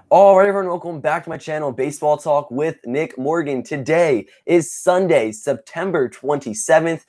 All right, everyone, welcome back to my channel, Baseball Talk with Nick Morgan. Today is Sunday, September 27th,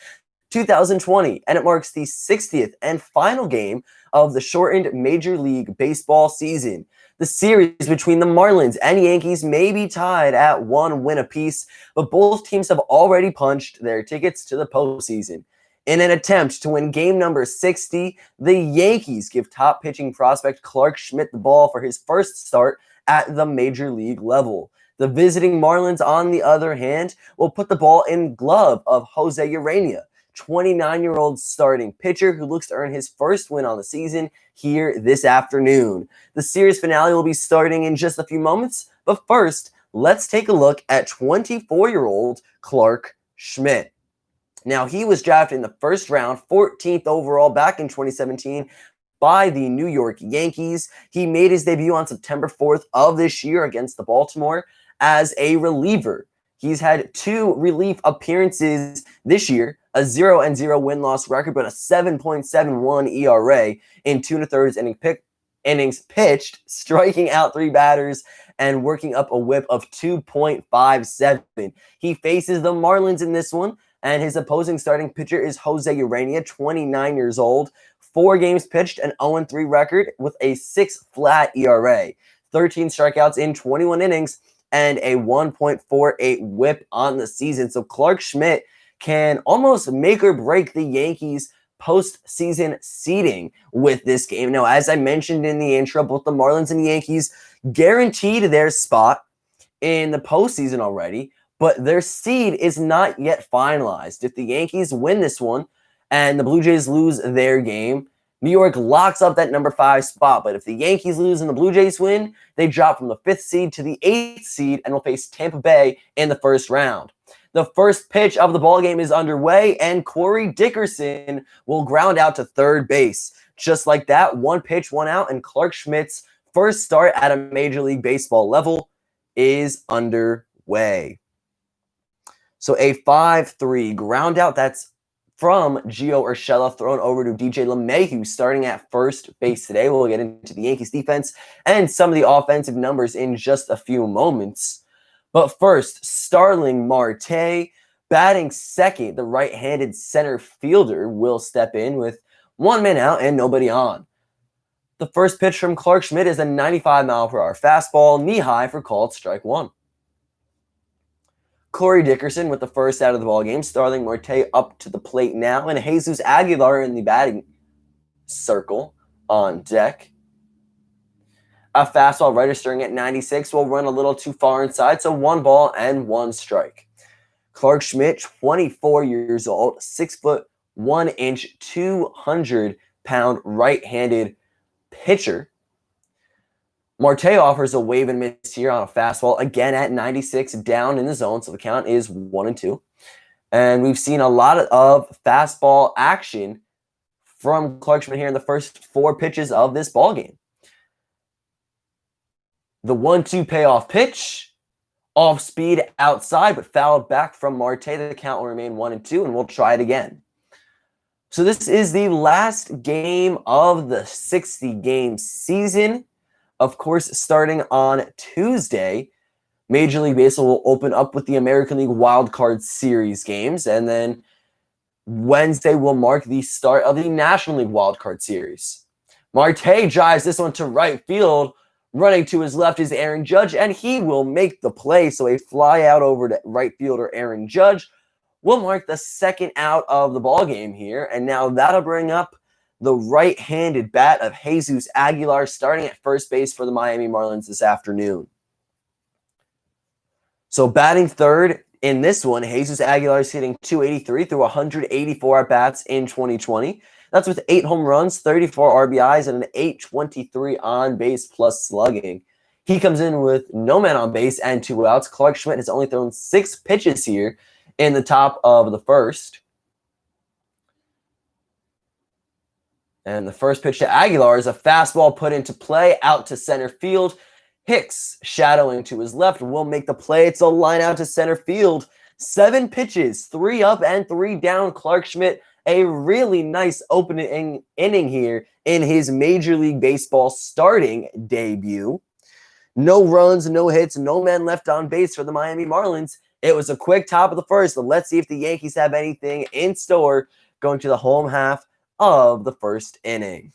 2020, and it marks the 60th and final game of the shortened Major League Baseball season. The series between the Marlins and Yankees may be tied at 1 win apiece, but both teams have already punched their tickets to the postseason. In an attempt to win game number 60, the Yankees give top pitching prospect Clarke Schmidt the ball for his first start at the major league level. The visiting Marlins, on the other hand, will put the ball in glove of Jose Urena, 29-year-old starting pitcher who looks to earn his first win on the season here this afternoon. The series finale will be starting in just a few moments, but first, let's take a look at 24-year-old Clarke Schmidt. Now, he was drafted in the first round, 14th overall back in 2017 by the New York Yankees. He made his debut on September 4th of this year against the Baltimore as a reliever. He's had 2 relief appearances this year, a 0-0 win-loss record, but a 7.71 ERA in 2 1/3 innings pitched, striking out 3 batters and working up a whip of 2.57. He faces the Marlins in this one, and his opposing starting pitcher is Jose Urena, 29 years old, 4 games pitched, an 0-3 record with a 6 flat ERA, 13 strikeouts in 21 innings, and a 1.48 whip on the season. So Clarke Schmidt can almost make or break the Yankees' postseason seeding with this game. Now, as I mentioned in the intro, both the Marlins and the Yankees guaranteed their spot in the postseason already, but their seed is not yet finalized. If the Yankees win this one and the Blue Jays lose their game, New York locks up that number 5 spot. But if the Yankees lose and the Blue Jays win, they drop from the 5th seed to the 8th seed and will face Tampa Bay in the first round. The first pitch of the ballgame is underway, and Corey Dickerson will ground out to third base. Just like that, 1 pitch, 1 out, and Clarke Schmidt's first start at a Major League Baseball level is underway. So a 5-3 ground out, that's from Gio Urshela, thrown over to DJ LeMahieu, starting at first base today. We'll get into the Yankees defense and some of the offensive numbers in just a few moments. But first, Starling Marte, batting second, the right-handed center fielder, will step in with 1 man out and nobody on. The first pitch from Clarke Schmidt is a 95-mile-per-hour fastball, knee-high for called strike 1. Corey Dickerson with the first out of the ballgame. Starling Marte up to the plate now, and Jesus Aguilar in the batting circle on deck. A fastball registering at 96 will run a little too far inside, so 1 ball and 1 strike. Clarke Schmidt, 24 years old, 6 foot 1 inch, 200-pound right-handed pitcher. Marte offers a wave and miss here on a fastball, again at 96, down in the zone, so the count is 1-2. And we've seen a lot of fastball action from Clarke Schmidt here in the first 4 pitches of this ballgame. The 1-2 payoff pitch, off speed outside, but fouled back from Marte. The count will remain 1-2, and we'll try it again. So this is the last game of the 60-game season. Of course, starting on Tuesday, Major League Baseball will open up with the American League Wild Card Series games, and then Wednesday will mark the start of the National League Wild Card Series. Marte drives this one to right field. Running to his left is Aaron Judge, and he will make the play. So a fly out over to right fielder Aaron Judge will mark the second out of the ballgame here, and now that'll bring up the right-handed bat of Jesus Aguilar, starting at first base for the Miami Marlins this afternoon. So batting third in this one, Jesus Aguilar is hitting .283 through 184 at-bats in 2020. That's with 8 home runs, 34 RBIs, and an .823 on-base plus slugging. He comes in with no man on base and 2 outs. Clarke Schmidt has only thrown 6 pitches here in the top of the first. And the first pitch to Aguilar is a fastball put into play out to center field. Hicks, shadowing to his left, will make the play. It's a line out to center field. 7 pitches, 3 up and 3 down. Clarke Schmidt, a really nice opening inning here in his Major League Baseball starting debut. No runs, no hits, no men left on base for the Miami Marlins. It was a quick top of the first, but let's see if the Yankees have anything in store going to the home half of the first inning.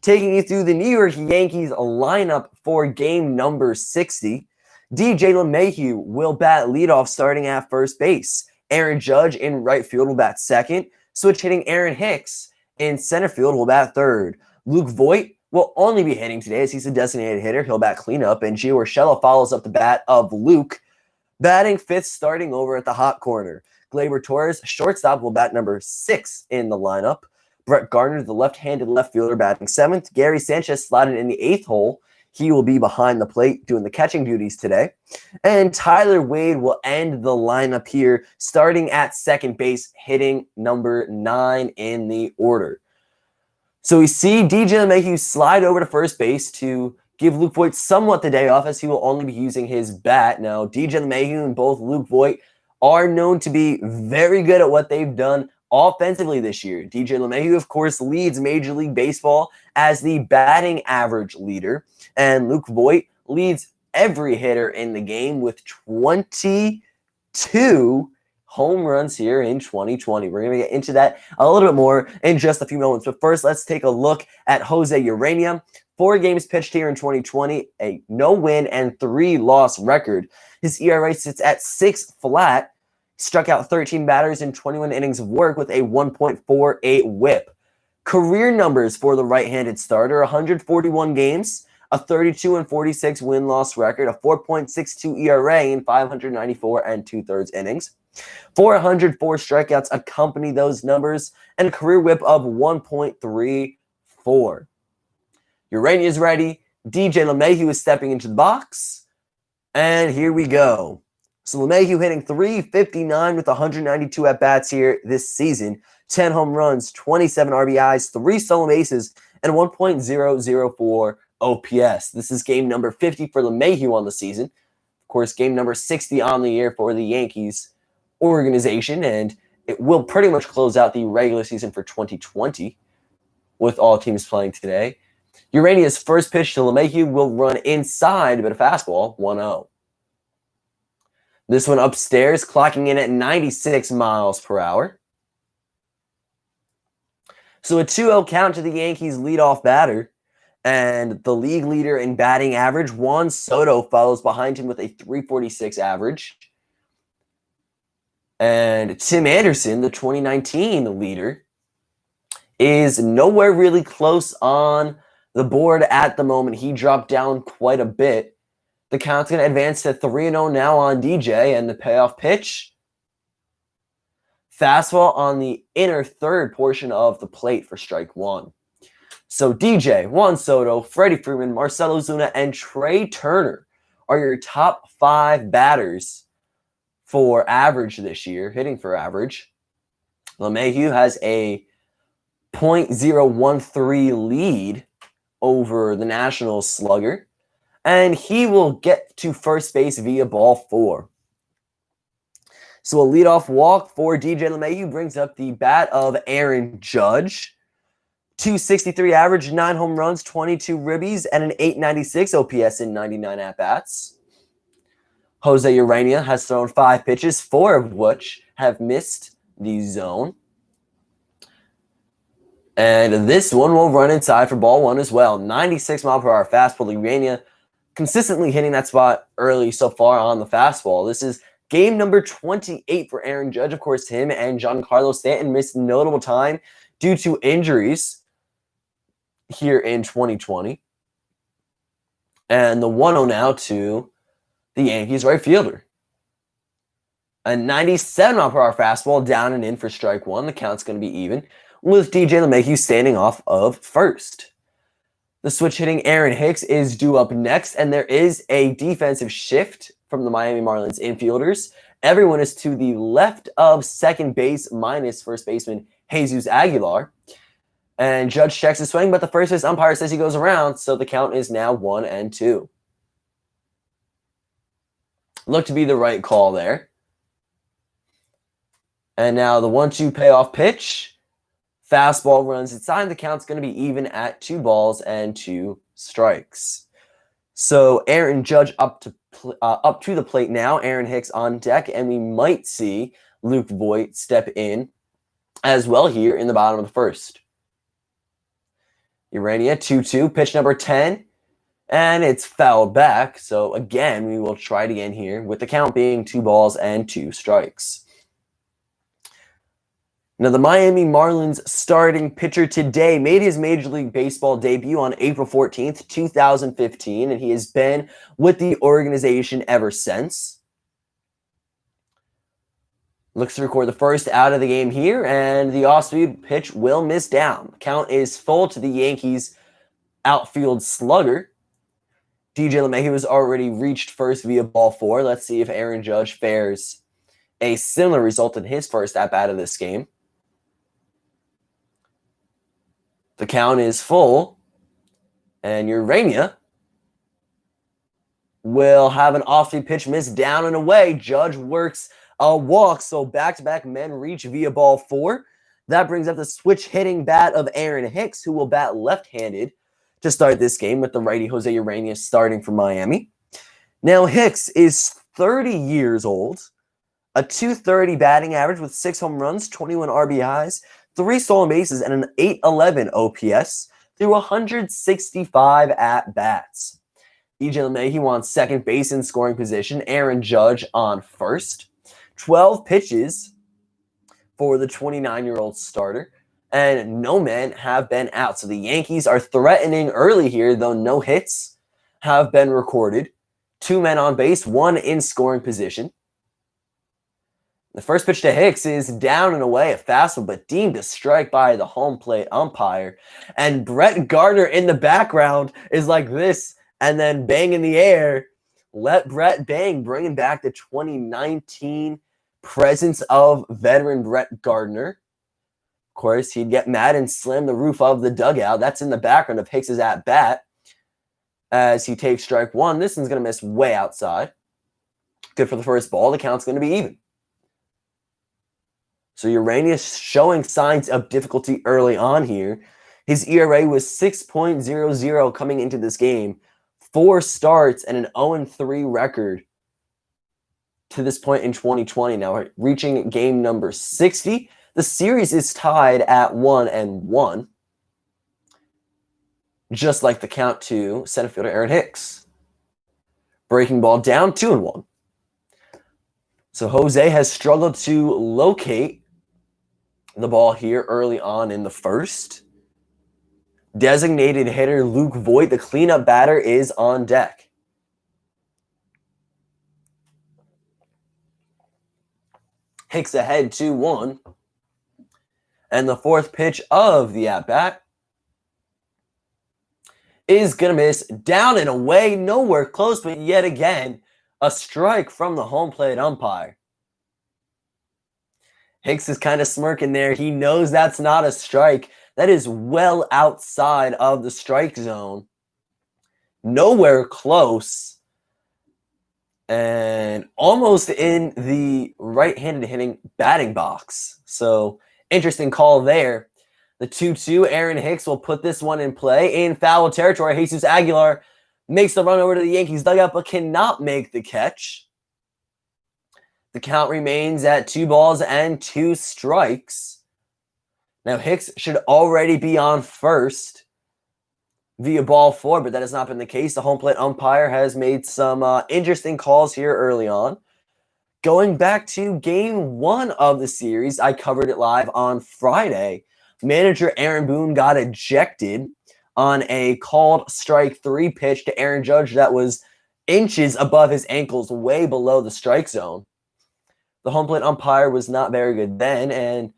Taking you through the New York Yankees lineup for game number 60. DJ LeMahieu will bat leadoff starting at first base. Aaron Judge in right field will bat second. Switch hitting Aaron Hicks in center field will bat third. Luke Voit will only be hitting today as he's a designated hitter. He'll bat cleanup, and Gio Urshela follows up the bat of Luke, batting fifth, starting over at the hot corner. Gleyber Torres, shortstop, will bat number 6 in the lineup. Brett Gardner, the left-handed left fielder, batting seventh. Gary Sanchez slotted in the 8th hole. He will be behind the plate doing the catching duties today. And Tyler Wade will end the lineup here, starting at second base, hitting number 9 in the order. So we see DJ LeMahieu slide over to first base to give Luke Voit somewhat the day off, as he will only be using his bat. Now, DJ LeMahieu and both Luke Voit are known to be very good at what they've done offensively this year. DJ LeMahieu, of course, leads Major League Baseball as the batting average leader, and Luke Voit leads every hitter in the game with 22 home runs here in 2020. We're going to get into that a little bit more in just a few moments. But first, let's take a look at Jose Urania. 4 games pitched here in 2020, a no-win and 3-loss record. His ERA sits at 6 flat. Struck out 13 batters in 21 innings of work with a 1.48 whip. Career numbers for the right-handed starter: 141 games, a 32-46 win-loss record, a 4.62 ERA in 594 2/3 innings. 404 strikeouts accompany those numbers, and a career whip of 1.34. Urania is ready. DJ LeMahieu is stepping into the box. And here we go. So LeMahieu hitting .359 with 192 at-bats here this season. 10 home runs, 27 RBIs, 3 stolen bases, and 1.004 OPS. This is game number 50 for LeMahieu on the season. Of course, game number 60 on the year for the Yankees organization, and it will pretty much close out the regular season for 2020 with all teams playing today. Urania's first pitch to LeMahieu will run inside, but a fastball, 1-0. This one upstairs, clocking in at 96 miles per hour. So a 2-0 count to the Yankees' leadoff batter, and the league leader in batting average, Juan Soto, follows behind him with a .346 average. And Tim Anderson, the 2019 leader, is nowhere really close on the board at the moment. He dropped down quite a bit. The count's going to advance to 3-0 now on DJ, and the payoff pitch, fastball on the inner third portion of the plate for strike 1. So DJ, Juan Soto, Freddie Freeman, Marcell Ozuna, and Trey Turner are your top 5 batters for average this year, hitting for average. LeMahieu has a .013 lead over the National slugger, and he will get to first base via ball 4. So a leadoff walk for DJ LeMahieu brings up the bat of Aaron Judge. .263 average, 9 home runs, 22 ribbies, and an .896 OPS in 99 at-bats. Jose Urania has thrown 5 pitches, 4 of which have missed the zone. And this one will run inside for ball 1 as well. 96 mile per hour fastball. Urania consistently hitting that spot early so far on the fastball. This is game number 28 for Aaron Judge. Of course, him and Giancarlo Stanton missed notable time due to injuries here in 2020. And the 1-0 now to the Yankees right fielder. A 97 mile per hour fastball down and in for strike 1. The count's going to be even, with DJ LeMahieu standing off of first. The switch hitting Aaron Hicks is due up next, and there is a defensive shift from the Miami Marlins infielders. Everyone is to the left of second base minus first baseman Jesus Aguilar. And Judge checks his swing, but the first base umpire says he goes around, so the count is now 1-2. Looked to be the right call there. And now the 1-2 payoff pitch. Fastball runs inside. The count's going to be even at 2 balls and 2 strikes. So Aaron Judge up to the plate now. Aaron Hicks on deck, and we might see Luke Voit step in as well here in the bottom of the first. Urania 2-2, pitch number 10, and it's fouled back. So again, we will try it again here with the count being 2 balls and 2 strikes. Now, the Miami Marlins starting pitcher today made his Major League Baseball debut on April 14th, 2015, and he has been with the organization ever since. Looks to record the first out of the game here, and the off-speed pitch will miss down. Count is full to the Yankees outfield slugger. DJ LeMahieu has already reached first via ball 4. Let's see if Aaron Judge fares a similar result in his first at-bat of this game. The count is full, and Urania will have an off-speed pitch missed down and away. Judge works a walk, so back-to-back men reach via ball 4. That brings up the switch-hitting bat of Aaron Hicks, who will bat left-handed to start this game with the righty Jose Urania starting for Miami. Now, Hicks is 30 years old, a .230 batting average with 6 home runs, 21 RBIs, 3 stolen bases, and an .811 OPS through 165 at-bats. DJ LeMahieu on second base in scoring position, Aaron Judge on first. 12 pitches for the 29-year-old starter, and no men have been out. So the Yankees are threatening early here, though no hits have been recorded. 2 men on base, 1 in scoring position. The first pitch to Hicks is down and away, a fastball, but deemed a strike by the home plate umpire. And Brett Gardner in the background is like this, and then bang in the air. Let Brett bang, bringing back the 2019 presence of veteran Brett Gardner. Of course, he'd get mad and slam the roof of the dugout. That's in the background of Hicks's at-bat as he takes strike 1. This one's going to miss way outside. Good for the first ball. The count's going to be even. So Urania showing signs of difficulty early on here. His ERA was 6.00 coming into this game. 4 starts and an 0-3 record to this point in 2020. Now reaching game number 60. The series is tied at 1-1. Just like the count to center fielder Aaron Hicks. Breaking ball down, 2-1. So Jose has struggled to locate the ball here early on in the first. Designated hitter Luke Voit, the cleanup batter, is on deck. Hicks ahead 2-1. And the fourth pitch of the at-bat is going to miss down and away, nowhere close, but yet again, a strike from the home plate umpire. Hicks is kind of smirking there. He knows that's not a strike. That is well outside of the strike zone. Nowhere close. And almost in the right-handed hitting batting box. So, interesting call there. The 2-2, Aaron Hicks will put this one in play. In foul territory, Jesus Aguilar makes the run over to the Yankees dugout, but cannot make the catch. The count remains at 2 balls and 2 strikes. Now, Hicks should already be on first via ball 4, but that has not been the case. The home plate umpire has made some interesting calls here early on. Going back to game 1 of the series, I covered it live on Friday. Manager Aaron Boone got ejected on a called strike 3 pitch to Aaron Judge that was inches above his ankles, way below the strike zone. The home plate umpire was not very good then, and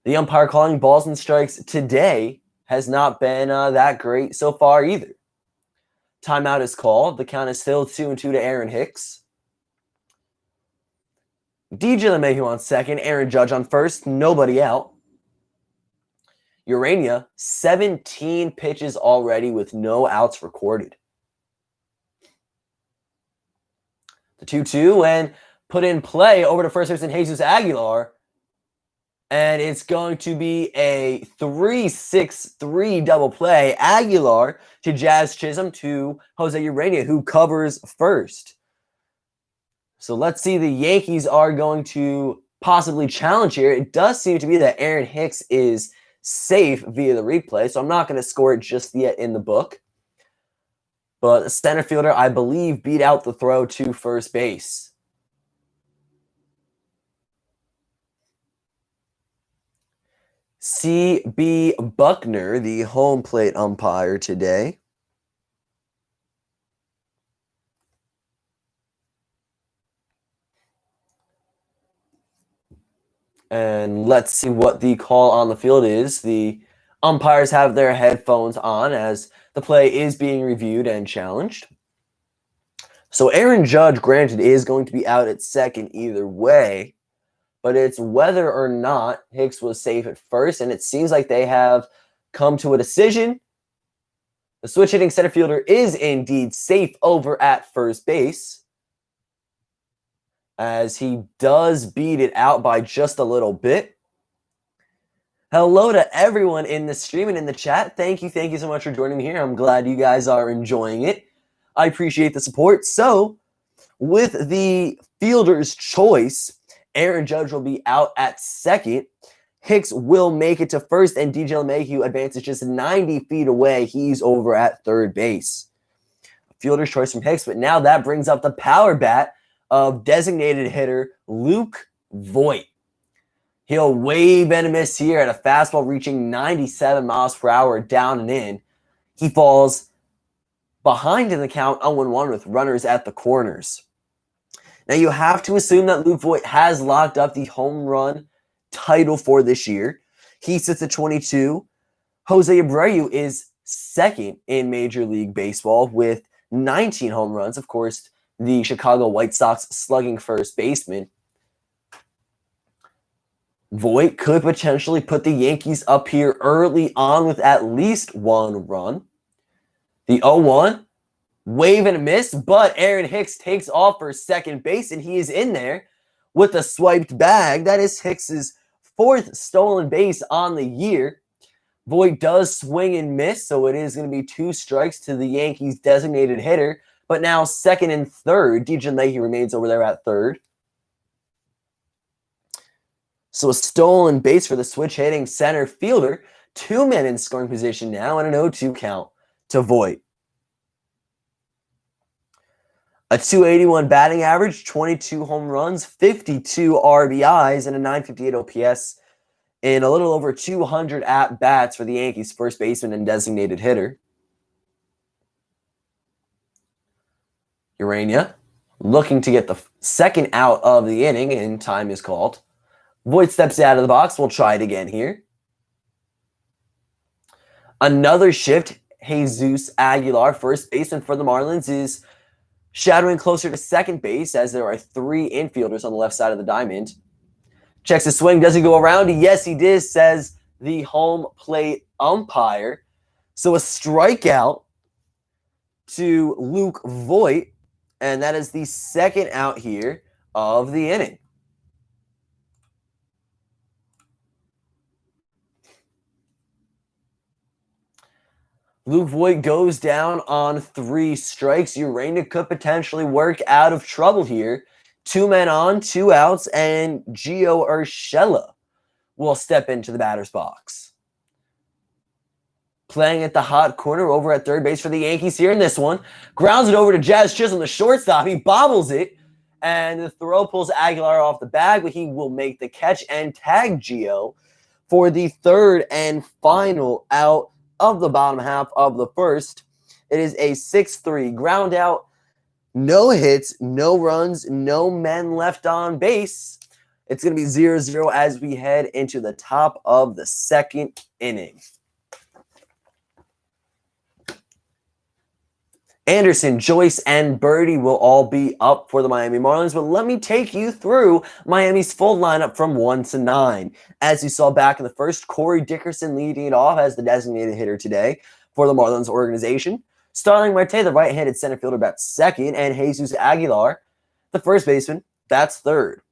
the umpire calling balls and strikes today has not been that great so far either. Timeout is called. The count is still 2-2 to Aaron Hicks. DJ LeMahieu on second, Aaron Judge on first, nobody out. Urania, 17 pitches already with no outs recorded. The 2-2 and put in play over to first baseman Jesus Aguilar. And it's going to be a 3-6-3 double play. Aguilar to Jazz Chisholm to Jose Urania, who covers first. So let's see, the Yankees are going to possibly challenge here. It does seem to be that Aaron Hicks is safe via the replay, so I'm not going to score it just yet in the book. But the center fielder, I believe, beat out the throw to first base. C.B. Buckner, the home plate umpire today. And let's see what the call on the field is. The umpires have their headphones on as the play is being reviewed and challenged. So Aaron Judge, granted, is going to be out at second either way, but it's whether or not Hicks was safe at first, and it seems like they have come to a decision. The switch-hitting center fielder is indeed safe over at first base, as he does beat it out by just a little bit. Hello to everyone in the stream and in the chat. Thank you so much for joining me here. I'm glad you guys are enjoying it. I appreciate the support. So, with the fielder's choice, Aaron Judge will be out at second. Hicks will make it to first, and DJ LeMahieu advances just 90 feet away. He's over at third base. Fielder's choice from Hicks, but now that brings up the power bat of designated hitter Luke Voit. He'll wave and miss here at a fastball reaching 97 miles per hour down and in. He falls behind in the count 0-1 with runners at the corners. Now you have to assume that Luke Voit has locked up the home run title for this year. He sits at 22. Jose Abreu is second in Major League Baseball with 19 home runs. Of course, the Chicago White Sox slugging first baseman. Voit could potentially put the Yankees up here early on with at least one run. The 0-1, wave and a miss, but Aaron Hicks takes off for second base, and he is in there with a swiped bag. That is Hicks's fourth stolen base on the year. Voit does swing and miss, so it is going to be 2 strikes to the Yankees' designated hitter. But now second and third, DJ LeMahieu remains over there at third. So a stolen base for the switch-hitting center fielder. 2 men in scoring position now, and an 0-2 count to Voit. A 281 batting average, 22 home runs, 52 RBIs, and a 958 OPS in a little over 200 at-bats for the Yankees' first baseman and designated hitter. Urania looking to get the second out of the inning, and time is called. Voit steps out of the box. We'll try it again here. Another shift. Jesus Aguilar, first baseman for the Marlins, is shadowing closer to second base as there are 3 infielders on the left side of the diamond. Checks his swing. Does he go around? Yes, he did, says the home plate umpire. So a strikeout to Luke Voit, and that is the second out here of the inning. Luke Voit goes down on 3 strikes. Urania could potentially work out of trouble here. 2 men on, 2 outs, and Gio Urshela will step into the batter's box. Playing at the hot corner over at third base for the Yankees here in this one. Grounds it over to Jazz Chisholm, the shortstop. He bobbles it, and the throw pulls Aguilar off the bag, but he will make the catch and tag Gio for the third and final out of the bottom half of the first. It is a 6-3 ground out. No hits, no runs, no men left on base. It's going to be 0-0 as we head into the top of the second inning. Anderson, Joyce, and Birdie will all be up for the Miami Marlins, but let me take you through Miami's full lineup from 1 to 9. As you saw back in the first, Corey Dickerson leading it off as the designated hitter today for the Marlins organization. Starling Marte, the right-handed center fielder, bats second, and Jesus Aguilar, the first baseman, bats third.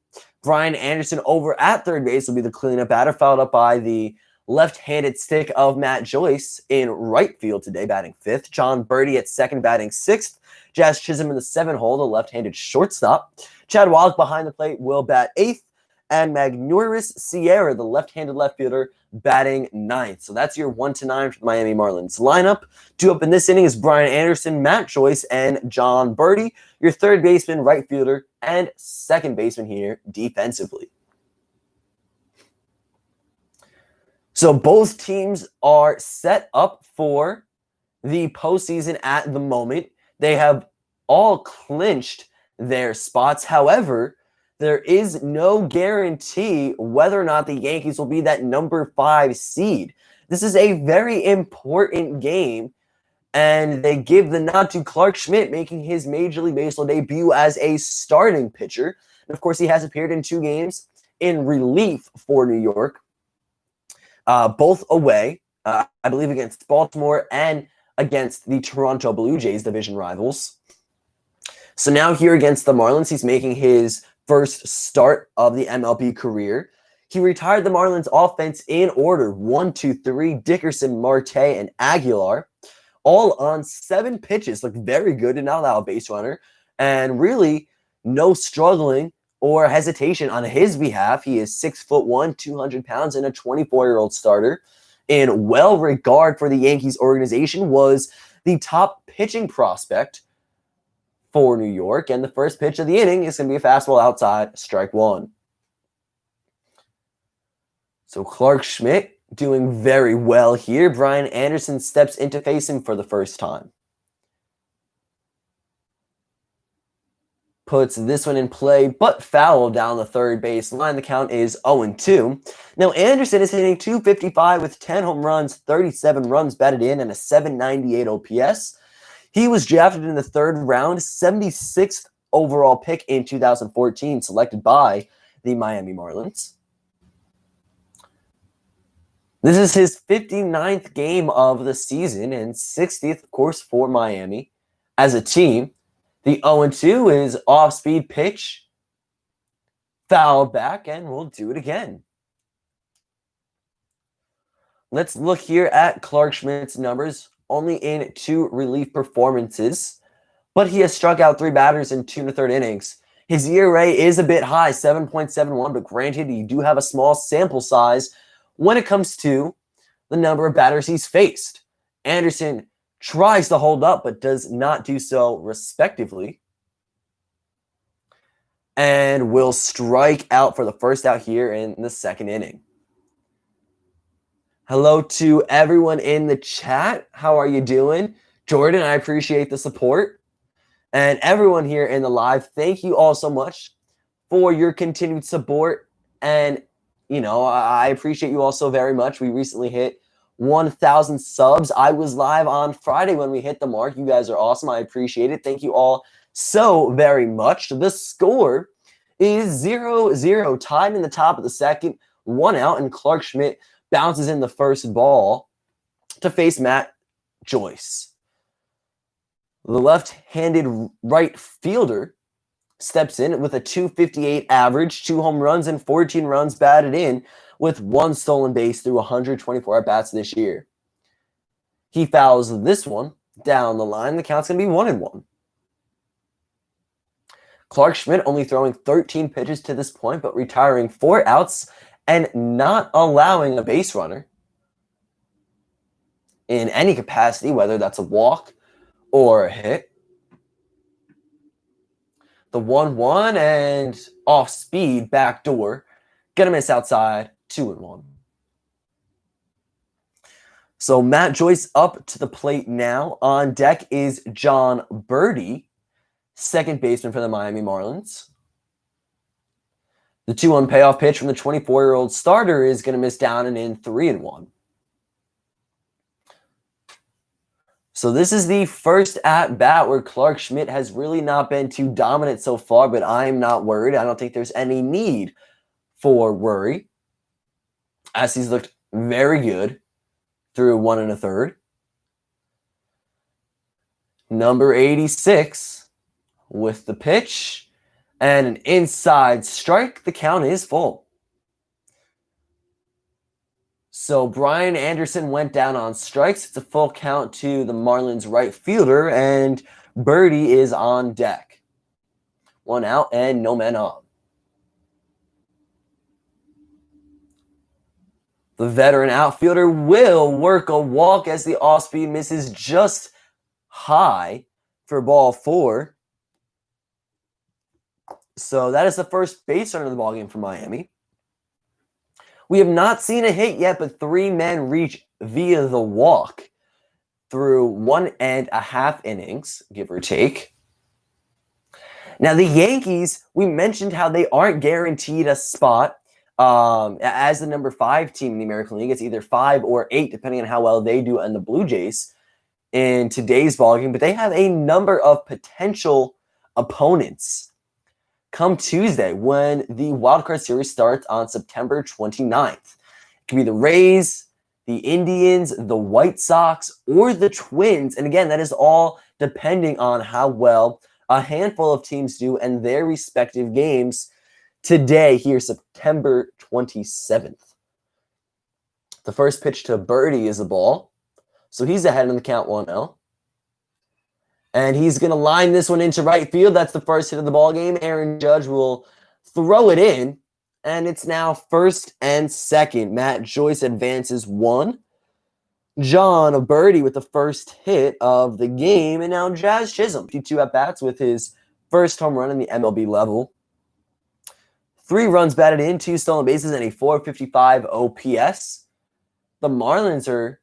Brian Anderson over at third base will be the cleanup batter, followed up by the left-handed stick of Matt Joyce in right field today, batting fifth. John Birdie at second, batting sixth. Jazz Chisholm in the seventh hole, the left-handed shortstop. Chad Wallach behind the plate will bat eighth. And Magneuris Sierra, the left-handed left fielder, batting ninth. So that's your 1-9 for the Miami Marlins lineup. Two up in this inning is Brian Anderson, Matt Joyce, and John Birdie. Your third baseman, right fielder, and second baseman here defensively. So both teams are set up for the postseason at the moment. They have all clinched their spots. However, there is no guarantee whether or not the Yankees will be that number 5 seed. This is a very important game, and they give the nod to Clarke Schmidt making his Major League Baseball debut as a starting pitcher. And of course, he has appeared in 2 games in relief for New York, both away, I believe against Baltimore and against the Toronto Blue Jays, division rivals. So now here against the Marlins, he's making his first start of the MLB career. He retired the Marlins offense in order: 1, 2, 3, Dickerson, Marte, and Aguilar, all on 7 pitches. Looked very good, did not allow a base runner, and really no struggling or hesitation on his behalf. He is 6'1", 200 pounds, and a 24-year-old starter. In well regard for the Yankees organization, was the top pitching prospect for New York, and the first pitch of the inning is going to be a fastball outside, strike 1. So Clarke Schmidt doing very well here. Brian Anderson steps in to face him for the first time. Puts this one in play, but foul down the third base line. The count is 0-2. Now Anderson is hitting .255 with 10 home runs, 37 runs batted in, and a .798 OPS. He was drafted in the 3rd round, 76th overall pick in 2014, selected by the Miami Marlins. This is his 59th game of the season and 60th, of course, for Miami as a team. The 0-2 is off-speed pitch, fouled back, and we'll do it again. Let's look here at Clarke Schmidt's numbers. Only in 2 relief performances, but he has struck out 3 batters in 2 1/3 innings. His ERA is a bit high, 7.71, but granted, you do have a small sample size when it comes to the number of batters he's faced. Anderson tries to hold up, but does not do so respectively, and will strike out for the first out here in the 2nd inning. Hello to everyone in the chat. How are you doing? Jordan, I appreciate the support. And everyone here in the live, thank you all so much for your continued support. And, you know, I appreciate you all so very much. We recently hit 1,000 subs. I was live on Friday when we hit the mark. You guys are awesome. I appreciate it. Thank you all so very much. The score is 0-0, tied in the top of the 2nd, 1 out, and Clarke Schmidt bounces in the first ball to face Matt Joyce. The left-handed right fielder steps in with a .258 average, 2 home runs, and 14 runs batted in, with 1 stolen base through 124 at-bats this year. He fouls this one down the line. The count's going to be 1-1. Clarke Schmidt only throwing 13 pitches to this point, but retiring 4 outs and not allowing a base runner in any capacity, whether that's a walk or a hit. The 1-1 and off-speed backdoor. Gonna miss outside, 2-1. So Matt Joyce up to the plate now. On deck is John Birdie, second baseman for the Miami Marlins. The 2-1 payoff pitch from the 24-year-old starter is going to miss down and in, 3-1. So this is the first at-bat where Clarke Schmidt has really not been too dominant so far, but I'm not worried. I don't think there's any need for worry, as he's looked very good through 1 1/3. Number 86 with the pitch. And an inside strike. The count is full. So Brian Anderson went down on strikes. It's a full count to the Marlins right fielder, and Birdie is on deck. 1 out and no men on. The veteran outfielder will work a walk as the off-speed misses just high for ball 4. So that is the first base runner of the ballgame for Miami. We have not seen a hit yet, but 3 men reach via the walk through 1.5 innings, give or take. Now, the Yankees, we mentioned how they aren't guaranteed a spot as the number 5 team in the American League. It's either 5 or 8, depending on how well they do and the Blue Jays in today's ballgame. But they have a number of potential opponents come Tuesday when the wildcard series starts on September 29th. It could be the Rays, the Indians, the White Sox, or the Twins. And again, that is all depending on how well a handful of teams do and their respective games today, here, September 27th. The first pitch to Birdie is a ball. So he's ahead in the count 1-0. And he's going to line this one into right field. That's the first hit of the ball game. Aaron Judge will throw it in. And it's now first and second. Matt Joyce advances 1. John of Birdie with the first hit of the game. And now Jazz Chisholm, 2 at-bats with his first home run in the MLB level. 3 runs batted in, 2 stolen bases, and a .455 OPS. The Marlins are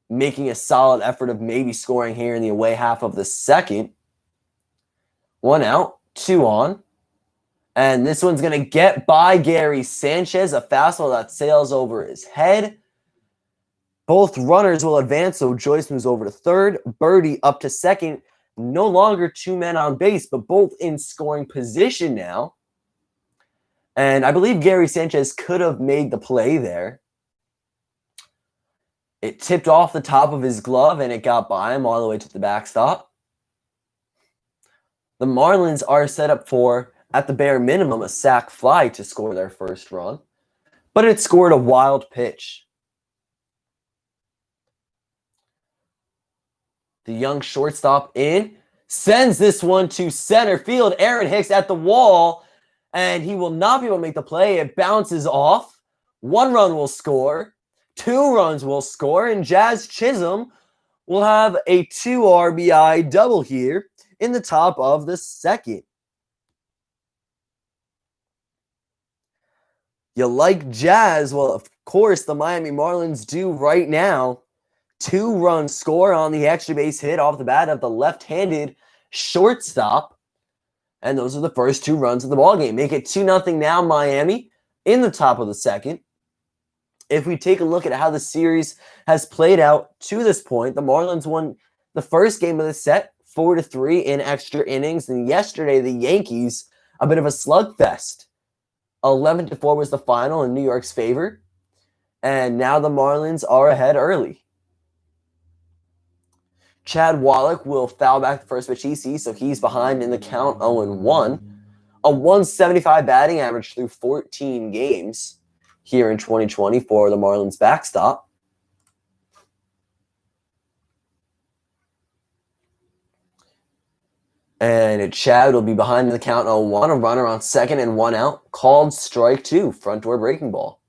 making a solid effort of maybe scoring here in the away half of the second. 1 out, 2 on. And this one's going to get by Gary Sanchez, a fastball that sails over his head. Both runners will advance, so Joyce moves over to third. Birdie up to second. No longer 2 men on base, but both in scoring position now. And I believe Gary Sanchez could have made the play there. It tipped off the top of his glove, and it got by him all the way to the backstop. The Marlins are set up for, at the bare minimum, a sac fly to score their first run. But it scored a wild pitch. The young shortstop in, sends this one to center field. Aaron Hicks at the wall, and he will not be able to make the play. It bounces off. 1 run will score. 2 runs will score, and Jazz Chisholm will have a 2 RBI double here in the top of the second. You like Jazz? Well, of course, the Miami Marlins do right now. 2-run score on the extra base hit off the bat of the left-handed shortstop. And those are the first 2 runs of the ballgame. Make it 2-0 now, Miami, in the top of the second. If we take a look at how the series has played out to this point, the Marlins won the first game of the set 4-3 in extra innings. And yesterday, the Yankees, a bit of a slugfest. 11-4 was the final in New York's favor. And now the Marlins are ahead early. Chad Wallach will foul back the first pitch he sees, so he's behind in the count 0-1. A 175 batting average through 14 games here in 2020 for the Marlins backstop. And Chad will be behind in the count 0-1. A runner on second and 1 out. Called strike 2. Front door breaking ball.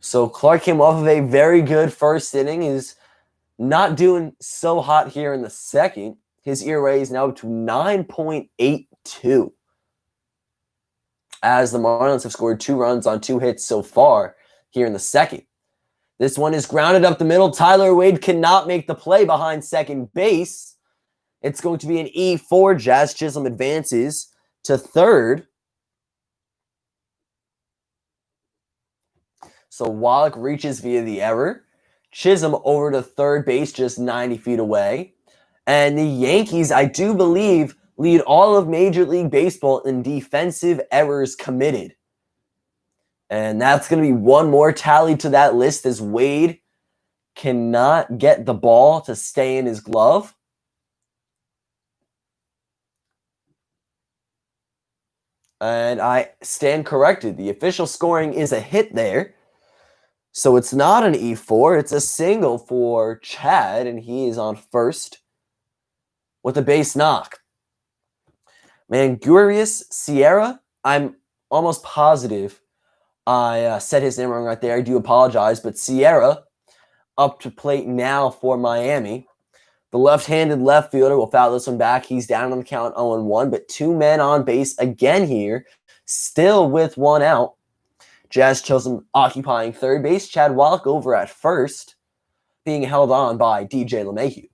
So Clark came off of a very good first inning. Is not doing so hot here in the second. His ERA is now up to 9.82. As the Marlins have scored 2 runs on 2 hits so far here in the second. This one is grounded up the middle. Tyler Wade cannot make the play behind second base. It's going to be an E4. Jazz Chisholm advances to third. So Wallach reaches via the error. Chisholm over to third base, just 90 feet away. And the Yankees, I do believe, lead all of Major League Baseball in defensive errors committed. And that's going to be one more tally to that list as Wade cannot get the ball to stay in his glove. And I stand corrected. The official scoring is a hit there. So it's not an E4. It's a single for Chad, and he is on first with a base knock. Mangurius Sierra, I'm almost positive I said his name wrong right there. I do apologize, but Sierra up to plate now for Miami. The left-handed left fielder will foul this one back. He's down on the count 0-1, but 2 men on base again here, still with 1 out. Jazz Chisholm occupying third base. Chad Wallach over at first, being held on by DJ LeMahieu.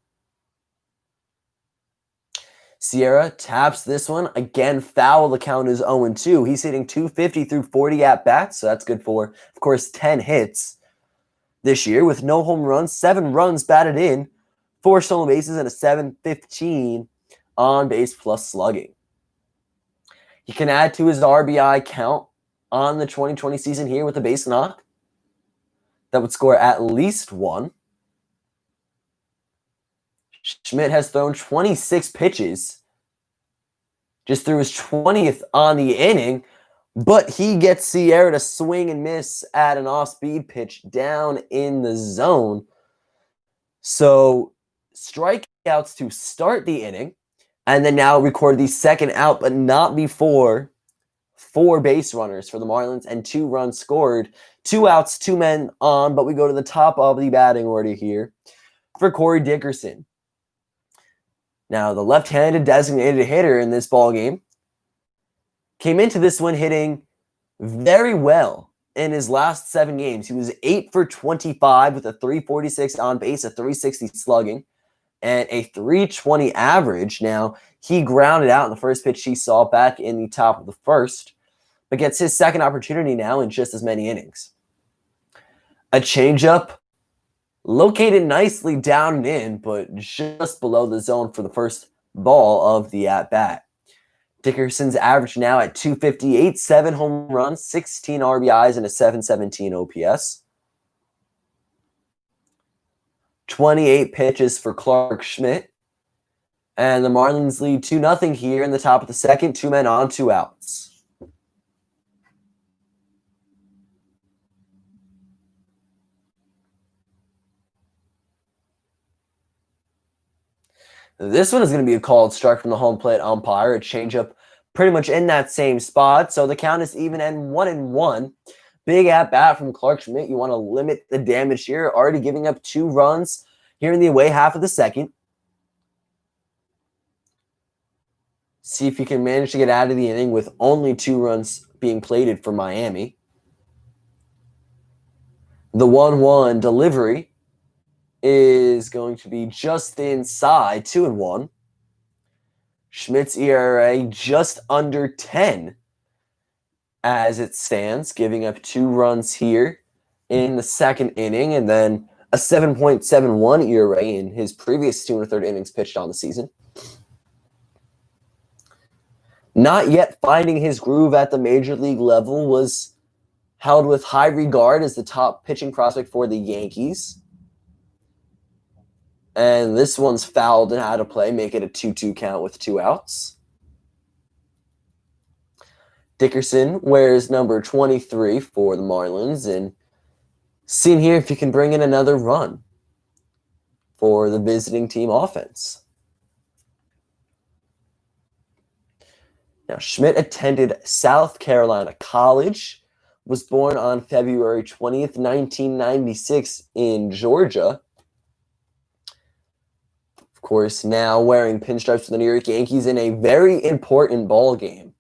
Sierra taps this one. Again, foul. The count is 0-2. He's hitting 250 through 40 at-bats, so that's good for, of course, 10 hits this year with no home runs, 7 runs batted in, 4 stolen bases, and a 715 on base plus slugging. He can add to his RBI count on the 2020 season here with a base knock. That would score at least 1. Schmidt has thrown 26 pitches, just threw his 20th on the inning, but he gets Sierra to swing and miss at an off-speed pitch down in the zone. So strikeouts to start the inning, and then now record the second out, but not before 4 base runners for the Marlins and 2 runs scored. 2 outs, 2 men on, but we go to the top of the batting order here for Corey Dickerson. Now, the left-handed designated hitter in this ballgame came into this one hitting very well in his last 7 games. He was 8 for 25 with a 346 on base, a 360 slugging, and a 320 average. Now, he grounded out in the first pitch he saw back in the top of the first, but gets his second opportunity now in just as many innings. A changeup located nicely down and in, but just below the zone for the first ball of the at-bat. Dickerson's average now at 258, 7 home runs, 16 RBIs, and a 717 OPS. 28 pitches for Clark Schmidt. And the Marlins lead 2-0 here in the top of the second. 2 men on, 2 outs. This one is going to be a called strike from the home plate umpire. A changeup pretty much in that same spot. So the count is even and 1-1. Big at-bat from Clark Schmidt. You want to limit the damage here. Already giving up 2 runs here in the away half of the second. See if you can manage to get out of the inning with only 2 runs being plated for Miami. The 1-1 delivery is going to be just inside 2-1. Schmidt's ERA just under 10 as it stands, giving up 2 runs here in the second inning, and then a 7.71 ERA in his previous 2 1/3 innings pitched on the season. Not yet finding his groove at the major league level, was held with high regard as the top pitching prospect for the Yankees. And this one's fouled and out of play, make it a 2-2 count with 2 outs. Dickerson wears number 23 for the Marlins, and seeing here if you can bring in another run for the visiting team offense. Now, Schmidt attended South Carolina College, was born on February 20th, 1996 in Georgia. Of course, now wearing pinstripes for the New York Yankees in a very important ball game.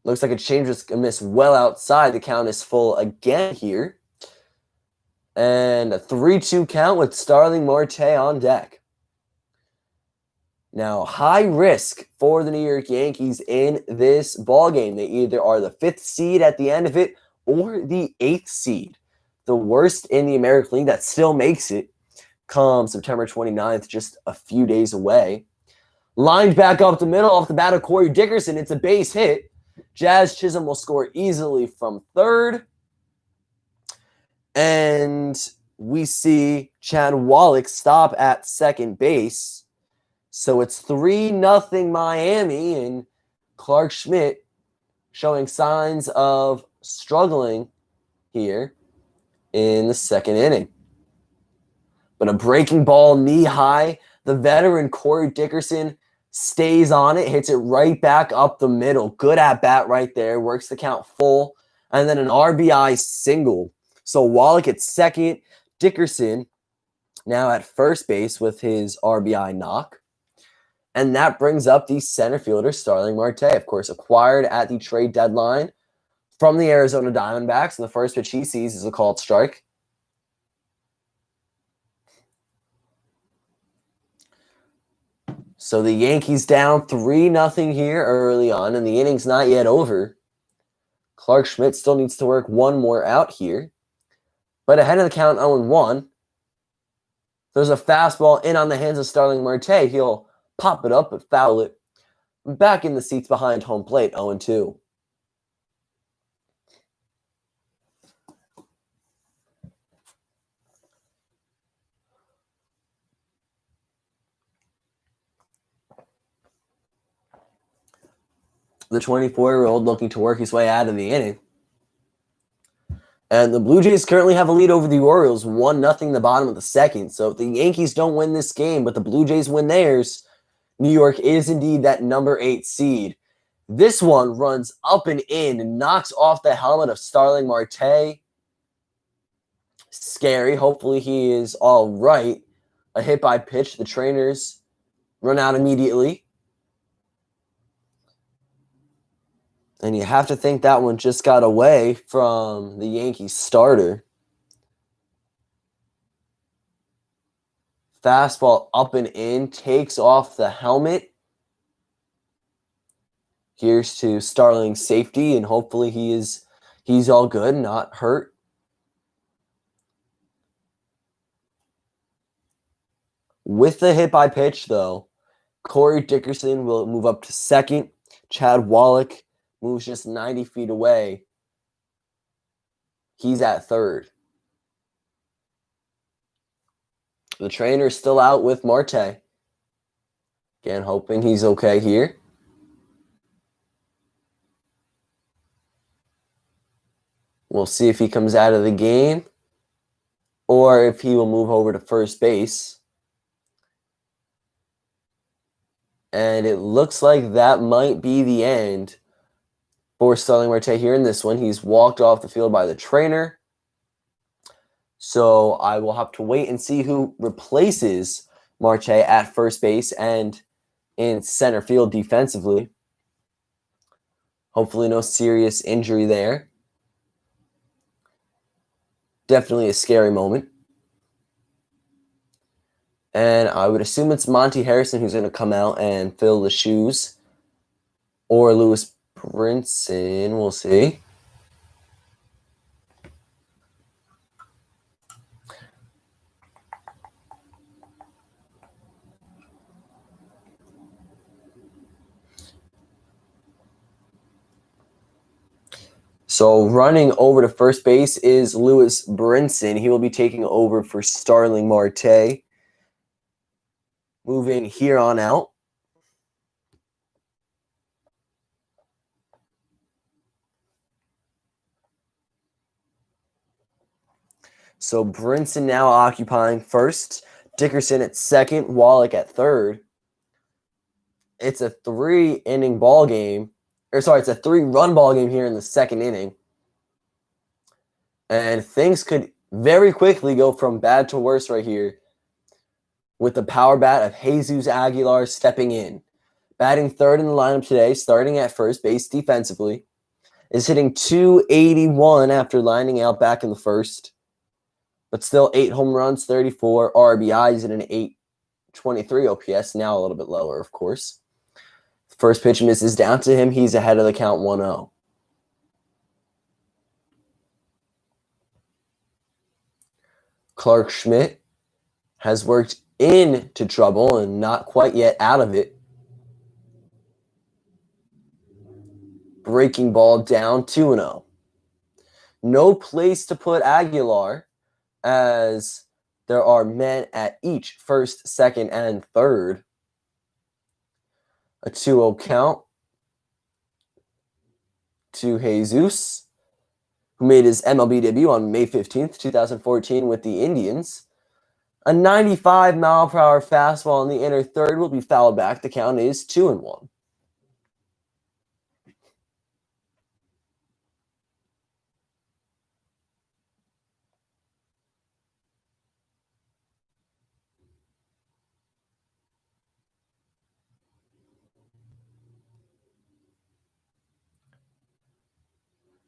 Looks like a change was a miss well outside. The count is full again here. And a 3-2 count with Starling Marte on deck. Now, high risk for the New York Yankees in this ballgame. They either are the 5th seed at the end of it or the 8th seed. The worst in the American League that still makes it come September 29th, just a few days away. Lined back up the middle off the bat of Corey Dickerson. It's a base hit. Jazz Chisholm will score easily from third. And we see Chad Wallach stop at second base. So it's 3-0 Miami, and Clark Schmidt showing signs of struggling here in the second inning. But a breaking ball knee high. The veteran Corey Dickerson stays on it, hits it right back up the middle. Good at bat right there. Works the count full. And then an RBI single. So Wallach at second. Dickerson now at first base with his RBI knock. And that brings up the center fielder, Starling Marte, of course, acquired at the trade deadline from the Arizona Diamondbacks. And the first pitch he sees is a called strike. So the Yankees down 3-0 here early on, and the inning's not yet over. Clark Schmidt still needs to work one more out here. But ahead of the count 0-1, there's a fastball in on the hands of Starling Marte. He'll pop it up but foul it. Back in the seats behind home plate, 0-2. The 24-year-old looking to work his way out of the inning. And the Blue Jays currently have a lead over the Orioles, 1-0 in the bottom of the second. So if the Yankees don't win this game, but the Blue Jays win theirs, New York is indeed that number 8 seed. This one runs up and in and knocks off the helmet of Starling Marte. Scary. Hopefully he is all right. A hit by pitch. The trainers run out immediately. And you have to think that one just got away from the Yankees starter. Fastball up and in, takes off the helmet. Here's to Starling's safety, and hopefully he's all good, not hurt. With the hit by pitch, though, Corey Dickerson will move up to second. Chad Wallach moves just 90 feet away. He's at third. The trainer is still out with Marte. Again, hoping he's okay here. We'll see if he comes out of the game or if he will move over to first base. And it looks like that might be the end for Starling Marte here in this one. He's walked off the field by the trainer. So I will have to wait and see who replaces Marte at first base and in center field defensively. Hopefully no serious injury there. Definitely a scary moment. And I would assume it's Monty Harrison who's going to come out and fill the shoes. Or Lewis Brinson, we'll see. So running over to first base is Lewis Brinson. He will be taking over for Starling Marte. Moving here on out. So Brinson now occupying first. Dickerson at second. Wallach at third. It's a 3-inning ball game. It's a 3-run ball game here in the second inning. And things could very quickly go from bad to worse right here with the power bat of Jesus Aguilar stepping in. Batting third in the lineup today, starting at first base defensively, is hitting .281 after lining out back in the first. But still 8 home runs, 34 RBIs, and an .823 OPS, now a little bit lower, of course. First pitch misses down to him. He's ahead of the count 1-0. Clark Schmidt has worked into trouble and not quite yet out of it. Breaking ball down 2-0. No place to put Aguilar as there are men at each first, second, and third. A 2-0 count to Jesus, who made his MLB debut on May 15th, 2014 with the Indians. A 95-mile-per-hour fastball in the inner third will be fouled back. The count is 2-1.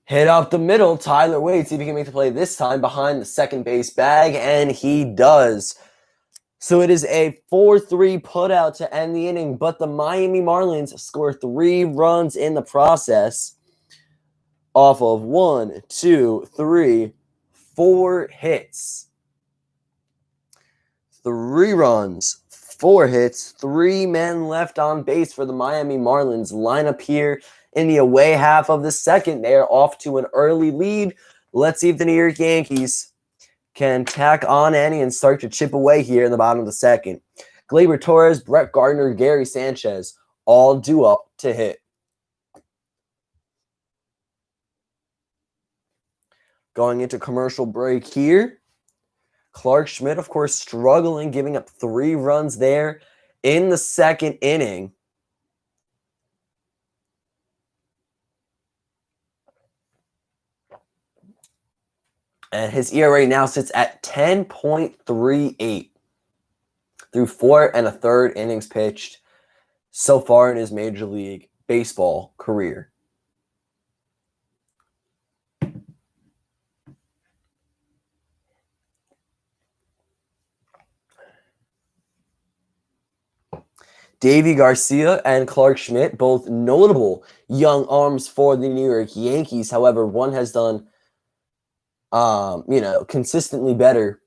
Hit up the middle. Tyler Wade, see if he can make the play this time behind the second base bag, and he does. So it is a 4-3 putout to end the inning, but the Miami Marlins score 3 runs in the process off of 1, 2, 3, 4 hits. 3 runs, 4 hits, 3 men left on base for the Miami Marlins. Lineup here in the away half of the second. They are off to an early lead. Let's see if the New York Yankees can tack on any and start to chip away here in the bottom of the second. Gleyber Torres, Brett Gardner, Gary Sanchez, all due up to hit. Going into commercial break here. Clark Schmidt, of course, struggling, giving up 3 runs there in the second inning. And his ERA now sits at 10.38 through 4 1/3 innings pitched so far in his Major League Baseball career. Deivi Garcia and Clark Schmidt, both notable young arms for the New York Yankees. However, one has done consistently better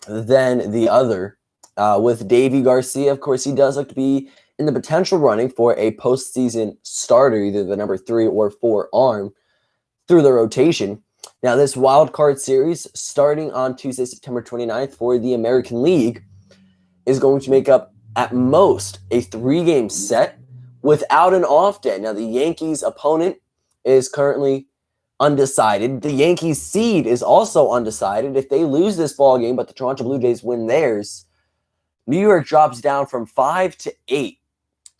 than the other. With Deivi Garcia, of course, he does look to be in the potential running for a postseason starter, either the number 3 or 4 arm through the rotation. Now, this wild card series, starting on Tuesday, September 29th for the American League, is going to make up at most a 3-game set without an off day. Now, the Yankees' opponent is currently undecided. The Yankees seed is also undecided. If they lose this ball game, but the Toronto Blue Jays win theirs, New York drops down from 5 to 8.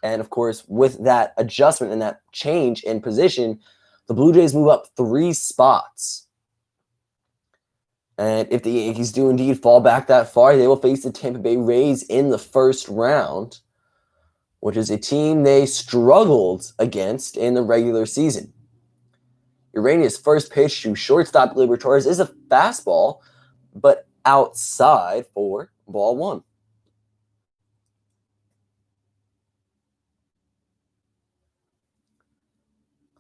And of course, with that adjustment and that change in position, the Blue Jays move up 3 spots. And if the Yankees do indeed fall back that far, they will face the Tampa Bay Rays in the first round, which is a team they struggled against in the regular season. Urania's first pitch to shortstop Gleyber Torres is a fastball, but outside for ball 1.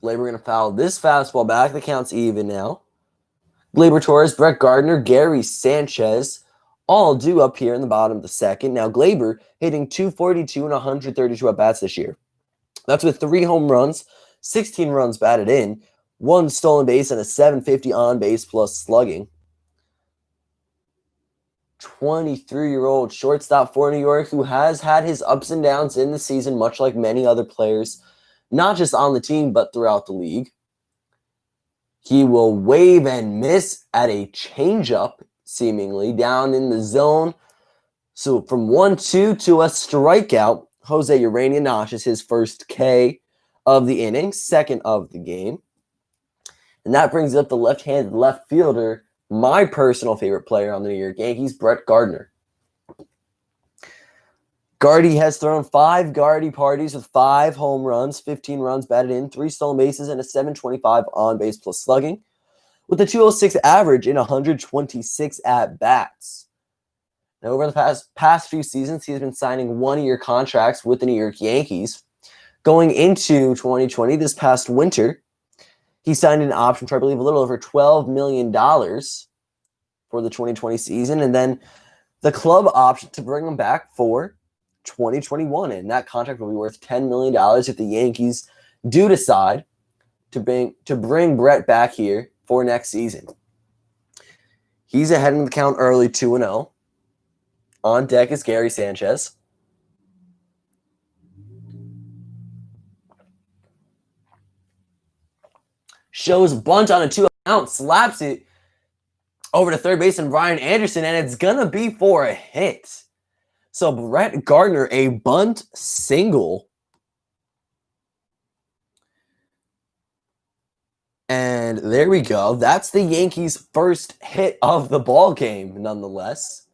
Gleyber going to foul this fastball back. The count's even now. Gleyber Torres, Brett Gardner, Gary Sanchez, all due up here in the bottom of the second. Now, Gleyber hitting 242 and 132 at-bats this year. That's with 3 home runs, 16 runs batted in, 1 stolen base, and a 750 on-base plus slugging. 23-year-old shortstop for New York who has had his ups and downs in the season, much like many other players, not just on the team, but throughout the league. He will wave and miss at a changeup, seemingly, down in the zone. So from 1-2 to a strikeout, Jose Urania notches his first K of the inning, second of the game. And that brings up the left-handed left fielder, my personal favorite player on the New York Yankees, Brett Gardner. Gardy has thrown 5 Gardy parties with 5 home runs, 15 runs batted in, 3 stolen bases, and a 725 on-base plus slugging, with a 206 average in 126 at-bats. Now, over the past few seasons, he has been signing 1-year contracts with the New York Yankees. Going into 2020, this past winter, he signed an option for, I believe, a little over $12 million for the 2020 season, and then the club option to bring him back for 2021, and that contract will be worth $10 million if the Yankees do decide to bring Brett back here for next season. He's ahead in the count early, 2-0. On deck is Gary Sanchez. shows bunt on a 2-out count, slaps it over to third baseman Brian Anderson, and it's going to be for a hit. So Brett Gardner, a bunt single. And there we go. That's the Yankees' first hit of the ball game, nonetheless.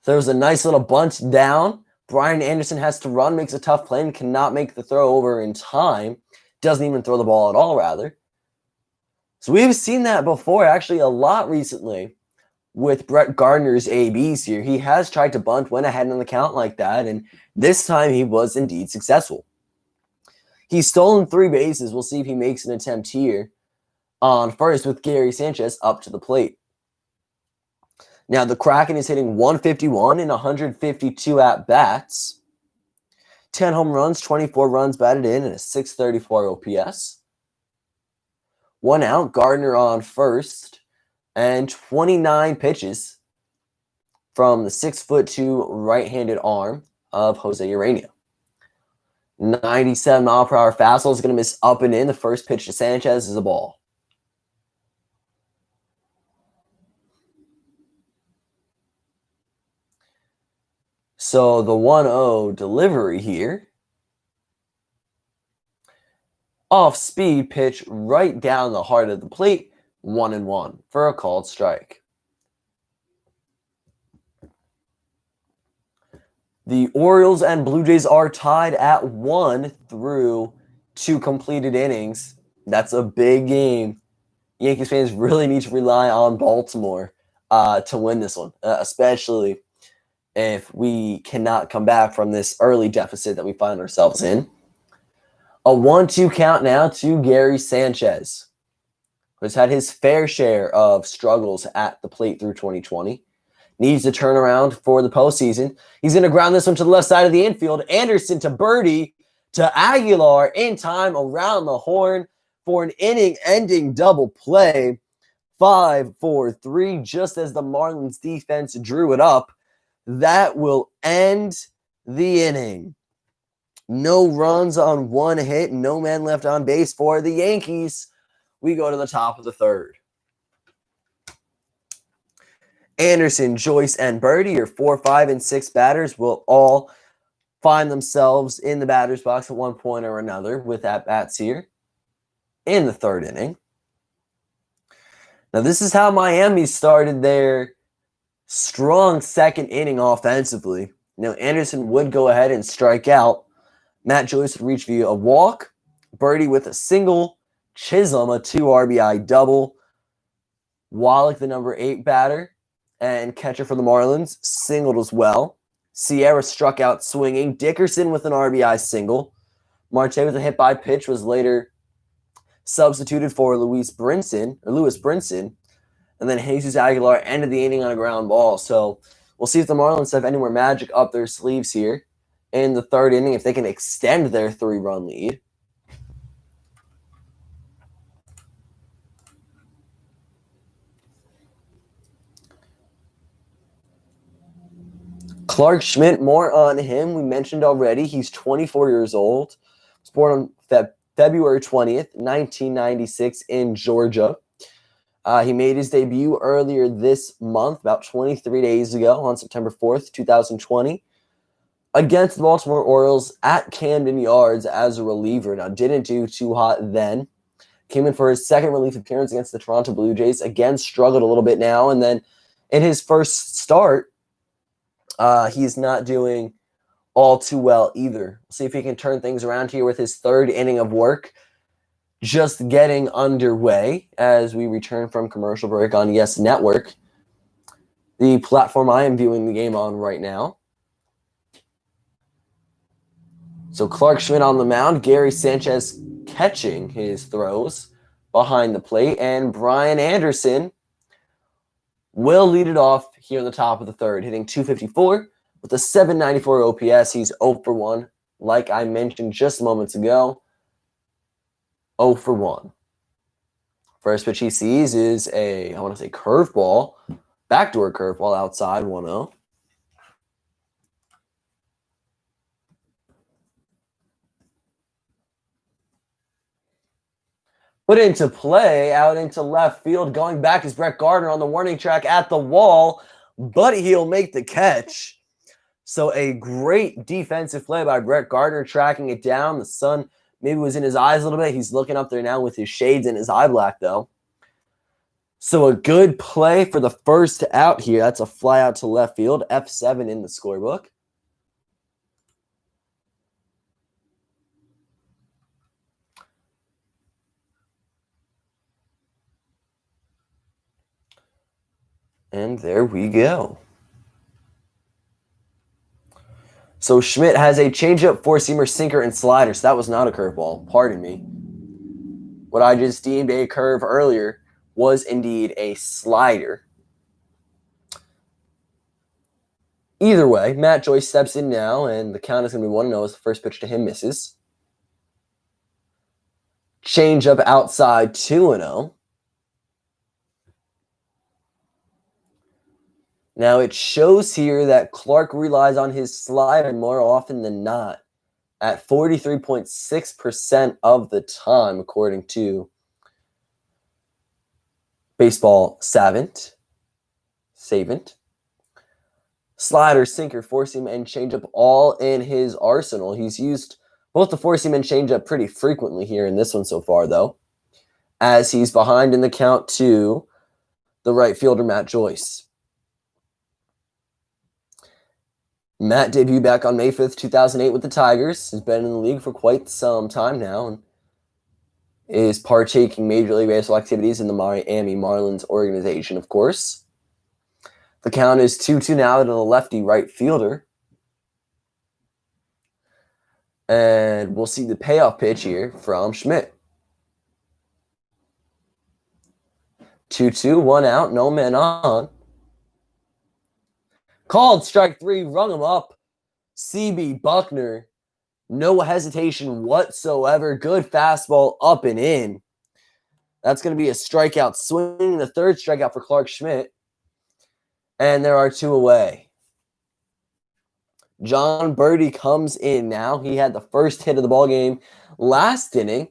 There was a nice little bunt down. Brian Anderson has to run, makes a tough play, and cannot make the throw over in time. Doesn't even throw the ball at all, rather. So we've seen that before, actually a lot recently, with Brett Gardner's ABs here. He has tried to bunt, went ahead on the count like that, and this time he was indeed successful. He's stolen 3 bases. We'll see if he makes an attempt here on first with Gary Sanchez up to the plate. Now, the Kraken is hitting 151 in 152 at-bats. 10 home runs, 24 runs batted in, and a 634 OPS. 1 out, Gardner on first, and 29 pitches from the 6'2" right-handed arm of Jose Urena. 97-mile-per-hour fastball is going to miss up and in. The first pitch to Sanchez is a ball. So the 1-0 delivery here. Off-speed pitch right down the heart of the plate. 1-1 for a called strike. The Orioles and Blue Jays are tied at 1 through 2 completed innings. That's a big game. Yankees fans really need to rely on Baltimore to win this one, especially if we cannot come back from this early deficit that we find ourselves in. A 1-2 count now to Gary Sanchez, who's had his fair share of struggles at the plate through 2020. Needs to turn around for the postseason. He's going to ground this one to the left side of the infield. Anderson to Birdie to Aguilar in time around the horn for an inning-ending double play. 5-4-3, just as the Marlins defense drew it up. That will end the inning. No runs on 1 hit, no men left on base for the Yankees. We go to the top of the third. Anderson, Joyce, and Birdie, your 4, 5, and 6 batters, will all find themselves in the batter's box at one point or another with at-bats here in the third inning. Now, this is how Miami started their strong second inning offensively. Now, Anderson would go ahead and strike out. Matt Joyce would reach via a walk. Birdie with a single. Chisholm, a 2 RBI double. Wallach, the number 8 batter and catcher for the Marlins, singled as well. Sierra struck out swinging. Dickerson with an RBI single. Marte with a hit by pitch was later substituted for Lewis Brinson. And then Jesus Aguilar ended the inning on a ground ball. So we'll see if the Marlins have any more magic up their sleeves here in the third inning, if they can extend their 3-run lead. Clark Schmidt, more on him. We mentioned already, he's 24 years old. He was born on February 20th, 1996 in Georgia. He made his debut earlier this month, about 23 days ago, on September 4th, 2020, against the Baltimore Orioles at Camden Yards as a reliever. Now, didn't do too hot then. Came in for his second relief appearance against the Toronto Blue Jays. Again, struggled a little bit now. And then in his first start, he's not doing all too well either. We'll see if he can turn things around here with his third inning of work. Just getting underway as we return from commercial break on Yes Network, the platform I am viewing the game on right now. So Clark Schmidt on the mound, Gary Sanchez catching his throws behind the plate, and Brian Anderson will lead it off here in the top of the third, hitting .254 with a .794 OPS. He's 0 for 1, like I mentioned just moments ago. 0 for 1. First pitch he sees is a, I want to say, curveball, backdoor curveball outside 1-0. Put into play, out into left field. Going back is Brett Gardner on the warning track at the wall, but he'll make the catch. So a great defensive play by Brett Gardner, tracking it down. The sun maybe was in his eyes a little bit. He's looking up there now with his shades and his eye black, though. So a good play for the first out here. That's a fly out to left field. F7 in the scorebook. And there we go. So Schmidt has a changeup, four-seamer, sinker, and slider. So that was not a curveball. Pardon me. What I just deemed a curve earlier was indeed a slider. Either way, Matt Joyce steps in now, and the count is going to be 1-0 as the first pitch to him misses. Changeup outside, 2-0. Now, it shows here that Clark relies on his slider more often than not at 43.6% of the time, according to Baseball Savant. Slider, sinker, four-seam, and changeup all in his arsenal. He's used both the four-seam and changeup pretty frequently here in this one so far, though, as he's behind in the count to the right fielder, Matt Joyce. Matt debuted back on May 5th, 2008 with the Tigers. He's been in the league for quite some time now and is partaking Major League Baseball activities in the Miami Marlins organization, of course. The count is 2-2 now to the lefty right fielder. And we'll see the payoff pitch here from Schmidt. 2-2, 1 out, no men on. Called strike three, rung him up. C.B. Buckner, no hesitation whatsoever. Good fastball up and in. That's going to be a strikeout swing. The third strikeout for Clark Schmidt. And there are two away. John Birdie comes in now. He had the first hit of the ballgame last inning.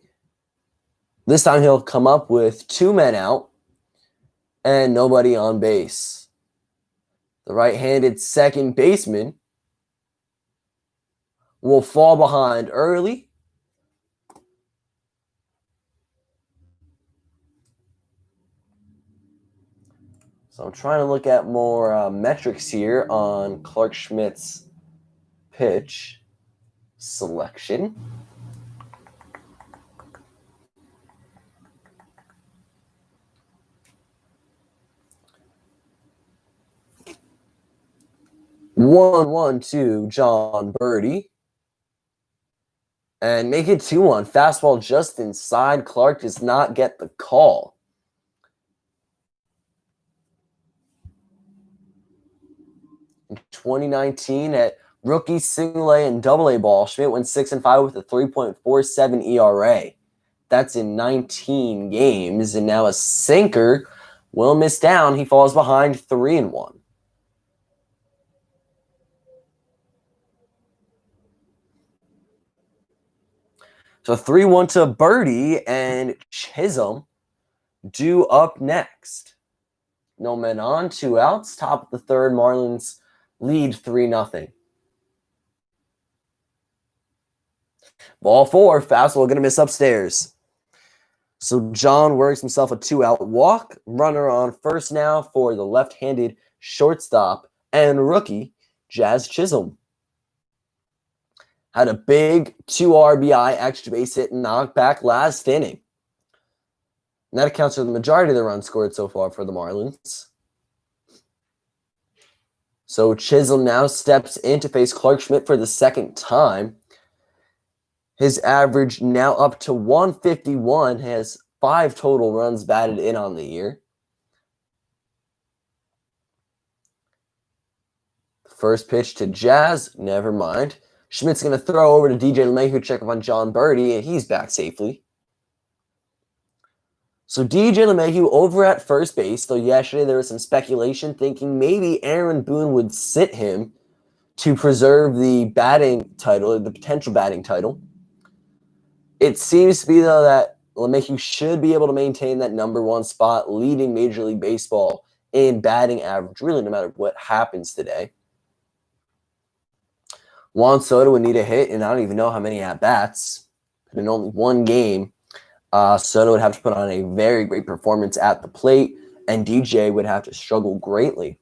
This time he'll come up with two men out and nobody on base. The right-handed second baseman will fall behind early. So I'm trying to look at more metrics here on Clark Schmidt's pitch selection. One to John Birdie. And make it 2-1. Fastball just inside. Clark does not get the call. In 2019 at rookie, single A, and double A ball, Schmidt went 6-5 with a 3.47 ERA. That's in 19 games. And now a sinker will miss down. He falls behind 3-1. So 3-1 to Birdie, and Chisholm due up next. No men on, two outs. Top of the third, Marlins lead 3-0. Ball four, fastball going to miss upstairs. So John works himself a two-out walk. Runner on first now for the left-handed shortstop and rookie, Jazz Chisholm. Had a big 2 RBI extra base hit and knockback last inning. And that accounts for the majority of the runs scored so far for the Marlins. So Chisholm now steps in to face Clark Schmidt for the second time. His average now up to 151, has 5 total runs batted in on the year. First pitch to Jazz, never mind. Schmidt's going to throw over to DJ LeMahieu, check up on John Birdie, and he's back safely. So DJ LeMahieu over at first base, though yesterday there was some speculation thinking maybe Aaron Boone would sit him to preserve the batting title, or the potential batting title. It seems to be, though, that LeMahieu should be able to maintain that #1 spot, leading Major League Baseball in batting average, really no matter what happens today. Juan Soto would need a hit, and I don't even know how many at-bats. In only one game, Soto would have to put on a very great performance at the plate, and DJ would have to struggle greatly.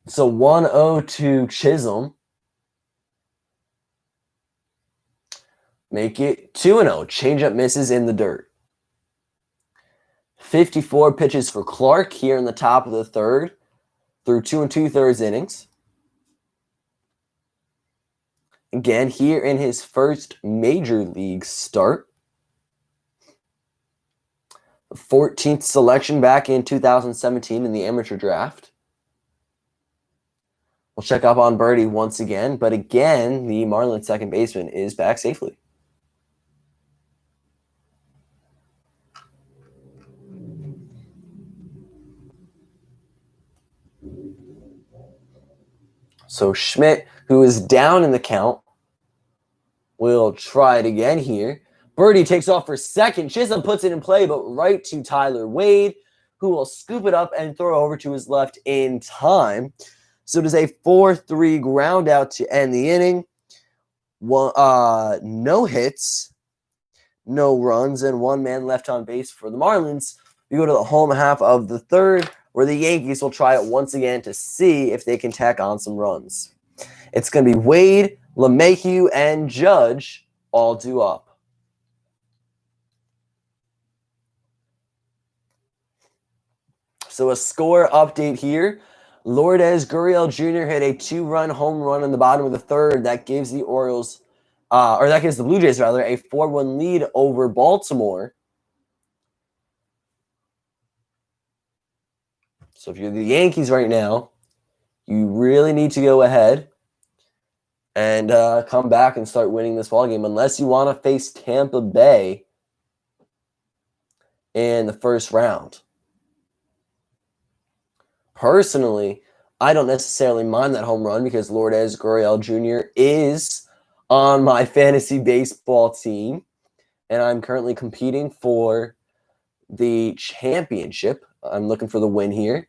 So 1-0 to Chisholm. Make it 2-0. Changeup misses in the dirt. 54 pitches for Clark here in the top of the third through 2 2/3 innings. Again, here in his first major league start. 14th selection back in 2017 in the amateur draft. We'll check up on Birdie once again, but again, the Marlins second baseman is back safely. So Schmidt, who is down in the count, will try it again here. Birdie takes off for second. Chisholm puts it in play, but right to Tyler Wade, who will scoop it up and throw over to his left in time. So it is a 4-3 ground out to end the inning. No hits, no runs, and one man left on base for the Marlins. We go to the home half of the third, where the Yankees will try it once again to see if they can tack on some runs. It's going to be Wade, LeMahieu, and Judge all due up. So a score update here. Lourdes Gurriel Jr. hit a 2-run home run in the bottom of the third. That gives the Orioles, or that gives the Blue Jays, rather, a 4-1 lead over Baltimore. So if you're the Yankees right now, you really need to go ahead and come back and start winning this ballgame, unless you want to face Tampa Bay in the first round. Personally, I don't necessarily mind that home run because Lourdes Gurriel Jr. is on my fantasy baseball team, and I'm currently competing for the championship. I'm looking for the win here.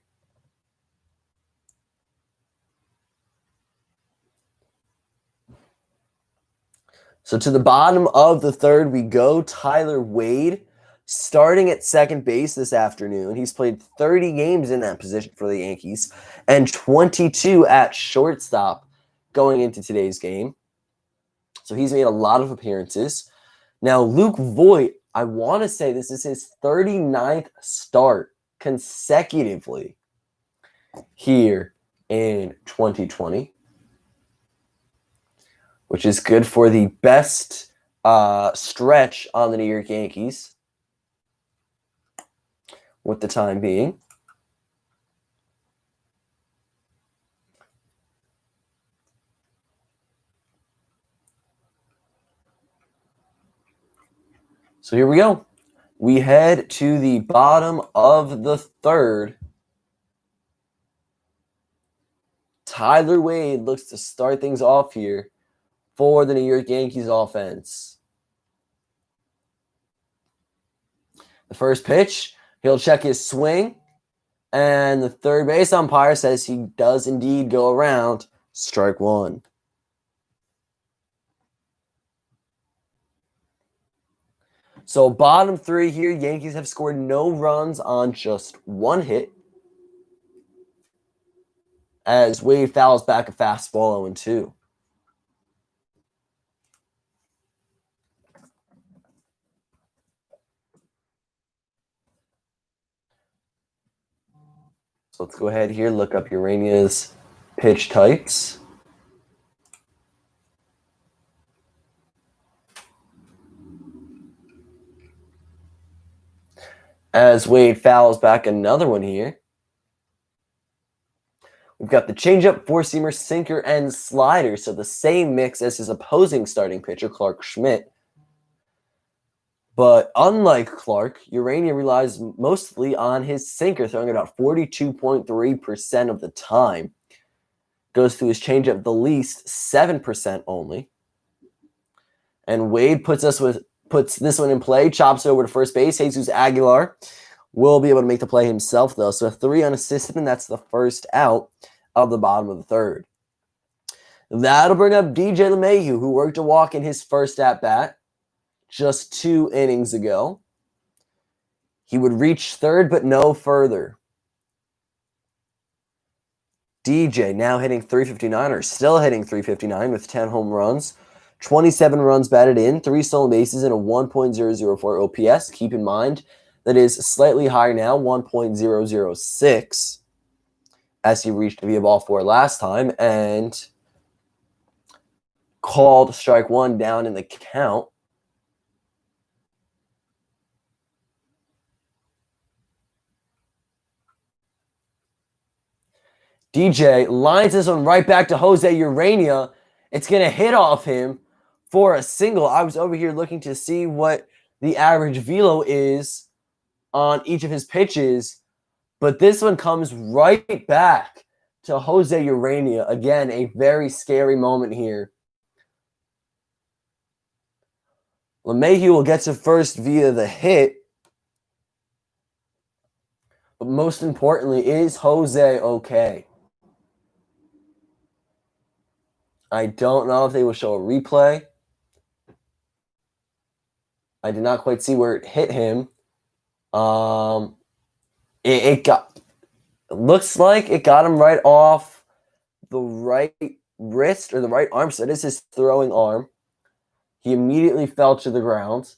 So to the bottom of the third, we go. Tyler Wade, starting at second base this afternoon. He's played 30 games in that position for the Yankees and 22 at shortstop going into today's game. So he's made a lot of appearances. Now, Luke Voit, I want to say this is his 39th start consecutively here in 2020. Which is good for the best stretch on the New York Yankees with the time being. So here we go. We head to the bottom of the third. Tyler Wade looks to start things off here for the New York Yankees offense. The first pitch, he'll check his swing, and the third base umpire says he does indeed go around strike one. So bottom three here, Yankees have scored no runs on just one hit, as Wade fouls back a fastball 0-2. So let's go ahead here, look up Urania's pitch types. As Wade fouls back another one here. We've got the changeup, four-seamer, sinker, and slider. So the same mix as his opposing starting pitcher, Clark Schmidt. But unlike Clark, Urania relies mostly on his sinker, throwing about 42.3% of the time. Goes through his changeup the least, 7% only. And Wade puts us puts this one in play, chops it over to first base. Jesus Aguilar will be able to make the play himself, though. So 3 unassisted, and that's the first out of the bottom of the third. That'll bring up DJ LeMahieu, who worked a walk in his first at-bat just 2 innings ago. He would reach third, but no further. DJ now hitting .359, or still hitting .359 with 10 home runs, 27 runs batted in, 3 stolen bases, and a 1.004 OPS. Keep in mind that is slightly higher now, 1.006, as he reached via ball 4 last time, and called strike 1 down in the count. DJ lines this one right back to Jose Urania. It's going to hit off him for a single. I was over here looking to see what the average velo is on each of his pitches, but this one comes right back to Jose Urania. Again, a very scary moment here. LeMahieu will get to first via the hit, but most importantly, is Jose okay? I don't know if they will show a replay. I did not quite see where it hit him. It looks like it got him right off the right wrist or the right arm. So it is his throwing arm. He immediately fell to the ground.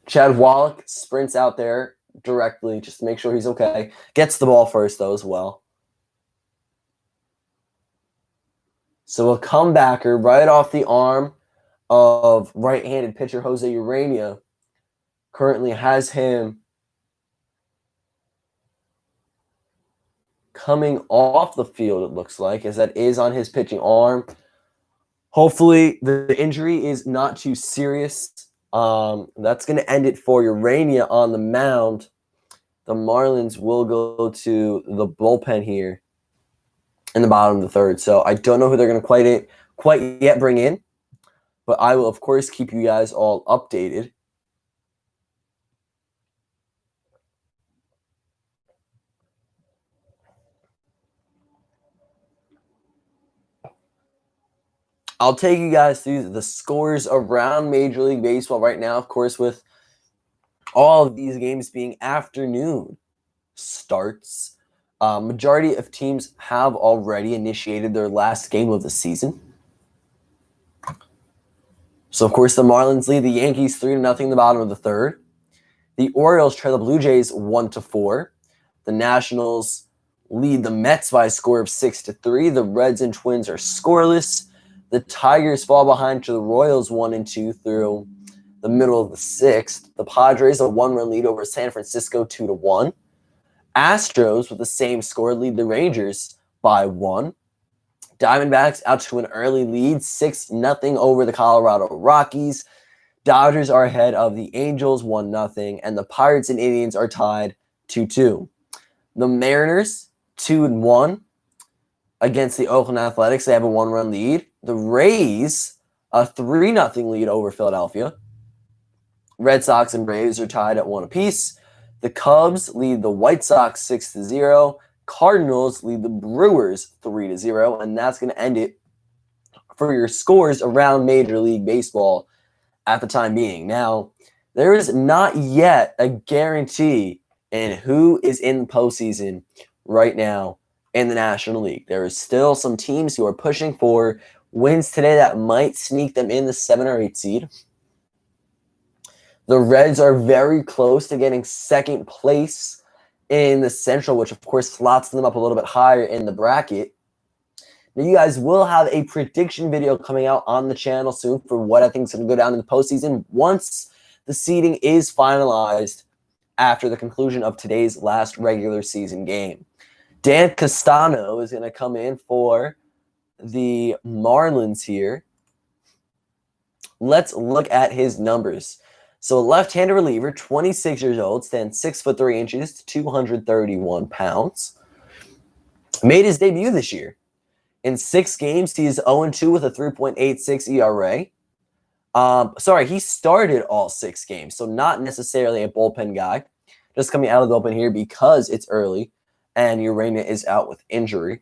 Chad Wallach sprints out there directly just to make sure he's okay. Gets the ball first, though, as well. So a comebacker right off the arm of right-handed pitcher Jose Urania currently has him coming off the field, it looks like, as that is on his pitching arm. Hopefully the injury is not too serious. That's going to end it for Urania on the mound. The Marlins will go to the bullpen here in the bottom of the third. So I don't know who they're going to quite yet bring in, but I will, of course, keep you guys all updated. I'll take you guys through the scores around Major League Baseball right now, of course, with all of these games being afternoon starts. Majority of teams have already initiated their last game of the season. So, of course, the Marlins lead the Yankees 3-0 in the bottom of the third. The Orioles trail the Blue Jays 1-4. The Nationals lead the Mets by a score of 6-3. The Reds and Twins are scoreless. The Tigers fall behind to the Royals 1-2 through the middle of the sixth. The Padres a 1-run lead over San Francisco 2-1. Astros with the same score lead the Rangers by 1. Diamondbacks out to an early lead 6-0 over the Colorado Rockies. Dodgers are ahead of the Angels 1-0, and the Pirates and Indians are tied 2-2. The Mariners 2-1 against the Oakland Athletics. They have a 1-run lead. The Rays a 3-0 lead over Philadelphia. Red Sox and Braves are tied at 1 apiece. The Cubs lead the White Sox 6-0. Cardinals lead the Brewers 3-0, and that's going to end it for your scores around Major League Baseball at the time being. Now, there is not yet a guarantee in who is in the postseason right now in the National League. There is still some teams who are pushing for wins today that might sneak them in the 7 or 8 seed. The Reds are very close to getting second place in the Central, which of course slots them up a little bit higher in the bracket. Now, you guys will have a prediction video coming out on the channel soon for what I think is going to go down in the postseason once the seeding is finalized after the conclusion of today's last regular season game. Dan Castano is going to come in for the Marlins here. Let's look at his numbers. So a left-handed reliever, 26 years old, stands 6'3", 231 pounds. Made his debut this year. In 6 games, he is 0-2 with a 3.86 ERA. Sorry, he started all 6 games, so not necessarily a bullpen guy. Just coming out of the bullpen here because it's early and Urena is out with injury.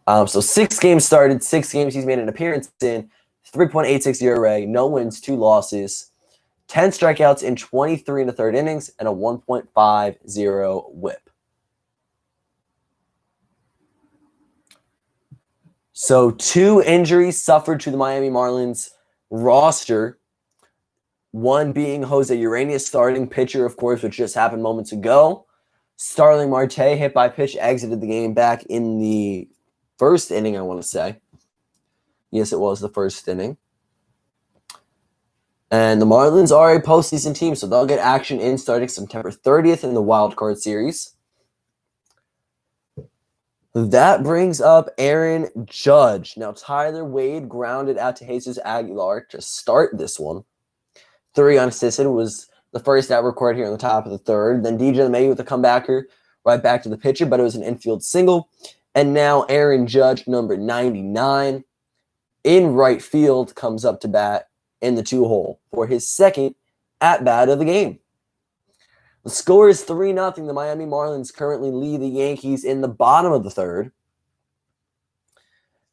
So 6 games started, 6 games he's made an appearance in, 3.86 ERA, no wins, 2 losses, 10 strikeouts in 23 1/3 innings, and a 1.50 whip. So 2 injuries suffered to the Miami Marlins roster. One being Jose Urena, starting pitcher, of course, which just happened moments ago. Starling Marte, hit by pitch, exited the game back in the first inning, I want to say. Yes, it was the first inning. And the Marlins are a postseason team, so they'll get action in starting September 30th in the Wild Card Series. That brings up Aaron Judge. Now, Tyler Wade grounded out to Jesus Aguilar to start this one. 3 unassisted was the first out recorded here on the top of the 3rd. Then DJ LeMahieu with a comebacker right back to the pitcher, but it was an infield single. And now Aaron Judge, number 99, in right field, comes up to bat in the 2-hole for his second at-bat of the game. The score is 3-0. The Miami Marlins currently lead the Yankees in the bottom of the 3rd.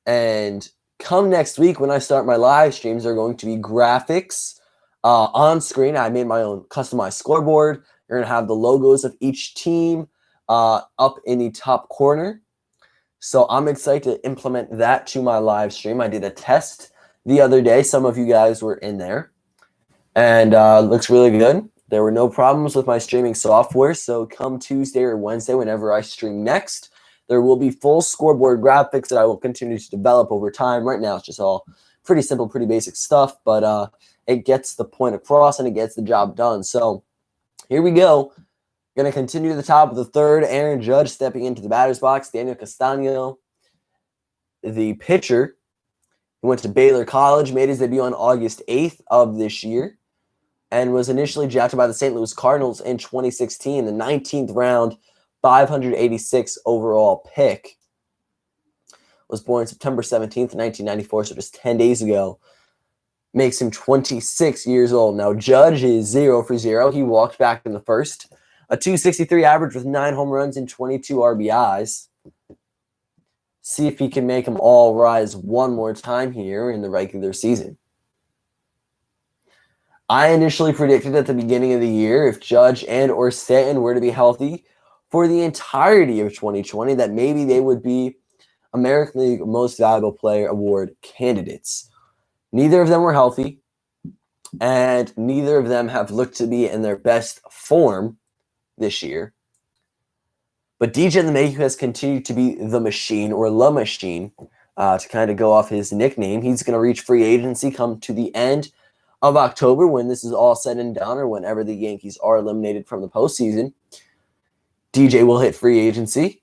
And come next week when I start my live streams, there are going to be graphics on screen. I made my own customized scoreboard. You're going to have the logos of each team up in the top corner. So I'm excited to implement that to my live stream. I did a test the other day. Some of you guys were in there. And looks really good. There were no problems with my streaming software. So come Tuesday or Wednesday, whenever I stream next, there will be full scoreboard graphics that I will continue to develop over time. Right now, it's just all pretty simple, pretty basic stuff. But it gets the point across and it gets the job done. So here we go. Going to continue to the top of the 3rd. Aaron Judge stepping into the batter's box. Daniel Castano, the pitcher, who went to Baylor College, made his debut on August 8th of this year and was initially drafted by the St. Louis Cardinals in 2016, the 19th round, 586 overall pick. Was born September 17th, 1994, so just 10 days ago. Makes him 26 years old. Now, Judge is 0 for 0. He walked back in the first. A .263 average with 9 home runs and 22 RBIs. See if he can make them all rise one more time here in the regular season. I initially predicted at the beginning of the year, if Judge and or Stanton were to be healthy for the entirety of 2020, that maybe they would be American League Most Valuable Player Award candidates. Neither of them were healthy, and neither of them have looked to be in their best form this year. But DJ LeMahieu has continued to be the machine, or La Machine, to kind of go off his nickname. He's going to reach free agency come to the end of October when this is all said and done, or whenever the Yankees are eliminated from the postseason. DJ will hit free agency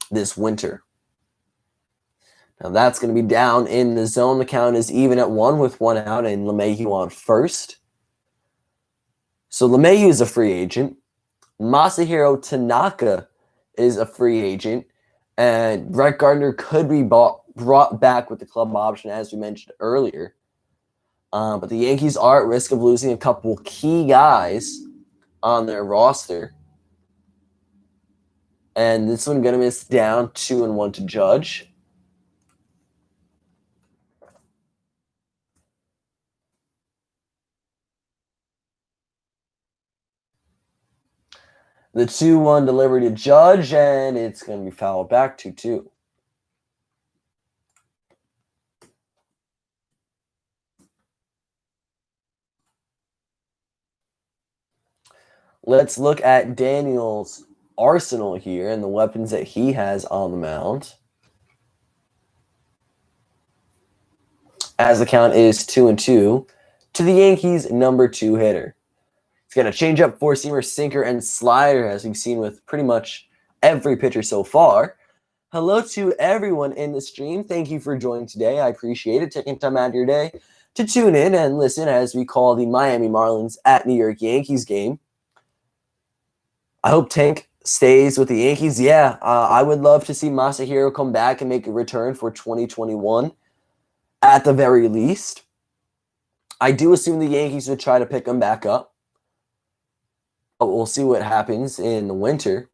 this winter. Now that's going to be down in the zone. The count is even at 1 with 1 out and LeMahieu on first. So LeMahieu is a free agent. Masahiro Tanaka is a free agent. And Brett Gardner could be brought back with the club option, as we mentioned earlier. But the Yankees are at risk of losing a couple key guys on their roster. And this one going to miss down 2-1 to Judge. The 2-1 delivery to Judge, and it's going to be fouled back 2-2. Let's look at Daniel's arsenal here and the weapons that he has on the mound. As the count is 2-2 to the Yankees' number 2 hitter. He's got a changeup, four-seamer, sinker, and slider, as we've seen with pretty much every pitcher so far. Hello to everyone in the stream. Thank you for joining today. I appreciate it. Taking time out of your day to tune in and listen as we call the Miami Marlins at New York Yankees game. I hope Tank stays with the Yankees. Yeah, I would love to see Masahiro come back and make a return for 2021 at the very least. I do assume the Yankees would try to pick him back up. But we'll see what happens in the winter.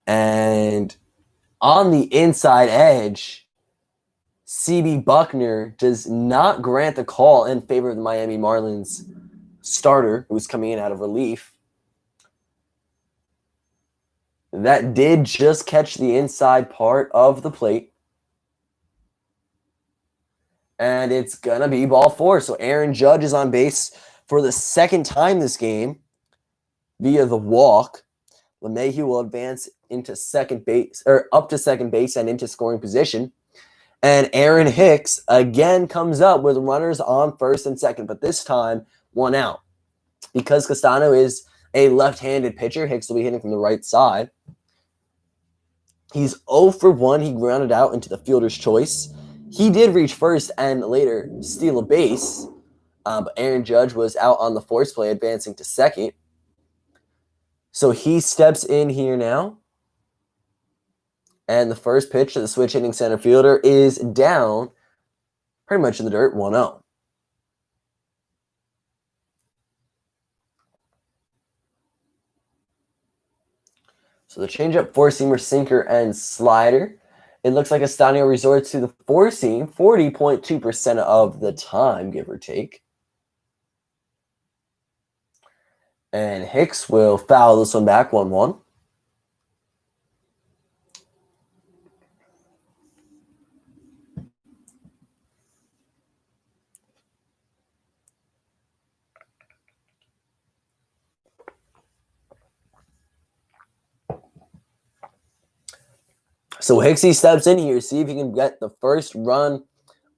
And on the inside edge, CB Buckner does not grant the call in favor of the Miami Marlins starter who's coming in out of relief. That did just catch the inside part of the plate. And it's going to be ball 4. So Aaron Judge is on base for the second time this game via the walk. LeMahieu will advance into second base, or up to second base and into scoring position. And Aaron Hicks again comes up with runners on first and second, but this time 1 out. Because Castano is a left-handed pitcher, Hicks will be hitting from the right side. He's 0 for 1. He grounded out into the fielder's choice. He did reach first and later steal a base, but Aaron Judge was out on the force play, advancing to second. So he steps in here now. And the first pitch to the switch hitting center fielder is down pretty much in the dirt, 1-0. So the changeup, four-seamer, sinker, and slider. It looks like Estanio resorts to the four-seam 40.2% of the time, give or take. And Hicks will foul this one back, 1-1. So Hicksy steps in here, see if he can get the first run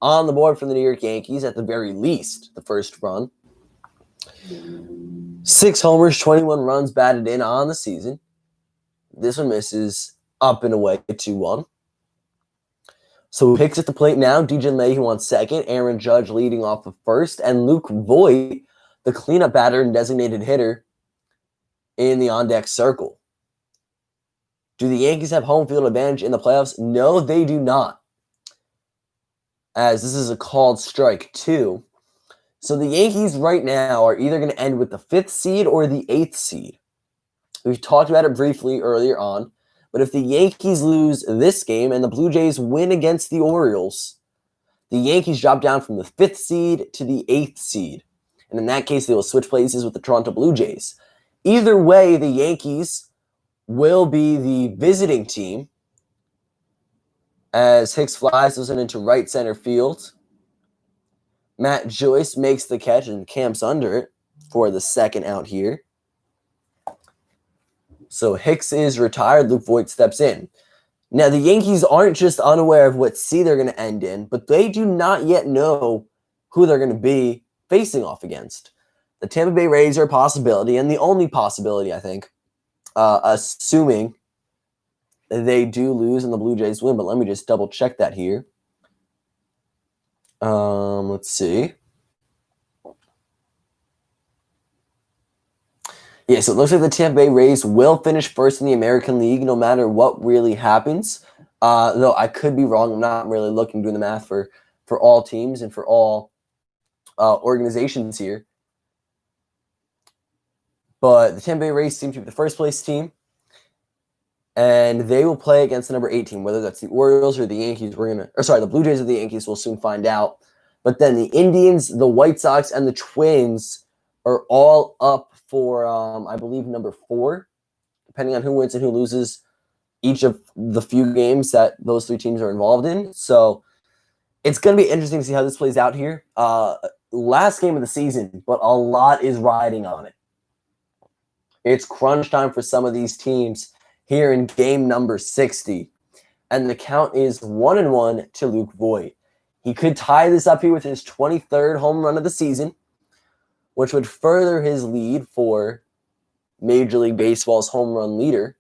on the board from the New York Yankees, at the very least, the first run. 6 homers, 21 runs batted in on the season. This one misses up and away, 2-1. So Hicks at the plate now, DJ LeMahieu on second, Aaron Judge leading off of first, and Luke Voit, the cleanup batter and designated hitter, in the on-deck circle. Do the Yankees have home field advantage in the playoffs? No, they do not, as this is a called strike 2. So the Yankees right now are either going to end with the 5th seed or the 8th seed. We've talked about it briefly earlier on, but if the Yankees lose this game and the Blue Jays win against the Orioles, the Yankees drop down from the 5th seed to the 8th seed. And in that case, they will switch places with the Toronto Blue Jays. Either way, the Yankees will be the visiting team as Hicks flies this one into right center field. Matt Joyce makes the catch and camps under it for the second out here. So Hicks is retired. Luke Voit steps in. Now, the Yankees aren't just unaware of what seed they're going to end in, but they do not yet know who they're going to be facing off against. The Tampa Bay Rays are a possibility, and the only possibility, I think, assuming they do lose and the Blue Jays win. But let me just double check that here. Let's see. Yeah, so it looks like the Tampa Bay Rays will finish first in the American League no matter what really happens. Though I could be wrong. I'm not really looking, doing the math for all teams and for all organizations here. But the Tampa Bay Rays seem to be the first place team. And they will play against the number 8 team, whether that's the Orioles or the Yankees. The Blue Jays or the Yankees, we'll soon find out. But then the Indians, the White Sox, and the Twins are all up for, I believe, number 4, depending on who wins and who loses each of the few games that those 3 teams are involved in. So it's going to be interesting to see how this plays out here. Last game of the season, but a lot is riding on it. It's crunch time for some of these teams here in game number 60. And the count is 1-1 to Luke Voit. He could tie this up here with his 23rd home run of the season, which would further his lead for Major League Baseball's home run leader.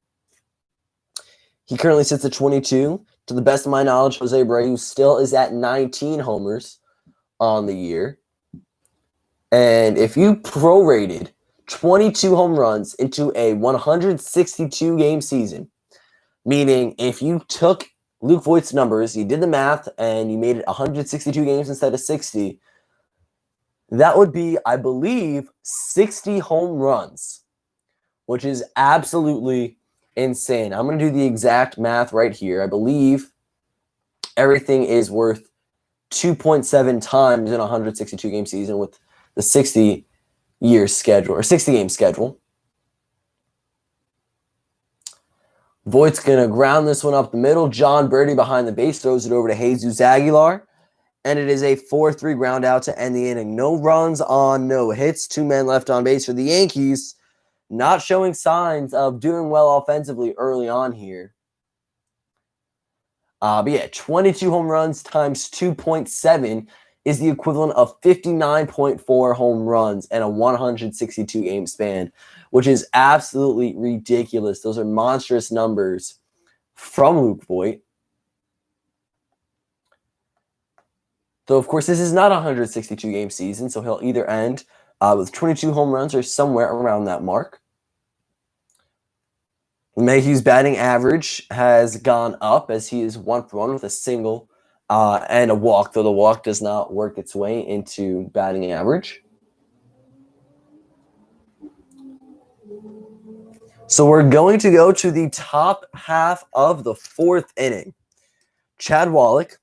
He currently sits at 22. To the best of my knowledge, Jose Abreu still is at 19 homers on the year. And if you prorated 22 home runs into a 162-game season, meaning if you took Luke Voit's numbers, you did the math, and you made it 162 games instead of 60, That would be, I believe, 60 home runs, which is absolutely insane. I'm going to do the exact math right here. I believe everything is worth 2.7 times in a 162 game season with the 60-year schedule or 60 game schedule. Voigt's going to ground this one up the middle. John Birdie behind the base throws it over to Jesus Aguilar. And it is a 4-3 ground out to end the inning. No runs on, no hits. 2 men left on base for the Yankees. Not showing signs of doing well offensively early on here. But yeah, 22 home runs times 2.7 is the equivalent of 59.4 home runs in a 162 game span, which is absolutely ridiculous. Those are monstrous numbers from Luke Voigt. Though, of course, this is not a 162 game season, so he'll either end with 22 home runs or somewhere around that mark. Mayhew's batting average has gone up as he is 1-for-1 with a single and a walk, though the walk does not work its way into batting average. So we're going to go to the top half of the 4th inning. Chad Wallach,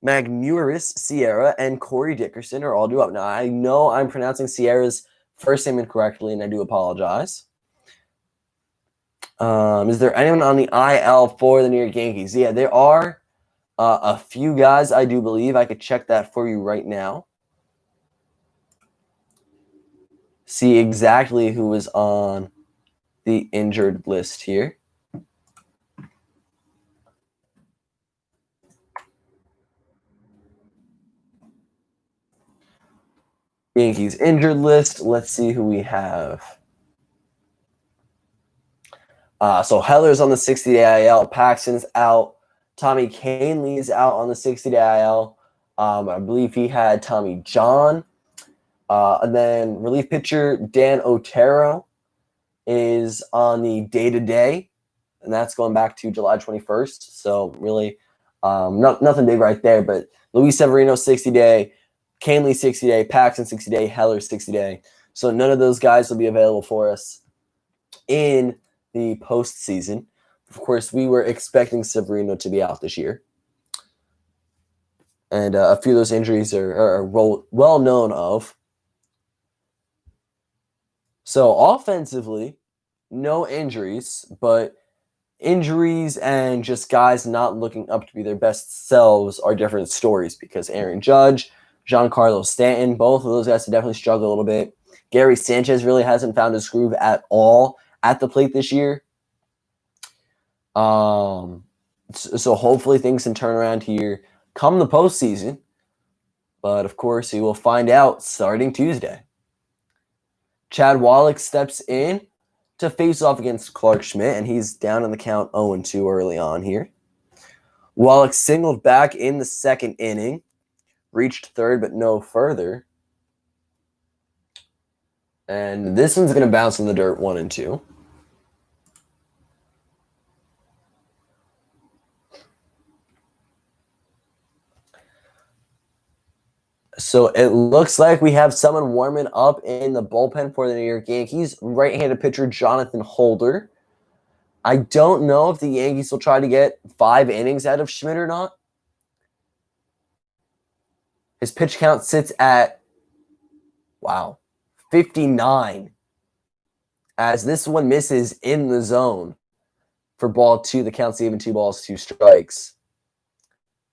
Magneuris Sierra, and Corey Dickerson are all due up. Now, I know I'm pronouncing Sierra's first name incorrectly, and I do apologize. Is there anyone on the IL for the New York Yankees? Yeah, there are a few guys, I do believe. I could check that for you right now. See exactly who is on the injured list here. Yankees injured list. Let's see who we have. So Heller's on the 60-day IL. Paxton's out. Tommy Kahnle's out on the 60-day IL. I believe he had Tommy John. And then relief pitcher Dan Otero is on the day-to-day, and that's going back to July 21st. So really nothing big right there, but Luis Severino 60-day, Kahnle 60-day, Paxton 60-day, Heller 60-day. So none of those guys will be available for us in the postseason. Of course, we were expecting Severino to be out this year. And a few of those injuries are well known of. So offensively, no injuries, but injuries and just guys not looking up to be their best selves are different stories because Aaron Judge, Giancarlo Stanton, both of those guys have definitely struggled a little bit. Gary Sanchez really hasn't found his groove at all at the plate this year. So hopefully things can turn around here come the postseason. But of course, you will find out starting Tuesday. Chad Wallach steps in to face off against Clark Schmidt, and he's down in the count 0-2 early on here. Wallach singled back in the 2nd inning, reached 3rd, but no further. And this one's going to bounce in the dirt 1-2. So it looks like we have someone warming up in the bullpen for the New York Yankees. Right-handed pitcher Jonathan Holder. I don't know if the Yankees will try to get 5 innings out of Schmidt or not. His pitch count sits at, 59. As this one misses in the zone for ball 2. The count's even 2 balls, 2 strikes.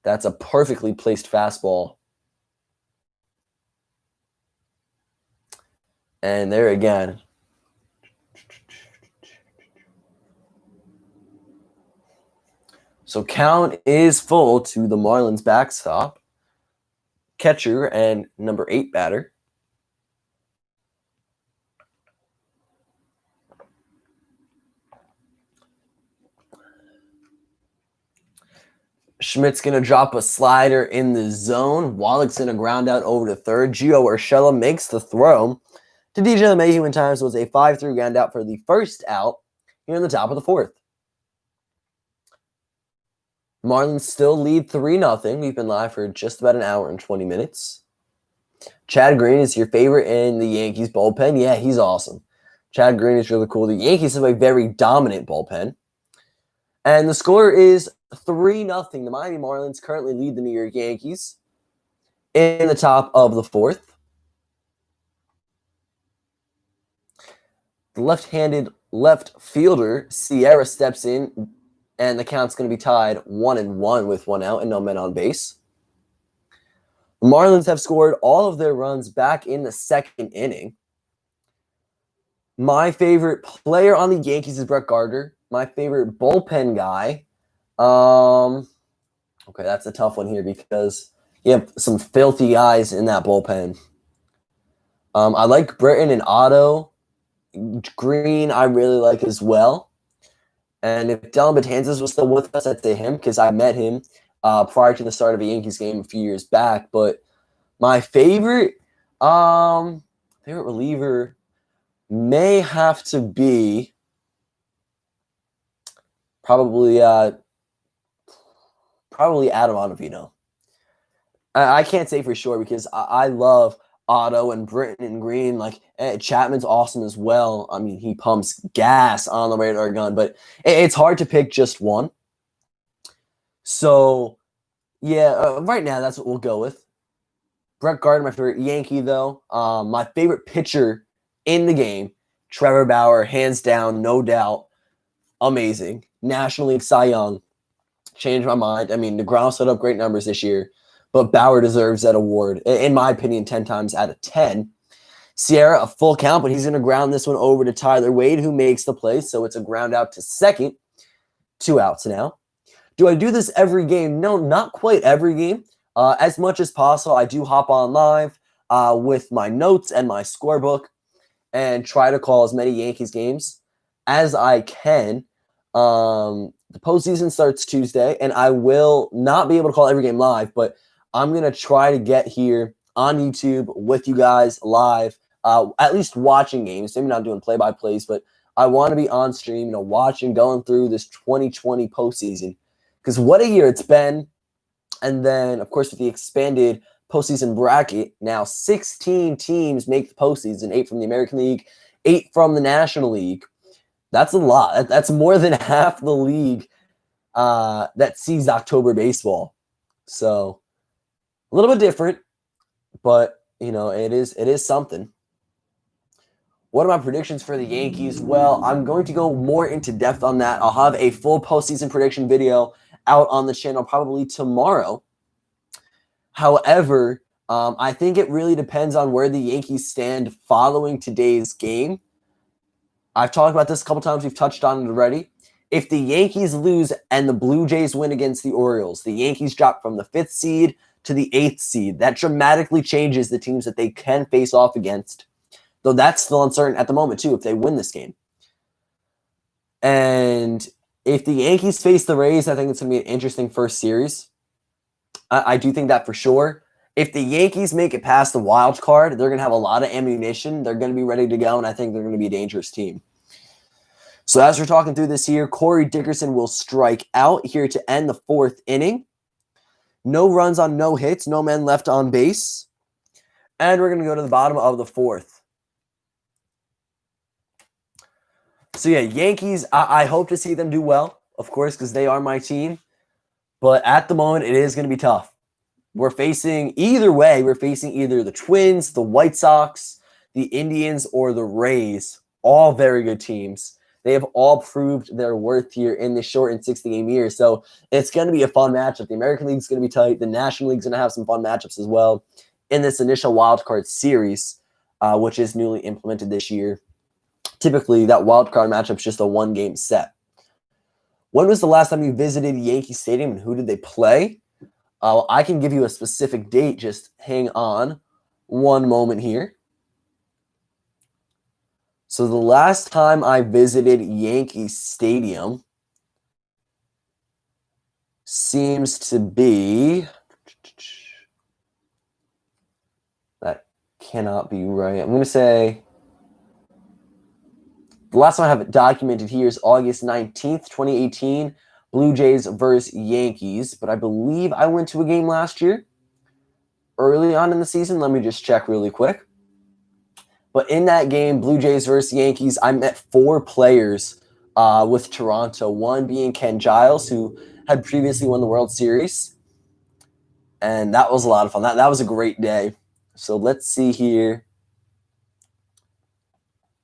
That's a perfectly placed fastball. And there again. So count is full to the Marlins backstop. Catcher and number 8 batter. Schmidt's going to drop a slider in the zone. Wallach's going to ground out over to 3rd. Gio Urshela makes the throw to DJ LeMahieu in time. So it was a 5-3 ground out for the first out here in the top of the 4th. Marlins still lead 3-0. We've been live for just about an hour and 20 minutes. Chad Green is your favorite in the Yankees bullpen. Yeah, he's awesome. Chad Green is really cool. The Yankees have a very dominant bullpen. And the score is 3-0. The Miami Marlins currently lead the New York Yankees in the top of the fourth. The left-handed left fielder, Sierra, steps in, and the count's going to be tied 1-1 with 1 out and no men on base. The Marlins have scored all of their runs back in the second inning. My favorite player on the Yankees is Brett Gardner. My favorite bullpen guy. Okay, that's a tough one here because you have some filthy guys in that bullpen. I like Britton and Otto. Green, I really like as well. And if Dellin Betances was still with us, I'd say him because I met him prior to the start of a Yankees game a few years back. But my favorite reliever may have to be probably Adam Ottavino. I can't say for sure because I love Otto and Britton and Green. Like Chapman's awesome as well. I mean, he pumps gas on the radar gun, but it's hard to pick just one. So, yeah, right now that's what we'll go with. Brett Gardner, my favorite Yankee, though. My favorite pitcher in the game, Trevor Bauer, hands down, no doubt. Amazing. National League Cy Young. Changed my mind. I mean, DeGrom set up great numbers this year, but Bauer deserves that award, in my opinion, 10 times out of 10. Sierra, a full count, but he's going to ground this one over to Tyler Wade, who makes the play, so it's a ground out to second. 2 outs now. Do I do this every game? No, not quite every game. As much as possible, I do hop on live with my notes and my scorebook and try to call as many Yankees games as I can. The postseason starts Tuesday, and I will not be able to call every game live, but I'm going to try to get here on YouTube with you guys live, at least watching games, maybe not doing play-by-plays, but I want to be on stream, watching, going through this 2020 postseason, because what a year it's been. And then, of course, with the expanded postseason bracket, now 16 teams make the postseason, 8 from the American League, 8 from the National League. That's a lot. That's more than half the league that sees October baseball. So a little bit different, but it is something. What are my predictions for the Yankees? Well, I'm going to go more into depth on that. I'll have a full postseason prediction video out on the channel probably tomorrow. However, I think it really depends on where the Yankees stand following today's game. I've talked about this a couple times. We've touched on it already. If the Yankees lose and the Blue Jays win against the Orioles, the Yankees drop from the 5th seed to the 8th seed. That dramatically changes the teams that they can face off against, though that's still uncertain at the moment, too, if they win this game. And if the Yankees face the Rays, I think it's going to be an interesting first series. I do think that for sure. If the Yankees make it past the wild card, they're going to have a lot of ammunition. They're going to be ready to go, and I think they're going to be a dangerous team. So as we're talking through this here, Corey Dickerson will strike out here to end the 4th inning. No runs on no hits, no men left on base. And we're going to go to the bottom of the 4th. So yeah, Yankees, I hope to see them do well, of course, because they are my team. But at the moment, it is going to be tough. We're facing either the Twins, the White Sox, the Indians, or the Rays. All very good teams. They have all proved their worth here in this shortened 60-game year. So it's going to be a fun matchup. The American League is going to be tight. The National League is going to have some fun matchups as well in this initial wildcard series, which is newly implemented this year. Typically, that wildcard matchup is just a one-game set. When was the last time you visited Yankee Stadium and who did they play? I can give you a specific date. Just hang on one moment here. So the last time I visited Yankee Stadium seems to be... That cannot be right. I'm going to say... The last time I have it documented here is August 19th, 2018, Blue Jays versus Yankees. But I believe I went to a game last year. early on in the season. Let me just check really quick. But in that game, Blue Jays versus Yankees, I met 4 players with Toronto, one being Ken Giles, who had previously won the World Series. And that was a lot of fun. That was a great day. So let's see here.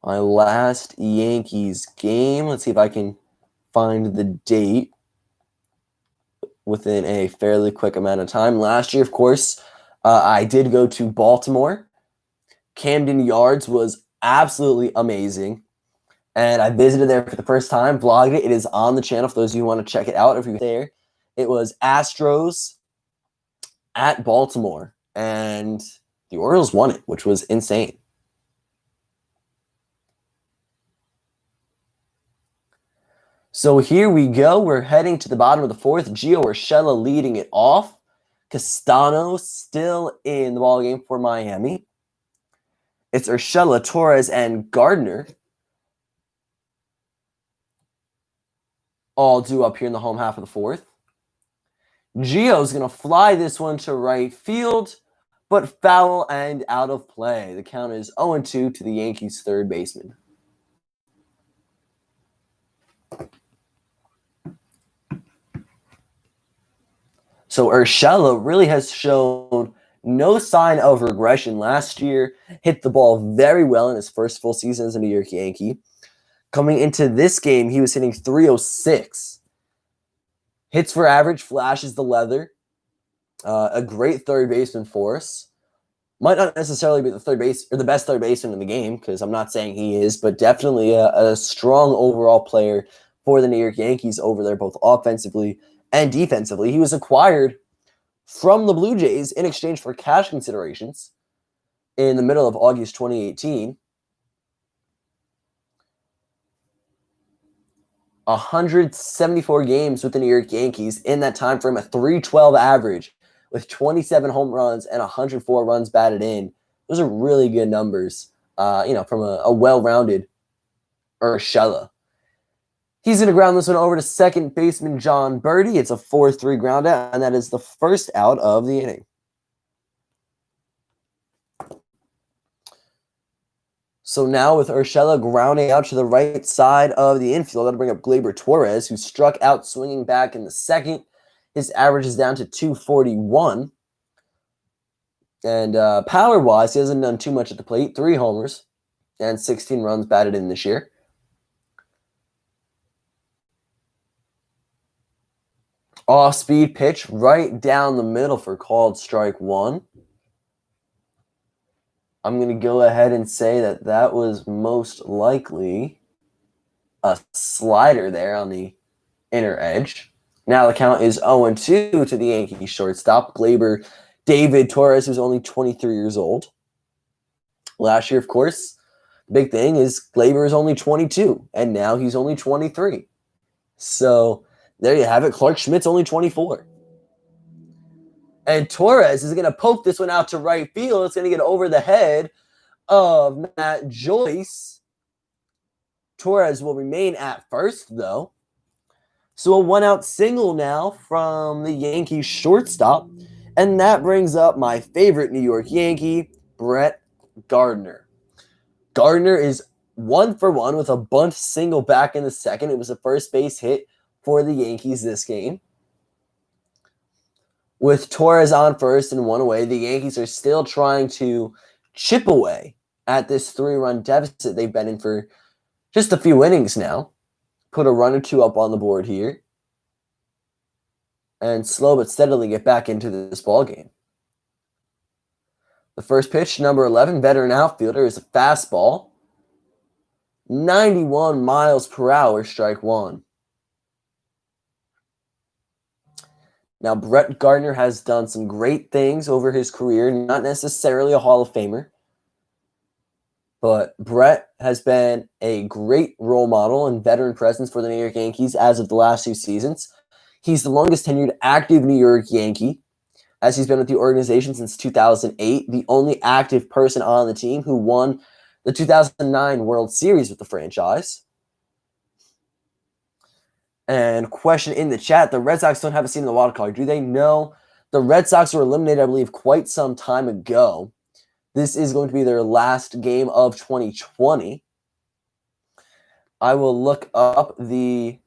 My last Yankees game. Let's see if I can find the date within a fairly quick amount of time. Last year, of course, I did go to Baltimore. Camden Yards was absolutely amazing. And I visited there for the first time, vlogged it. It is on the channel for those of you who want to check it out. If you're there, it was Astros at Baltimore, and the Orioles won it, which was insane. So here we go. We're heading to the bottom of the 4th. Gio Urshela leading it off. Castano still in the ballgame for Miami. It's Urshela, Torres, and Gardner all due up here in the home half of the 4th. Gio's going to fly this one to right field, but foul and out of play. The count is 0-2 to the Yankees' third baseman. So Urshela really has shown no sign of regression. Last year, hit the ball very well in his first full season as a New York Yankee. Coming into this game, he was hitting .306. Hits for average, flashes the leather. A great third baseman for us. Might not necessarily be the best third baseman in the game, because I'm not saying he is, but definitely a strong overall player for the New York Yankees over there, both offensively and defensively. He was acquired from the Blue Jays in exchange for cash considerations in the middle of August 2018. 174 games with the New York Yankees in that time frame, a .312 average with 27 home runs and 104 runs batted in. Those are really good numbers, from a well-rounded Urshela. He's going to ground this one over to second baseman John Birdie. It's a 4-3 ground out, and that is the first out of the inning. So now with Urshela grounding out to the right side of the infield, that'll bring up Gleyber Torres, who struck out swinging back in the second. His average is down to .241. And power-wise, he hasn't done too much at the plate. 3 homers and 16 runs batted in this year. Off-speed pitch right down the middle for called strike 1. I'm going to go ahead and say that was most likely a slider there on the inner edge. Now the count is 0-2 to the Yankees shortstop, Gleyber David Torres, who's only 23 years old. Last year, of course, the big thing is Gleyber is only 22, and now he's only 23. So there you have it. Clark Schmidt's only 24. And Torres is going to poke this one out to right field. It's going to get over the head of Matt Joyce. Torres will remain at first, though. So a 1-out single now from the Yankees shortstop. And that brings up my favorite New York Yankee, Brett Gardner. Gardner is 1 for 1 with a bunt single back in the second. It was a first base hit for the Yankees this game. With Torres on first and 1 away, the Yankees are still trying to chip away at this 3-run deficit they've been in for just a few innings now. Put a run or 2 up on the board here. And slow but steadily get back into this ball game. The first pitch, number 11, veteran outfielder, is a fastball. 91 miles per hour, strike 1. Now, Brett Gardner has done some great things over his career, not necessarily a Hall of Famer, but Brett has been a great role model and veteran presence for the New York Yankees as of the last 2 seasons. He's the longest tenured active New York Yankee, as he's been with the organization since 2008, the only active person on the team who won the 2009 World Series with the franchise. And question in the chat, the Red Sox don't have a seat in the wild card. Do they know The Red Sox were eliminated, I believe, quite some time ago. This is going to be their last game of 2020. I will look up the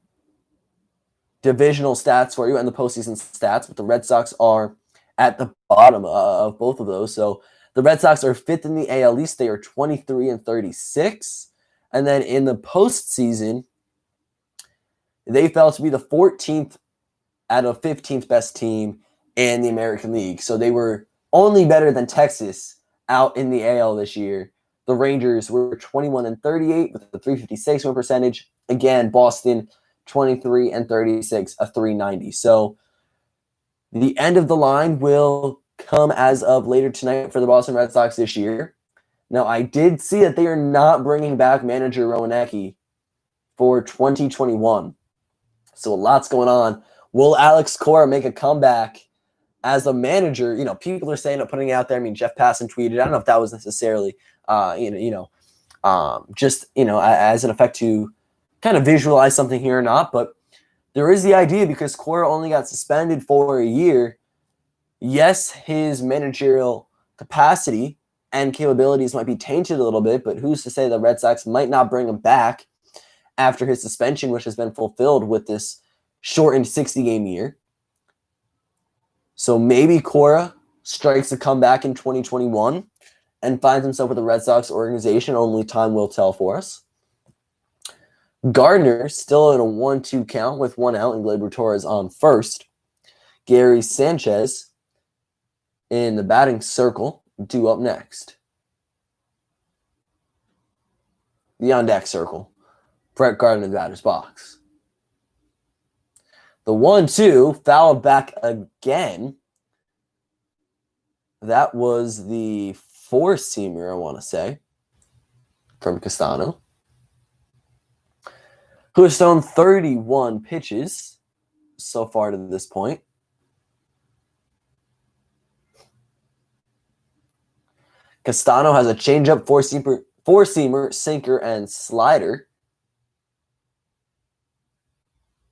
divisional stats for you and the postseason stats, but the Red Sox are at the bottom of both of those. So the Red Sox are 5th in the AL East. They are 23-36. And then in the postseason, they fell to be the 14th out of 15th best team in the American League. So they were only better than Texas out in the AL this year. The Rangers were 21-38 with a .356 win percentage. Again, Boston 23-36, a .390. So the end of the line will come as of later tonight for the Boston Red Sox this year. Now, I did see that they are not bringing back manager Rowanecki for 2021. So a lot's going on. Will Alex Cora make a comeback as a manager? You know, people are saying, putting it out there. I mean, Jeff Passan tweeted. I don't know if that was necessarily, just, as an effect to kind of visualize something here or not. But there is the idea, because Cora only got suspended for a year. Yes, his managerial capacity and capabilities might be tainted a little bit, but who's to say the Red Sox might not bring him back after his suspension, which has been fulfilled with this shortened 60-game year. So maybe Cora strikes a comeback in 2021 and finds himself with the Red Sox organization. Only time will tell for us. Gardner still in a 1-2 count with 1 out, and Gleyber Torres on first. Gary Sanchez in the batting circle, due up next. The on-deck circle. Brett Gardner in the batter's box. The 1-2, fouled back again. That was the 4-seamer, I want to say, from Castano, who has thrown 31 pitches so far to this point. Castano has a changeup, 4-seamer, sinker, and slider.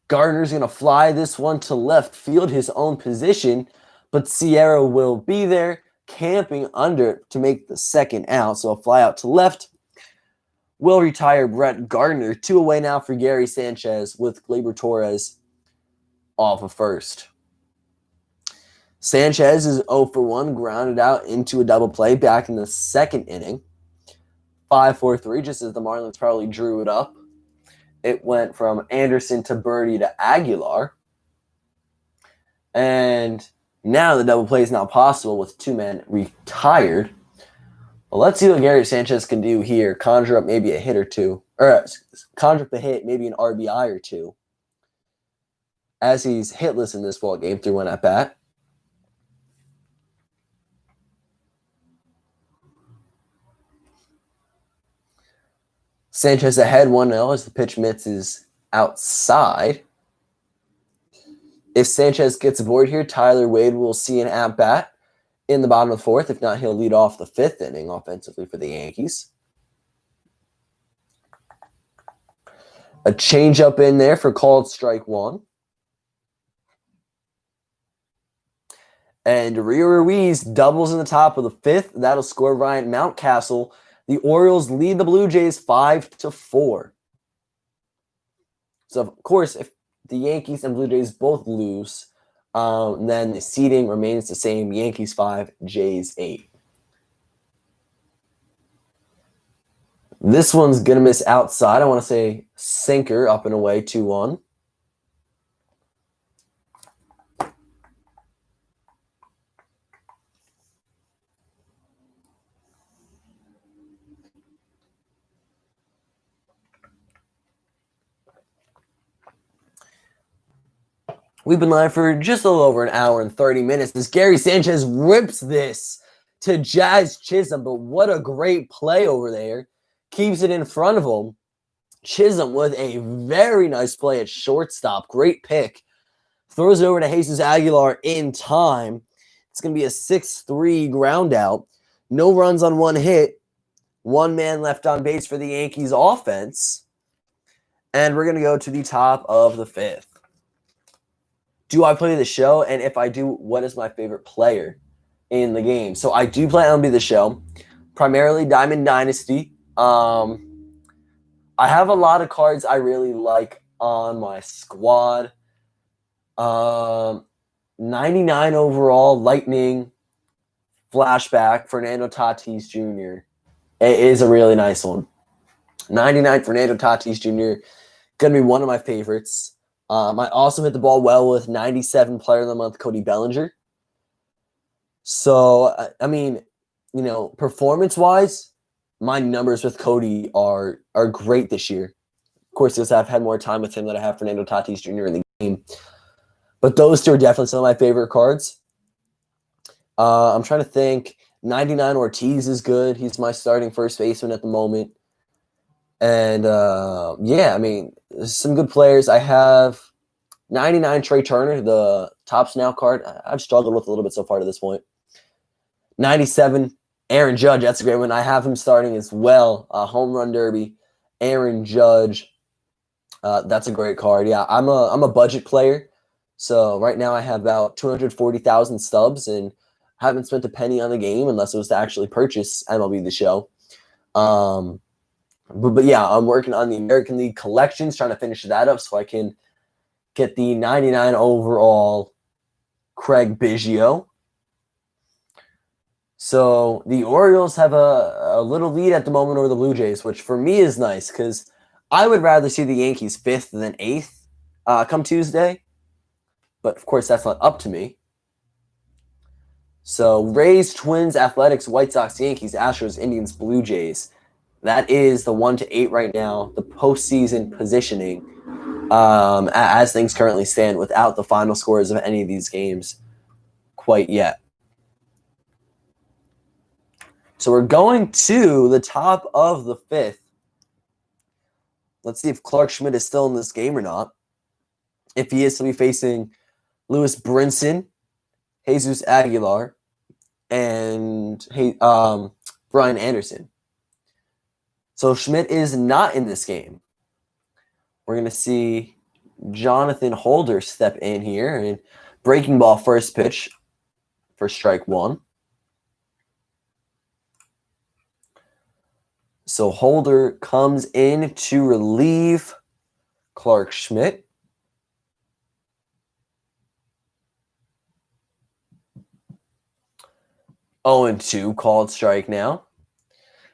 Gardner's going to fly this one to left field, his own position, but Sierra will be there, camping under to make the second out. So a fly out to left will retire Brett Gardner. 2 away now for Gary Sanchez, with Gleyber Torres off of first. Sanchez is 0 for 1, grounded out into a double play back in the second inning. 5-4-3, just as the Marlins probably drew it up. It went from Anderson to Birdie to Aguilar. And now the double play is now possible with 2 men retired. Well, let's see what Gary Sanchez can do here. Conjure up maybe a hit or two. Or conjure up a hit, maybe an RBI or two. As he's hitless in this ball game through 1 at-bat. Sanchez ahead 1-0 as the pitch misses outside. If Sanchez gets aboard here, Tyler Wade will see an at-bat in the bottom of the 4th. If not, he'll lead off the 5th inning offensively for the Yankees. A changeup in there for called strike 1. And Rio Ruiz doubles in the top of the 5th. That'll score Ryan Mountcastle. The Orioles lead the Blue Jays 5-4. So, of course, if the Yankees and Blue Jays both lose, then the seeding remains the same. Yankees 5, Jays 8. This one's going to miss outside. I want to say sinker up and away 2-1. We've been live for just a little over an hour and 30 minutes as Gary Sanchez rips this to Jazz Chisholm. But what a great play over there. Keeps it in front of him. Chisholm with a very nice play at shortstop. Great pick. Throws it over to Jesus Aguilar in time. It's going to be a 6-3 ground out. No runs on 1 hit. 1 man left on base for the Yankees offense. And we're going to go to the top of the 5th. do I play the show? And if I do, what is my favorite player in the game? So I do play MLB the show, primarily Diamond Dynasty. I have a lot of cards I really like on my squad. 99 overall, Lightning, Flashback, Fernando Tatis Jr. It is a really nice one. 99 Fernando Tatis Jr. Going to be one of my favorites. I also hit the ball well with 97 Player of the Month, Cody Bellinger. So, I mean, performance-wise, my numbers with Cody are great this year. Of course, because I've had more time with him than I have Fernando Tatis Jr. in the game. But those two are definitely some of my favorite cards. I'm trying to think. 99 Ortiz is good. He's my starting first baseman at the moment. And, yeah, I mean, some good players. I have 99 Trey Turner, the Topps Now card. I've struggled with a little bit so far to this point. 97 Aaron Judge. That's a great one. I have him starting as well. Home Run Derby. Aaron Judge. That's a great card. Yeah, I'm a budget player. So right now I have about 240,000 stubs and haven't spent a penny on the game unless it was to actually purchase MLB The Show. But yeah, I'm working on the American League collections, trying to finish that up so I can get the 99 overall Craig Biggio. So the Orioles have a little lead at the moment over the Blue Jays, which for me is nice because I would rather see the Yankees 5th than 8th come Tuesday. But, of course, that's not up to me. So Rays, Twins, Athletics, White Sox, Yankees, Astros, Indians, Blue Jays. That is the 1 to 8 right now, the postseason positioning as things currently stand without the final scores of any of these games quite yet. So we're going to the top of the 5th. Let's see if Clark Schmidt is still in this game or not. If he is, he'll be facing Lewis Brinson, Jesus Aguilar, and Brian Anderson. So Schmidt is not in this game. We're going to see Jonathan Holder step in here and breaking ball first pitch for strike 1. So Holder comes in to relieve Clark Schmidt. 0-2, called strike now.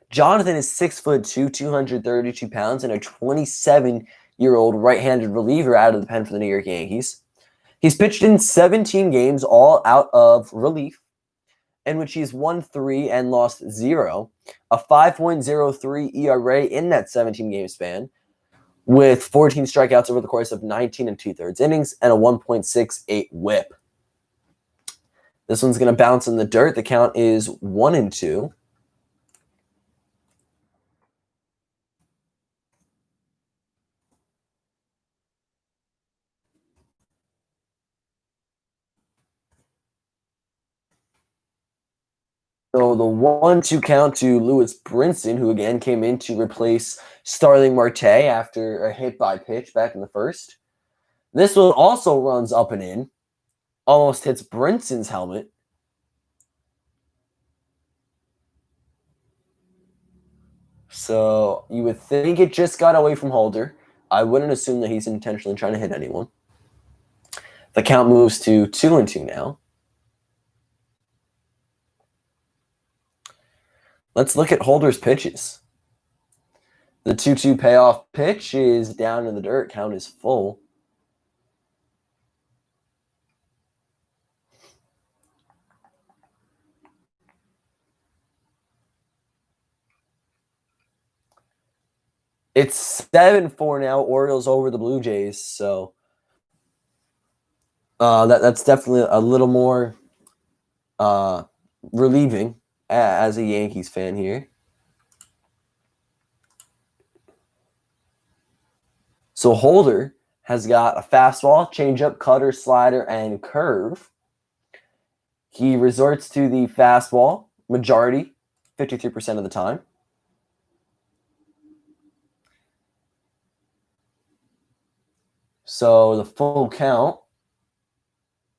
Jonathan is 6'2", 232 pounds, and a 27-year-old right-handed reliever out of the pen for the New York Yankees. He's pitched in 17 games, all out of relief, in which he's won 3 and lost 0, a 5.03 ERA in that 17-game span, with 14 strikeouts over the course of 19 2/3 innings, and a 1.68 WHIP. This one's going to bounce in the dirt. The count is 1-2. So the 1-2 count to Lewis Brinson, who again came in to replace Starling Marte after a hit by pitch back in the first. This one also runs up and in. Almost hits Brinson's helmet. So you would think it just got away from Holder. I wouldn't assume that he's intentionally trying to hit anyone. The count moves to 2-2 now. Let's look at Holder's pitches. The 2-2 payoff pitch is down in the dirt. Count is full. It's 7-4 now. Orioles over the Blue Jays. So that's definitely a little more relieving as a Yankees fan here. So Holder has got a fastball, changeup, cutter, slider, and curve. He resorts to the fastball majority, 53% of the time. So the full count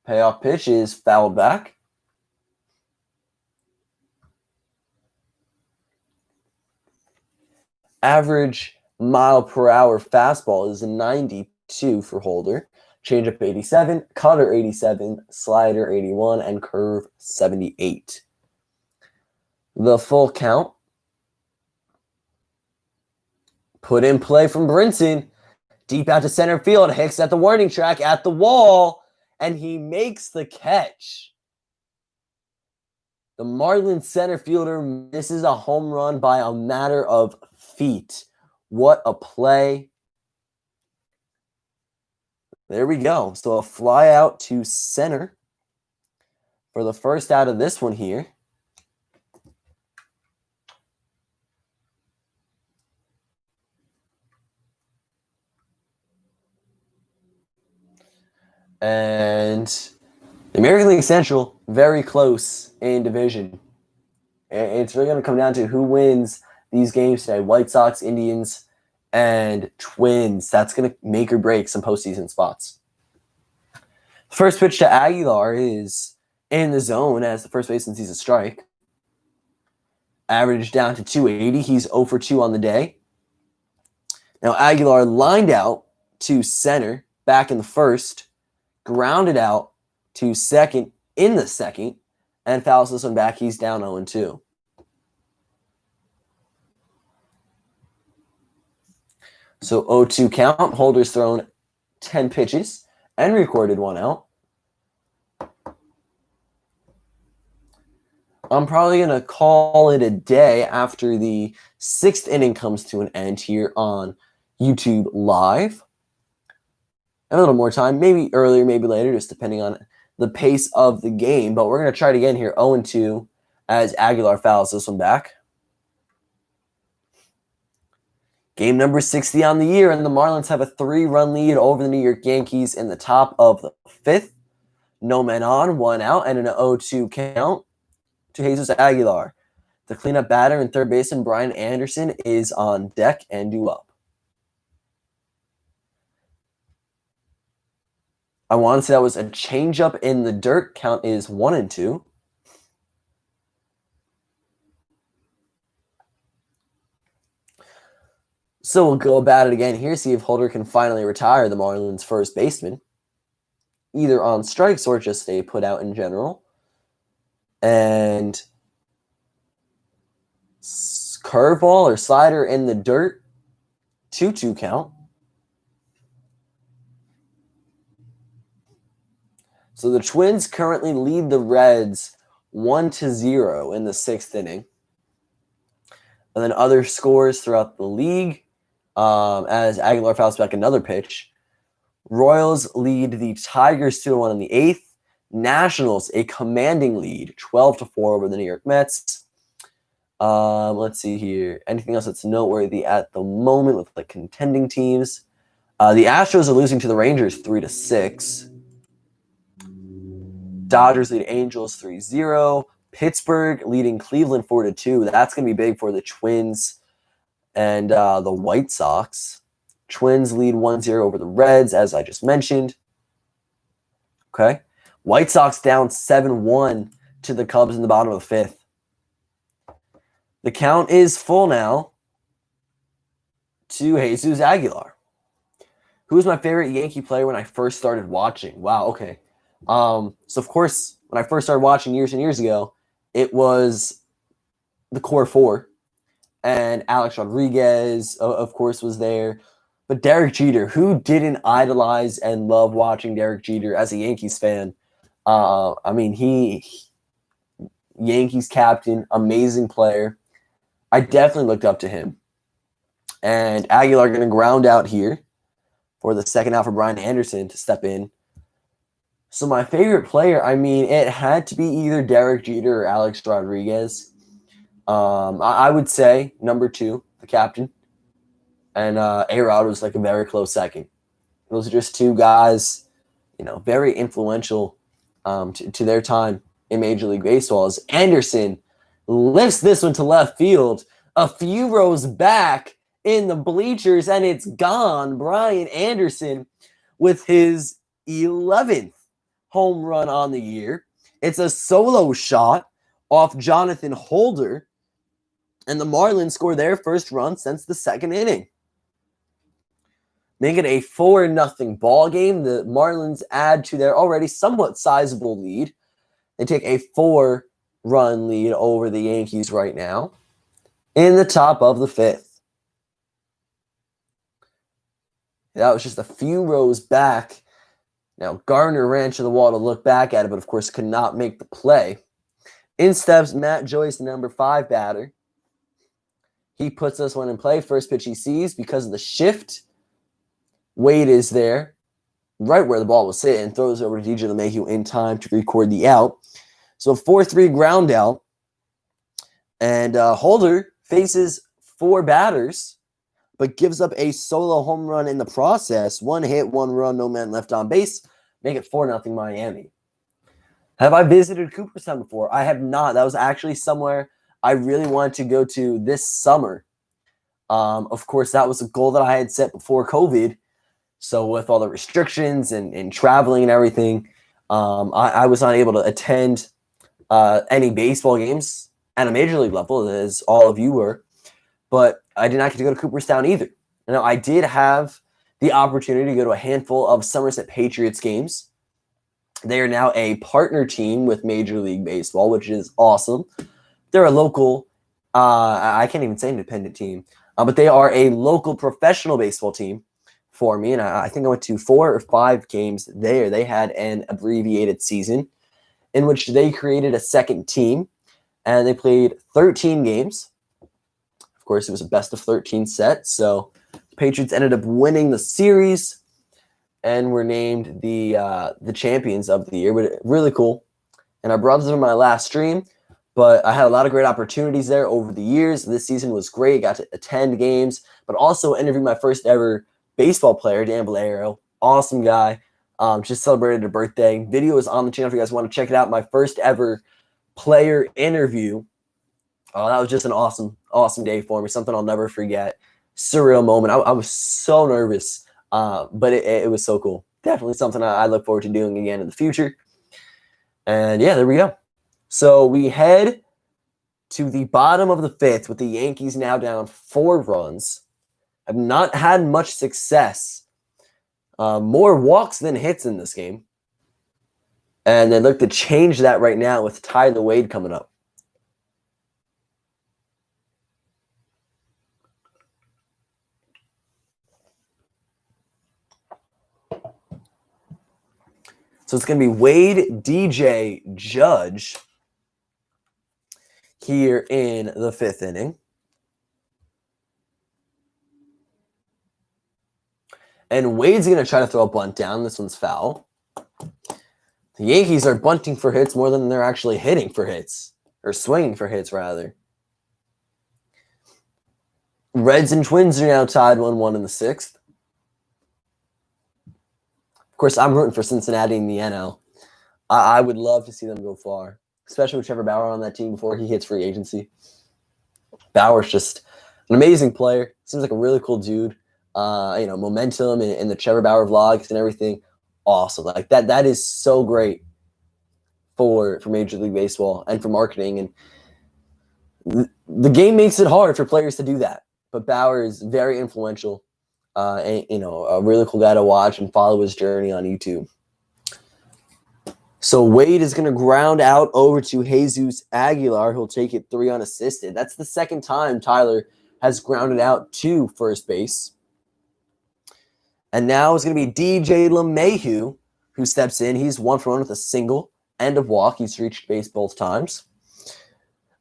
Payoff pitch is fouled back. Average mile per hour fastball is 92 for Holder. Changeup 87, cutter 87, slider 81, and curve 78. The full count. Put in play from Brinson. Deep out to center field. Hicks at the warning track at the wall. And he makes the catch. The Marlins center fielder misses a home run by a matter of feet. What a play. There we go. So a fly out to center for the first out of this one here. And the American League Central, very close in division. It's really going to come down to who wins these games today. White Sox, Indians, and Twins. That's going to make or break some postseason spots. First pitch to Aguilar is in the zone as the first baseman sees a strike. Average down to 280. He's 0 for 2 on the day. Now Aguilar lined out to center back in the first. Grounded out to second in the second, and fouls this one back. He's down 0-2. So 0-2 count. Holder's thrown 10 pitches and recorded 1 out. I'm probably going to call it a day after the 6th inning comes to an end here on YouTube Live. A little more time, maybe earlier, maybe later, just depending on the pace of the game. But we're going to try it again here, 0-2, as Aguilar fouls this one back. Game number 60 on the year, and the Marlins have a 3-run lead over the New York Yankees in the top of the 5th. No men on, 1 out, and an 0-2 count to Jesus Aguilar. The cleanup batter and third baseman Brian Anderson is on deck and due up. I want to say that was a changeup in the dirt. Count is 1-2. So we'll go about it again here, see if Holder can finally retire the Marlins first baseman, either on strikes or just stay put out in general. And curveball or slider in the dirt, 2-2 count. So the Twins currently lead the Reds 1-0 in the 6th inning. And then other scores throughout the league as Aguilar fouls back another pitch. Royals lead the Tigers 2-1 in the 8th. Nationals, a commanding lead, 12-4 over the New York Mets. Let's see here. Anything else that's noteworthy at the moment with the contending teams? The Astros are losing to the Rangers 3-6. Dodgers lead Angels 3-0. Pittsburgh leading Cleveland 4-2. That's going to be big for the Twins and the White Sox. Twins lead 1-0 over the Reds, as I just mentioned. Okay. White Sox down 7-1 to the Cubs in the bottom of the 5th. The count is full now to Jesus Aguilar. Who was my favorite Yankee player when I first started watching? Wow, okay. So, of course, when I first started watching years and years ago, it was the core 4. And Alex Rodriguez, of course, was there. But Derek Jeter, who didn't idolize and love watching Derek Jeter as a Yankees fan? I mean, Yankees captain, amazing player. I definitely looked up to him. And Aguilar going to ground out here for the second out for Brian Anderson to step in. So my favorite player, I mean, it had to be either Derek Jeter or Alex Rodriguez. I would say number 2, the captain. And A-Rod was like a very close second. Those are just 2 guys, very influential to their time in Major League Baseball. As Anderson lifts this one to left field, a few rows back in the bleachers, and it's gone. Brian Anderson with his 11th home run on the year. It's a solo shot off Jonathan Holder, and the Marlins score their first run since the second inning. Make it a 4-0 ball game. The Marlins add to their already somewhat sizable lead. They take a 4-run lead over the Yankees right now in the top of the fifth. That was just a few rows back. Now, Gardner ran to the wall to look back at it, but of course could not make the play. In steps Matt Joyce, the number 5 batter. He puts this one in play. First pitch he sees because of the shift. Wade is there, right where the ball was sitting, throws over to DJ LeMahieu in time to record the out. So 4-3 ground out. And Holder faces 4 batters, but gives up a solo home run in the process. 1 hit, 1 run, no man left on base. Make it 4-0 Miami. Have I visited Cooperstown before? I have not. That was actually somewhere I really wanted to go to this summer. Of course, that was a goal that I had set before COVID. So with all the restrictions and traveling and everything, I was not able to attend any baseball games at a major league level, as all of you were. But I did not get to go to Cooperstown either. Now, I did have the opportunity to go to a handful of Somerset Patriots games. They are now a partner team with Major League Baseball, which is awesome. They're a local, I can't even say independent team, but they are a local professional baseball team for me. And I think I went to 4 or 5 games there. They had an abbreviated season in which they created a second team, and they played 13 games. Of course, it was a best of 13 set. So the Patriots ended up winning the series and were named the champions of the year. But really cool. And I brought this in my last stream, but I had a lot of great opportunities there over the years. This season was great. Got to attend games, but also interviewed my first ever baseball player, Dan Valero. Awesome guy. Just celebrated a birthday. Video is on the channel if you guys want to check it out. My first ever player interview. That was just an awesome day for me. Something I'll never forget. Surreal moment. I was so nervous, but it was so cool. Definitely something I look forward to doing again in the future. And yeah, there we go. So we head to the bottom of the fifth with the Yankees now down 4 runs. Have not had much success. More walks than hits in this game. And they look to change that right now with Tyler Wade coming up. So it's going to be Wade, DJ, Judge here in the 5th inning. And Wade's going to try to throw a bunt down. This one's foul. The Yankees are bunting for hits more than they're actually hitting for hits. Or swinging for hits, rather. Reds and Twins are now tied 1-1 in the 6th. Of course, I'm rooting for Cincinnati in the NL. I would love to see them go far, especially with Trevor Bauer on that team before he hits free agency. Bauer's just an amazing player. Seems like a really cool dude. Momentum and the Trevor Bauer vlogs and everything. Awesome. Like that is so great for Major League Baseball and for marketing. And the game makes it hard for players to do that. But Bauer is very influential. A really cool guy to watch and follow his journey on YouTube. So Wade is going to ground out over to Jesus Aguilar. He'll take it 3 unassisted. That's the second time Tyler has grounded out to first base. And now it's going to be DJ LeMahieu who steps in. He's 1 for 1 with a single and a walk. He's reached base both times.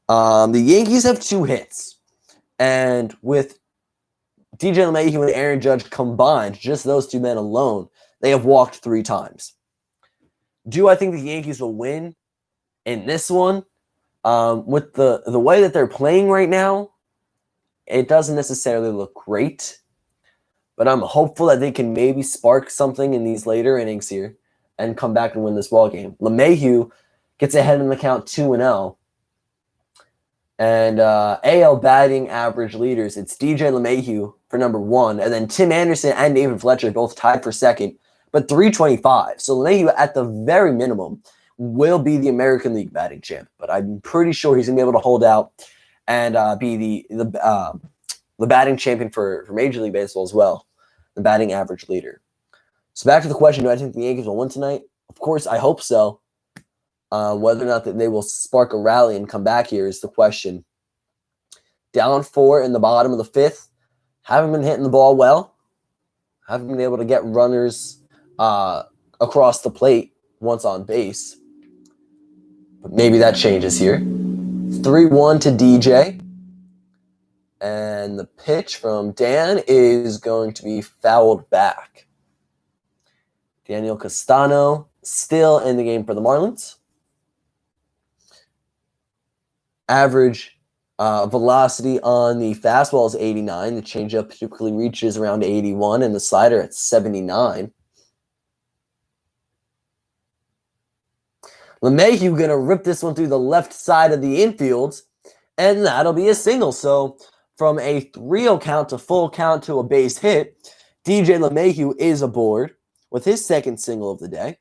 The Yankees have 2 hits. And with DJ LeMahieu and Aaron Judge combined, just those 2 men alone, they have walked 3 times. Do I think the Yankees will win in this one? With the way that they're playing right now, it doesn't necessarily look great. But I'm hopeful that they can maybe spark something in these later innings here and come back and win this ball game. LeMahieu gets ahead in the count 2-0. And AL batting average leaders, it's DJ LeMahieu for number 1. And then Tim Anderson and David Fletcher both tied for second but 325. So LeMahieu, at the very minimum, will be the American League batting champ. But I'm pretty sure he's going to be able to hold out and be the batting champion for Major League Baseball as well, the batting average leader. So back to the question, do I think the Yankees will win tonight? Of course, I hope so. Whether or not that they will spark a rally and come back here is the question. Down 4 in the bottom of the 5th. Haven't been hitting the ball well. Haven't been able to get runners across the plate once on base. But maybe that changes here. 3-1 to DJ. And the pitch from Dan is going to be fouled back. Daniel Castano still in the game for the Marlins. Average velocity on the fastball is 89. The changeup typically reaches around 81, and the slider at 79. LeMahieu going to rip this one through the left side of the infield, and that'll be a single. So from a 3-0 count to full count to a base hit, DJ LeMahieu is aboard with his second single of the day.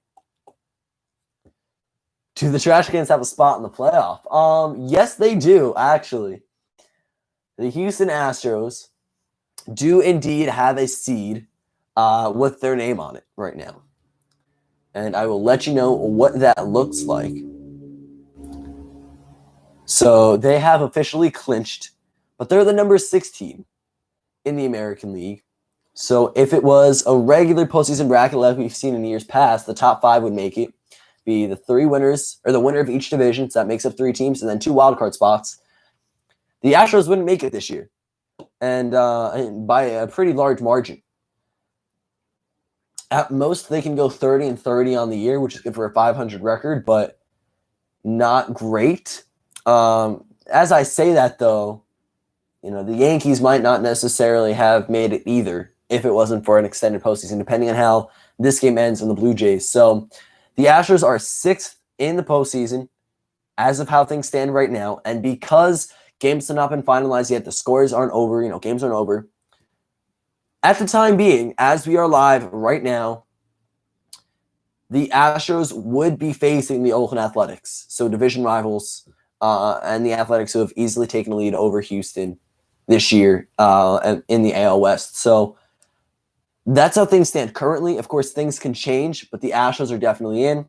Do the Trash Cans have a spot in the playoff? Yes, they do, actually. The Houston Astros do indeed have a seed with their name on it right now. And I will let you know what that looks like. So they have officially clinched, but they're the number 6 team in the American League. So if it was a regular postseason bracket like we've seen in years past, the top 5 would make it. Be the 3 winners, or the winner of each division, so that makes up 3 teams, and then 2 wildcard spots. The Astros wouldn't make it this year, and by a pretty large margin. At most, they can go 30-30 on the year, which is good for a 500 record, but not great. As I say that, though, the Yankees might not necessarily have made it either if it wasn't for an extended postseason, depending on how this game ends in the Blue Jays. So the Astros are 6th in the postseason as of how things stand right now. And because games have not been finalized yet, the scores aren't over, games aren't over. At the time being, as we are live right now, the Astros would be facing the Oakland Athletics. So division rivals and the Athletics who have easily taken a lead over Houston this year in the AL West. So that's how things stand currently. Of course, things can change, but the Astros are definitely in.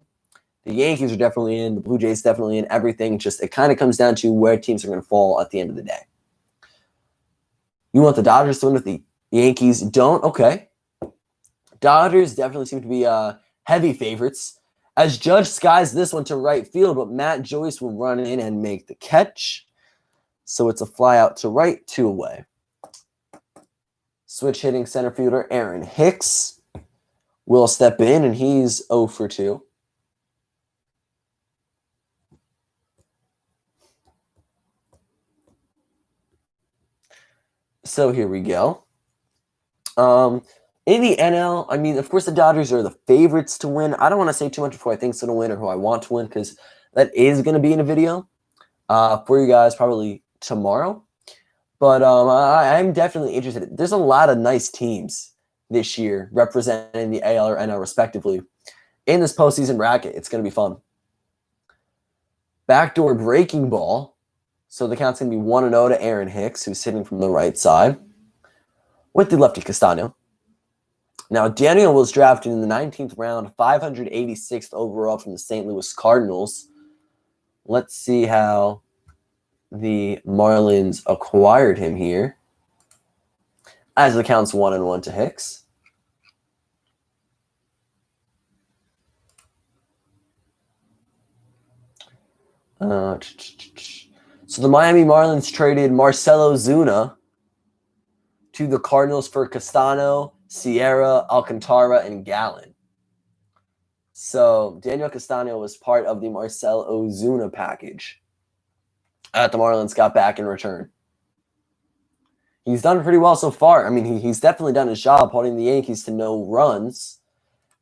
The Yankees are definitely in. The Blue Jays definitely in. Everything it kind of comes down to where teams are going to fall at the end of the day. You want the Dodgers to win if the Yankees don't? Okay. Dodgers definitely seem to be heavy favorites. As Judge skies this one to right field, but Matt Joyce will run in and make the catch. So it's a fly out to right, 2 away. Switch hitting center fielder Aaron Hicks will step in, and he's 0 for 2. So here we go. In the NL, of course, the Dodgers are the favorites to win. I don't want to say too much of who I think is going to win or who I want to win, because that is going to be in a video for you guys probably tomorrow. But I'm definitely interested. There's a lot of nice teams this year representing the AL or NL respectively in this postseason bracket. It's going to be fun. Backdoor breaking ball. So the count's going to be 1-0 to Aaron Hicks, who's hitting from the right side with the lefty Castano. Now, Daniel was drafted in the 19th round, 586th overall from the St. Louis Cardinals. Let's see how the Marlins acquired him here. As the count's 1-1 to Hicks. So the Miami Marlins traded Marcell Ozuna to the Cardinals for Castano, Sierra, Alcantara, and Gallen. So Daniel Castano was part of the Marcell Ozuna package that the Marlins got back in return. He's done pretty well so far. He's definitely done his job holding the Yankees to no runs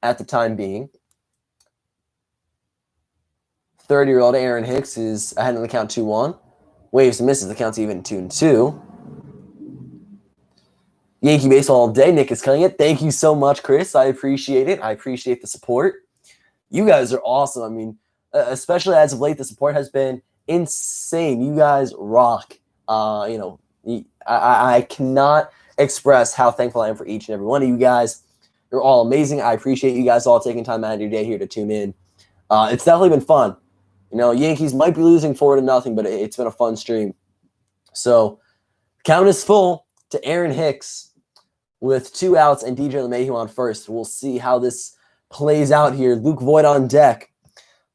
at the time being. 30-year-old Aaron Hicks is ahead in the count 2-1. Waves and misses, the count's even 2-2. Yankee baseball all day. Nick is killing it. Thank you so much, Chris. I appreciate it. I appreciate the support. You guys are awesome. I mean, especially as of late, the support has been insane. You guys rock. I cannot express how thankful I am for each and every one of you guys. You're all amazing. I appreciate you guys all taking time out of your day here to tune in. It's definitely been fun. Yankees might be losing 4-0, but it's been a fun stream. So, count is full to Aaron Hicks with 2 outs and DJ LeMahieu on first. We'll see how this plays out here. Luke Voigt on deck,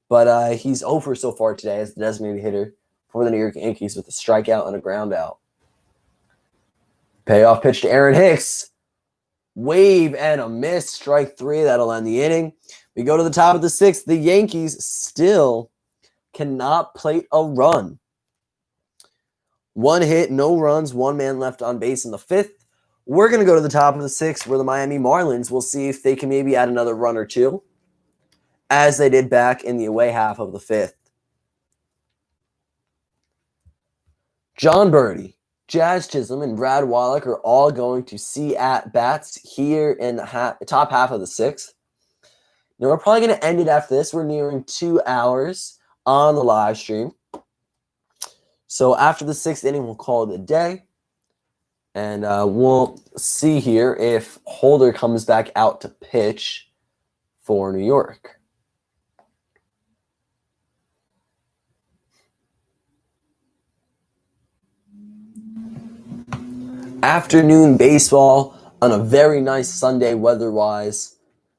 but he's 0 for so far today as the designated hitter for the New York Yankees with a strikeout and a ground out. Payoff pitch to Aaron Hicks. Wave and a miss. Strike 3. That'll end the inning. We go to the top of the 6th. The Yankees still cannot plate a run. 1 hit, no runs, 1 man left on base in the 5th. We're going to go to the top of the 6th where the Miami Marlins will see if they can maybe add another run or 2 as they did back in the away half of the 5th. John Birdie, Jazz Chisholm, and Brad Wallach are all going to see at-bats here in the top half of the 6th. Now, we're probably going to end it after this. We're nearing 2 hours on the live stream. So after the 6th inning, we'll call it a day. And we'll see here if Holder comes back out to pitch for New York. Afternoon baseball on a very nice Sunday weather-wise.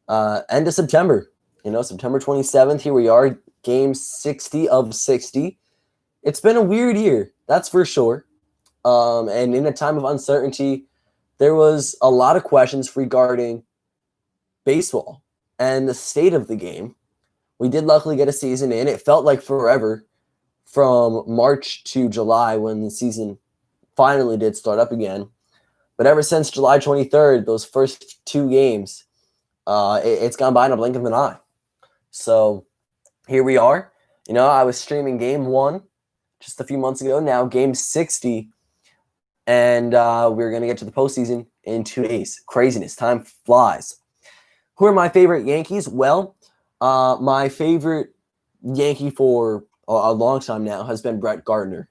End of September. September 27th. Here we are. Game 60 of 60. It's been a weird year. That's for sure. And in a time of uncertainty, there was a lot of questions regarding baseball and the state of the game. We did luckily get a season in. It felt like forever from March to July when the season finally did start up again. But ever since July 23rd, those first 2 games, it's gone by in a blink of an eye. So here we are. I was streaming game 1 just a few months ago. Now game 60. And we're going to get to the postseason in 2 days. Craziness. Time flies. Who are my favorite Yankees? Well, my favorite Yankee for a long time now has been Brett Gardner.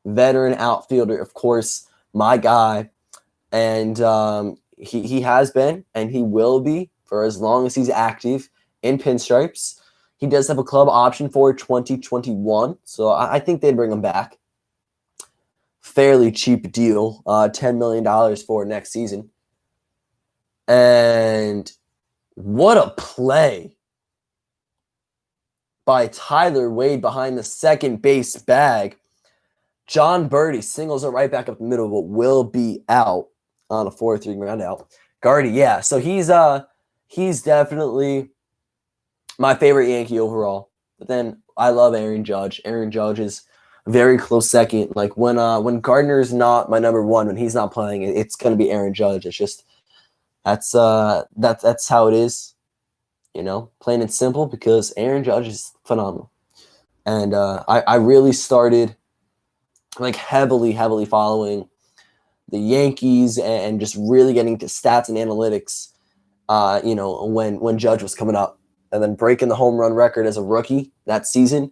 Veteran outfielder, of course, my guy. And he has been and he will be for as long as he's active in pinstripes. He does have a club option for 2021, so I think they'd bring him back. Fairly cheap deal, $10 million for next season. And what a play by Tyler Wade behind the second base bag. John Birdie singles it right back up the middle, but will be out on a 4-3 ground out. Gardy, yeah. So he's definitely my favorite Yankee overall. But then I love Aaron Judge. Aaron Judge is very close second. Like when Gardner is not my number 1, when he's not playing, it's going to be Aaron Judge. It's just that's how it is. Plain and simple, because Aaron Judge is phenomenal. And I really started heavily following the Yankees and just really getting to stats and analytics, when Judge was coming up, and then breaking the home run record as a rookie that season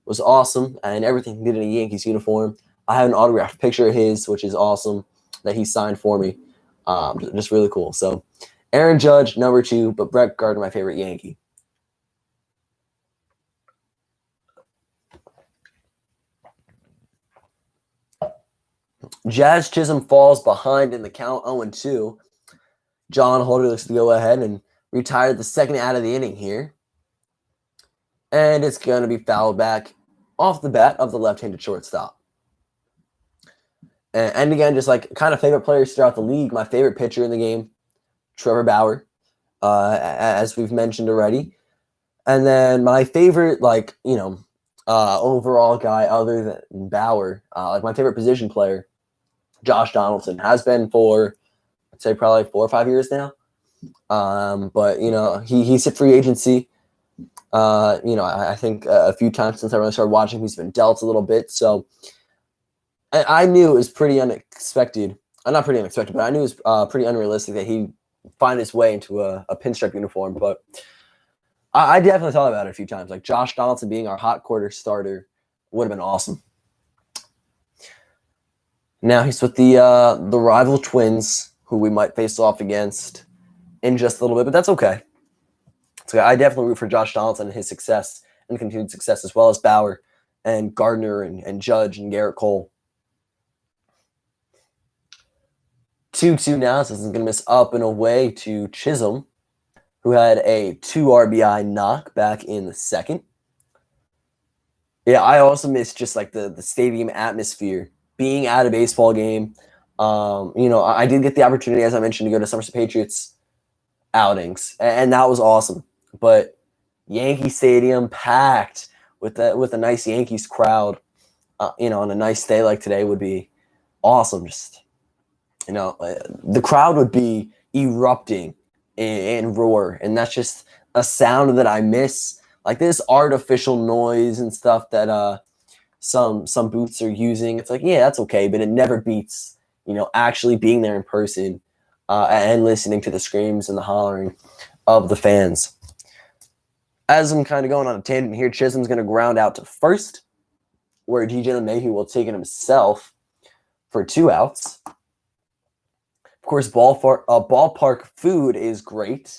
was awesome, and everything he did in a Yankees uniform. I have an autographed picture of his, which is awesome, that he signed for me. Just really cool. So Aaron Judge, number 2, but Brett Gardner, my favorite Yankee. Jazz Chisholm falls behind in the count 0-2. John Holder looks to go ahead and retire the second out of the inning here. And it's going to be fouled back off the bat of the left-handed shortstop. And again, just kind of favorite players throughout the league. My favorite pitcher in the game, Trevor Bauer, as we've mentioned already. And then my favorite, overall guy other than Bauer, my favorite position player, Josh Donaldson, has been for, I'd say, probably 4 or 5 years now. But he's hit free agency. I think a few times since I really started watching, he's been dealt a little bit. So I knew it was pretty unexpected not pretty unexpected, but I knew it was pretty unrealistic that he'd find his way into a pinstripe uniform. But I definitely thought about it a few times. Like Josh Donaldson being our hot quarter starter would have been awesome. Now he's with the rival Twins, who we might face off against in just a little bit, but that's okay. So I definitely root for Josh Donaldson and his success and continued success, as well as Bauer and Gardner and Judge and Garrett Cole. 2-2 now, so this is going to miss up and away to Chisholm, who had a 2 RBI knock back in the second. Yeah, I also miss just like the stadium atmosphere, being at a baseball game. I did get the opportunity, as I mentioned, to go to Somerset Patriots outings, and that was awesome. But Yankee Stadium packed with a nice Yankees crowd, on a nice day like today would be awesome. Just the crowd would be erupting and roar, and that's just a sound that I miss. Like this artificial noise and stuff that some booths are using. It's like, yeah, that's okay, but it never beats actually being there in person and listening to the screams and the hollering of the fans. As I'm kind of going on a tangent here, Chisholm's going to ground out to first, where DJ LeMahieu will take it himself for 2 outs. Of course, ballpark food is great.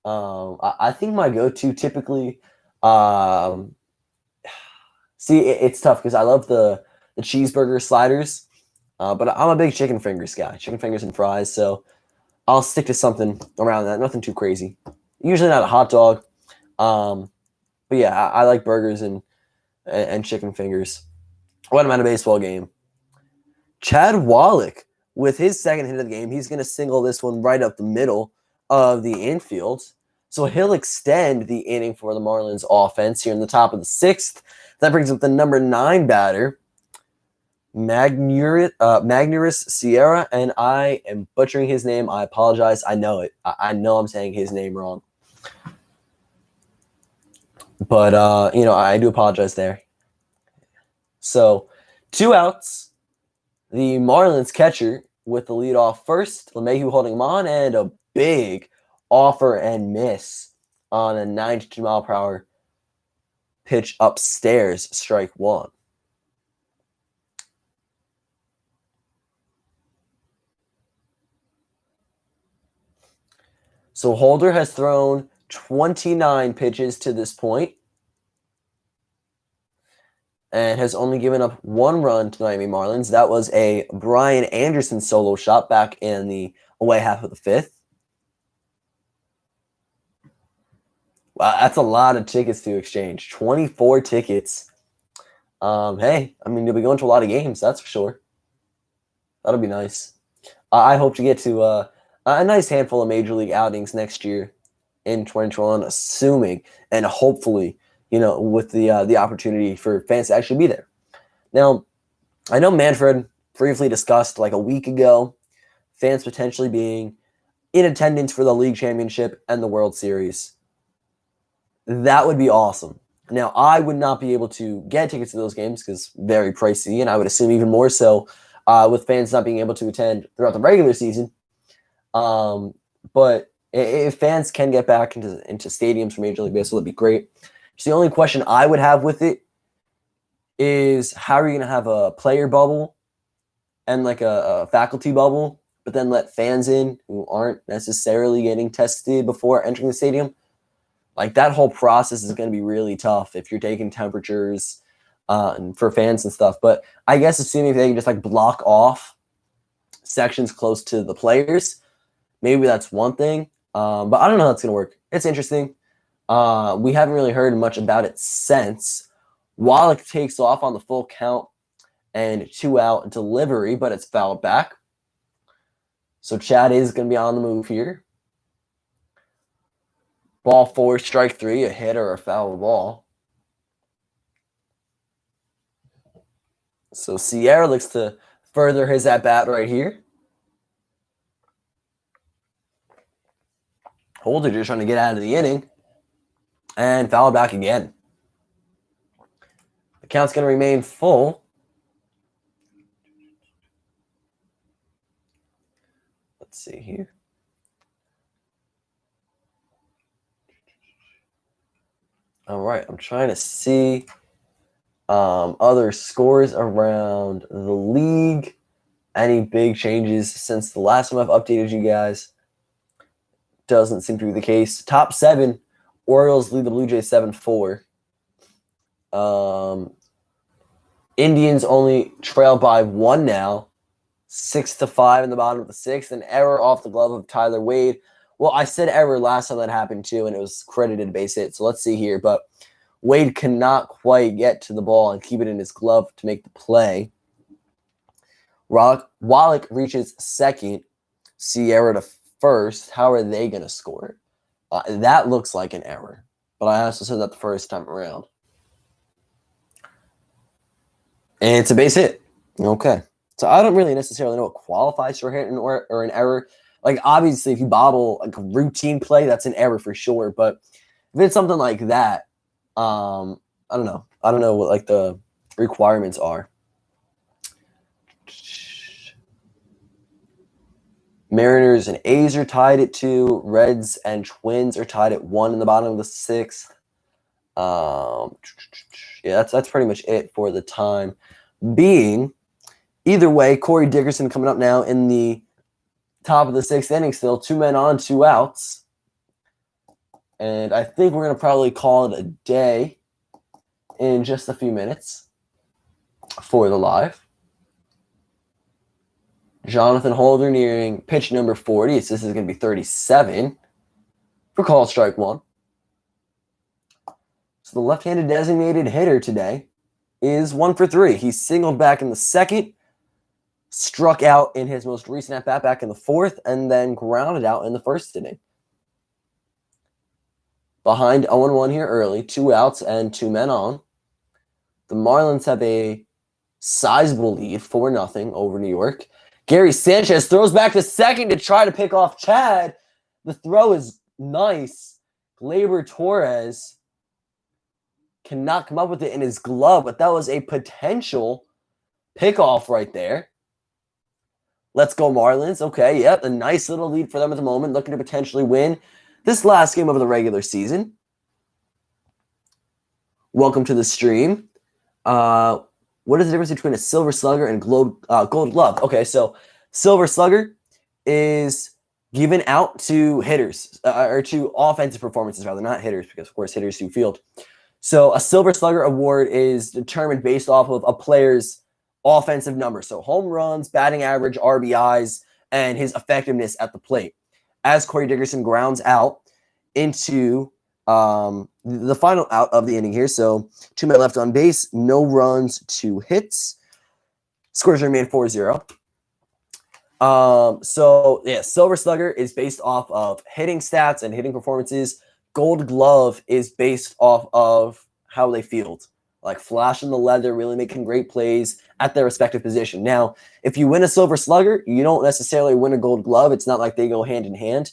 I think my go-to typically, it's tough because I love the cheeseburger sliders, but I'm a big chicken fingers guy, chicken fingers and fries, so I'll stick to something around that, nothing too crazy. Usually not a hot dog, but yeah, I like burgers and chicken fingers. When I'm at a baseball game, Chad Wallach, with his second hit of the game, he's going to single this one right up the middle of the infield. So he'll extend the inning for the Marlins offense here in the top of the 6th. That brings up the number 9 batter, Magnurus Sierra, and I am butchering his name. I apologize. I know it. I know I'm saying his name wrong. But, I do apologize there. So 2 outs. The Marlins catcher with the leadoff first, LeMahieu holding him on, and a big offer and miss on a 92 mile per hour pitch upstairs, strike 1. So Holder has thrown 29 pitches to this point and has only given up 1 run to the Miami Marlins. That was a Brian Anderson solo shot back in the away half of the 5th. Wow, that's a lot of tickets to exchange. 24 tickets. Hey, I mean, you'll be going to a lot of games, that's for sure. That'll be nice. I hope to get to a nice handful of Major League outings next year in 2021, assuming and hopefully, with the opportunity for fans to actually be there. Now, I know Manfred briefly discussed like a week ago fans potentially being in attendance for the League Championship and the World Series. That would be awesome. Now, I would not be able to get tickets to those games because very pricey, and I would assume even more so with fans not being able to attend throughout the regular season. But if fans can get back into stadiums for Major League Baseball, that'd be great. So the only question I would have with it is how are you going to have a player bubble and like a faculty bubble, but then let fans in who aren't necessarily getting tested before entering the stadium? Like that whole process is going to be really tough if you're taking temperatures and for fans and stuff. But I guess assuming they can just like block off sections close to the players, maybe that's one thing. But I don't know how that's going to work. It's interesting. We haven't really heard much about it since. Wallach takes off on the full count and 2 out delivery, but it's fouled back. So Chad is going to be on the move here. Ball 4, strike 3, a hit or a foul ball. So Sierra looks to further his at-bat right here. Holder just trying to get out of the inning. And foul back again. The count's going to remain full. see here. All right, I'm trying to see other scores around the league. Any big changes since the last time I've updated you guys? Doesn't seem to be the case. Top 7, Orioles lead the Blue Jays 7-4. Indians only trail by 1 now, 6-5 in the bottom of the 6th. An error off the glove of Tyler Wade. Well, I said error last time that happened too, and it was credited base hit. So let's see here. But Wade cannot quite get to the ball and keep it in his glove to make the play. Wallach reaches second. Sierra to first. How are they going to score? That looks like an error. But I also said that the first time around. And it's a base hit. Okay. So I don't really necessarily know what qualifies for a hit or an error. Like, obviously, if you bobble like a routine play, that's an error for sure. But if it's something like that, I don't know. I don't know what like the requirements are. Mariners and A's are tied at 2. Reds and Twins are tied at 1 in the bottom of the 6th. Yeah, that's pretty much it for the time being. Either way, Corey Dickerson coming up now in the top of the 6th inning still. 2 men on, 2 outs. And I think we're going to probably call it a day in just a few minutes for the live. Jonathan Holder nearing pitch number 40. So this is going to be 37 for call strike 1. So the left-handed designated hitter today is 1 for 3. He singled back in the 2nd, struck out in his most recent at-bat back in the 4th, and then grounded out in the 1st inning. Behind 0-1 here early, 2 outs and 2 men on. The Marlins have a sizable lead, 4-0 over New York. Gary Sanchez throws back to second to try to pick off Chad. The throw is nice. Gleyber Torres cannot come up with it in his glove, but that was a potential pickoff right there. Let's go Marlins. Okay, yep, a nice little lead for them at the moment, looking to potentially win this last game of the regular season. Welcome to the stream. What is the difference between a Silver Slugger and Gold Glove? Okay, so Silver Slugger is given out to hitters, or to offensive performances rather, not hitters, because of course hitters do field. So a Silver Slugger award is determined based off of a player's offensive numbers. So home runs, batting average, RBIs, and his effectiveness at the plate. As Corey Dickerson grounds out into the final out of the inning here. So 2 men left on base, no runs, 2 hits. Scores remain 4-0. So yeah, Silver Slugger is based off of hitting stats and hitting performances. Gold Glove is based off of how they field, like flashing the leather, really making great plays at their respective position. Now, if you win a Silver Slugger, you don't necessarily win a Gold Glove. It's not like they go hand in hand.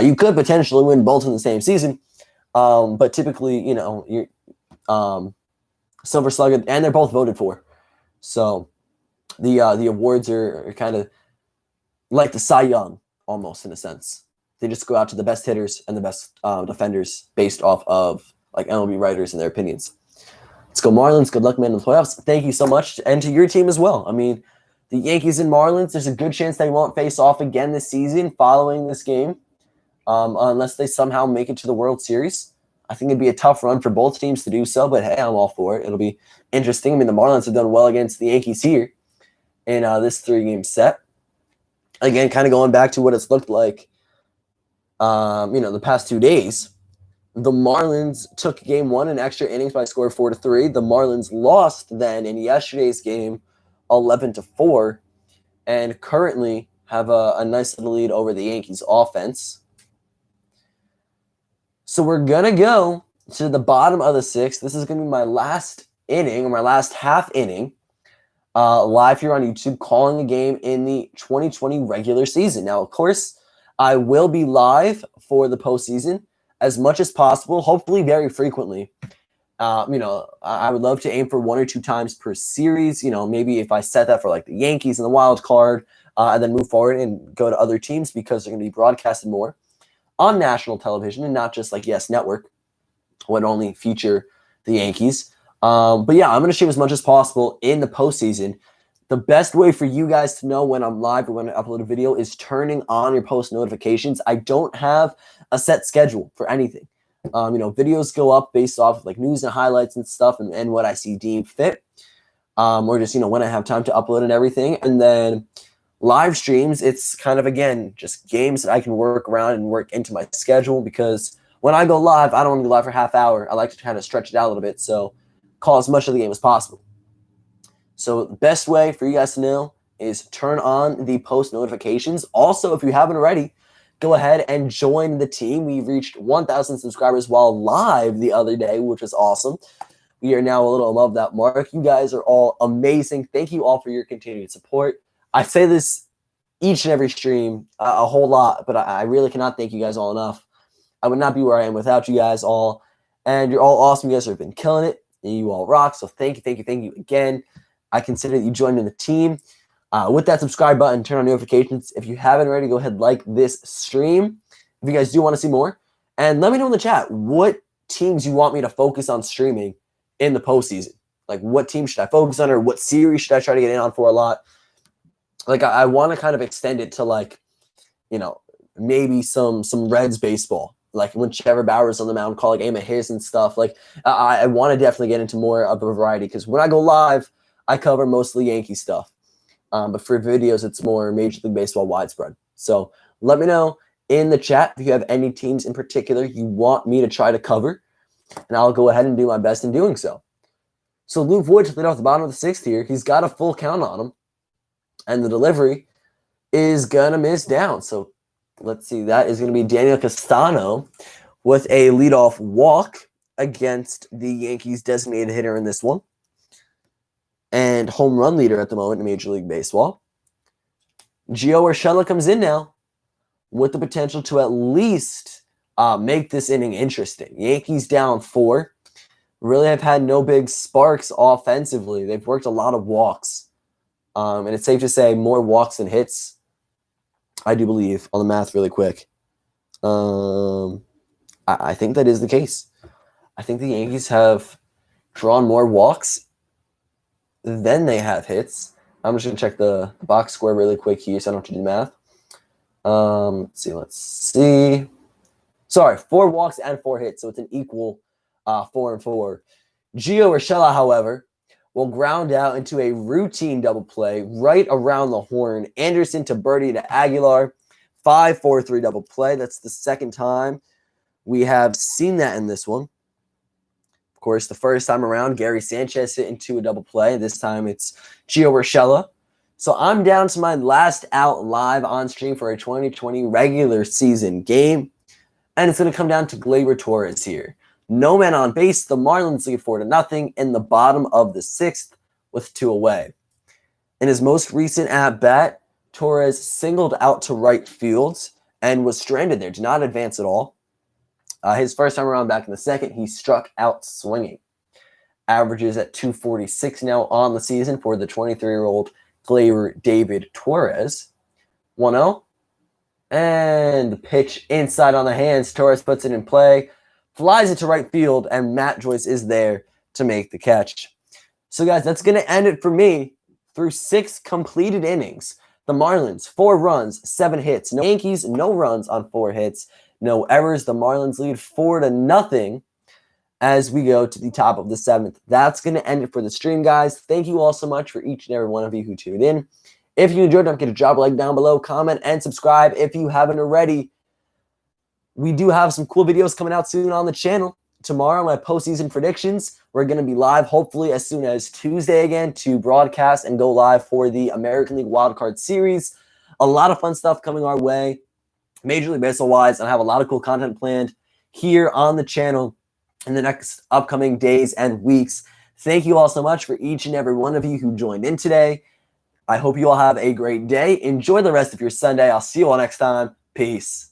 You could potentially win both in the same season. But typically, you know, you're Silver Slugger, and they're both voted for. So the awards are kind of like the Cy Young, almost in a sense. They just go out to the best hitters and the best defenders based off of like MLB writers and their opinions. Let's go Marlins. Good luck, man, in the playoffs. Thank you so much, and to your team as well. I mean, the Yankees and Marlins, there's a good chance they won't face off again this season following this game. Unless they somehow make it to the World Series. I think it'd be a tough run for both teams to do so, but hey, I'm all for it. It'll be interesting. I mean, the Marlins have done well against the Yankees here in this 3-game set. Again, kind of going back to what it's looked like, the past 2 days. The Marlins took game 1 in extra innings by a score of 4-3. The Marlins lost then in yesterday's game 11-4, and currently have a nice little lead over the Yankees offense. So we're going to go to the bottom of the 6th. This is going to be my last inning, or my last half inning, live here on YouTube, calling a game in the 2020 regular season. Now, of course, I will be live for the postseason as much as possible, hopefully very frequently. I would love to aim for 1 or 2 times per series. Maybe if I set that for like the Yankees and the wild card, and then move forward and go to other teams because they're going to be broadcasted more on national television and not just like Yes Network would only feature the Yankees. But yeah, I'm going to stream as much as possible in the postseason. The best way for you guys to know when I'm live or when I upload a video is turning on your post notifications. I don't have a set schedule for anything. Videos go up based off of like news and highlights and stuff and what I see deemed fit. Or just, when I have time to upload and everything. And then live streams, it's kind of, again, just games that I can work around and work into my schedule, because when I go live, I don't want to go live for half hour. I like to kind of stretch it out a little bit, so call as much of the game as possible. So the best way for you guys to know is turn on the post notifications. Also, if you haven't already, go ahead and join the team. We've reached 1,000 subscribers while live the other day, which was awesome. We are now a little above that mark. You guys are all amazing. Thank you all for your continued support. I say this each and every stream a whole lot, but I really cannot thank you guys all enough. I would not be where I am without you guys all. And you're all awesome. You guys have been killing it. And you all rock. So thank you again. I consider that you joined in the team. With that subscribe button, turn on notifications. If you haven't already, go ahead, like this stream if you guys do want to see more. And let me know in the chat what teams you want me to focus on streaming in the postseason. Like, what team should I focus on, or what series should I try to get in on for a lot? Like, I want to kind of extend it to, like, maybe some Reds baseball. Like, when Trevor Bauer's on the mound, call a game of his and stuff. Like, I want to definitely get into more of a variety, because when I go live, I cover mostly Yankee stuff. But for videos, it's more Major League Baseball widespread. So let me know in the chat if you have any teams in particular you want me to try to cover, and I'll go ahead and do my best in doing so. So Lou Voigt lead off the bottom of the 6th here. He's got a full count on him, and the delivery is going to miss down. So let's see. That is going to be Daniel Castano with a leadoff walk against the Yankees' designated hitter in this one, and home run leader at the moment in Major League Baseball. Gio Urshela comes in now with the potential to at least make this inning interesting. Yankees down 4. Really have had no big sparks offensively. They've worked a lot of walks. And it's safe to say more walks than hits, I do believe, on the math really quick. I think that is the case. I think the Yankees have drawn more walks than they have hits. I'm just going to check the box score really quick here so I don't have to do math. Let's see. Sorry, 4 walks and 4 hits, so it's an equal 4-4. Gio Urshela, however, will ground out into a routine double play right around the horn. Anderson to Birdie to Aguilar. 5-4-3 double play. That's the second time we have seen that in this one. Of course, the first time around, Gary Sanchez hit into a double play. This time it's Gio Urshela. So I'm down to my last out live on stream for a 2020 regular season game. And it's going to come down to Gleyber Torres here. No man on base. The Marlins lead 4-0 in the bottom of the 6th with 2 away. In his most recent at-bat, Torres singled out to right field and was stranded there. Did not advance at all. His first time around back in the 2nd, he struck out swinging. Averages at 246 now on the season for the 23-year-old Gleyber David Torres. 1-0. And the pitch inside on the hands. Torres puts it in play. Flies it to right field, and Matt Joyce is there to make the catch. So, guys, that's going to end it for me through 6 completed innings. The Marlins, 4 runs, 7 hits. No Yankees, no runs on 4 hits. No errors. The Marlins lead 4-0 as we go to the top of the 7th. That's going to end it for the stream, guys. Thank you all so much for each and every one of you who tuned in. If you enjoyed, don't forget to drop a like down below, comment, and subscribe if you haven't already. We do have some cool videos coming out soon on the channel. Tomorrow, my postseason predictions. We're going to be live hopefully as soon as Tuesday again to broadcast and go live for the American League Wildcard Series. A lot of fun stuff coming our way, Major League Baseball-wise, and I have a lot of cool content planned here on the channel in the next upcoming days and weeks. Thank you all so much for each and every one of you who joined in today. I hope you all have a great day. Enjoy the rest of your Sunday. I'll see you all next time. Peace.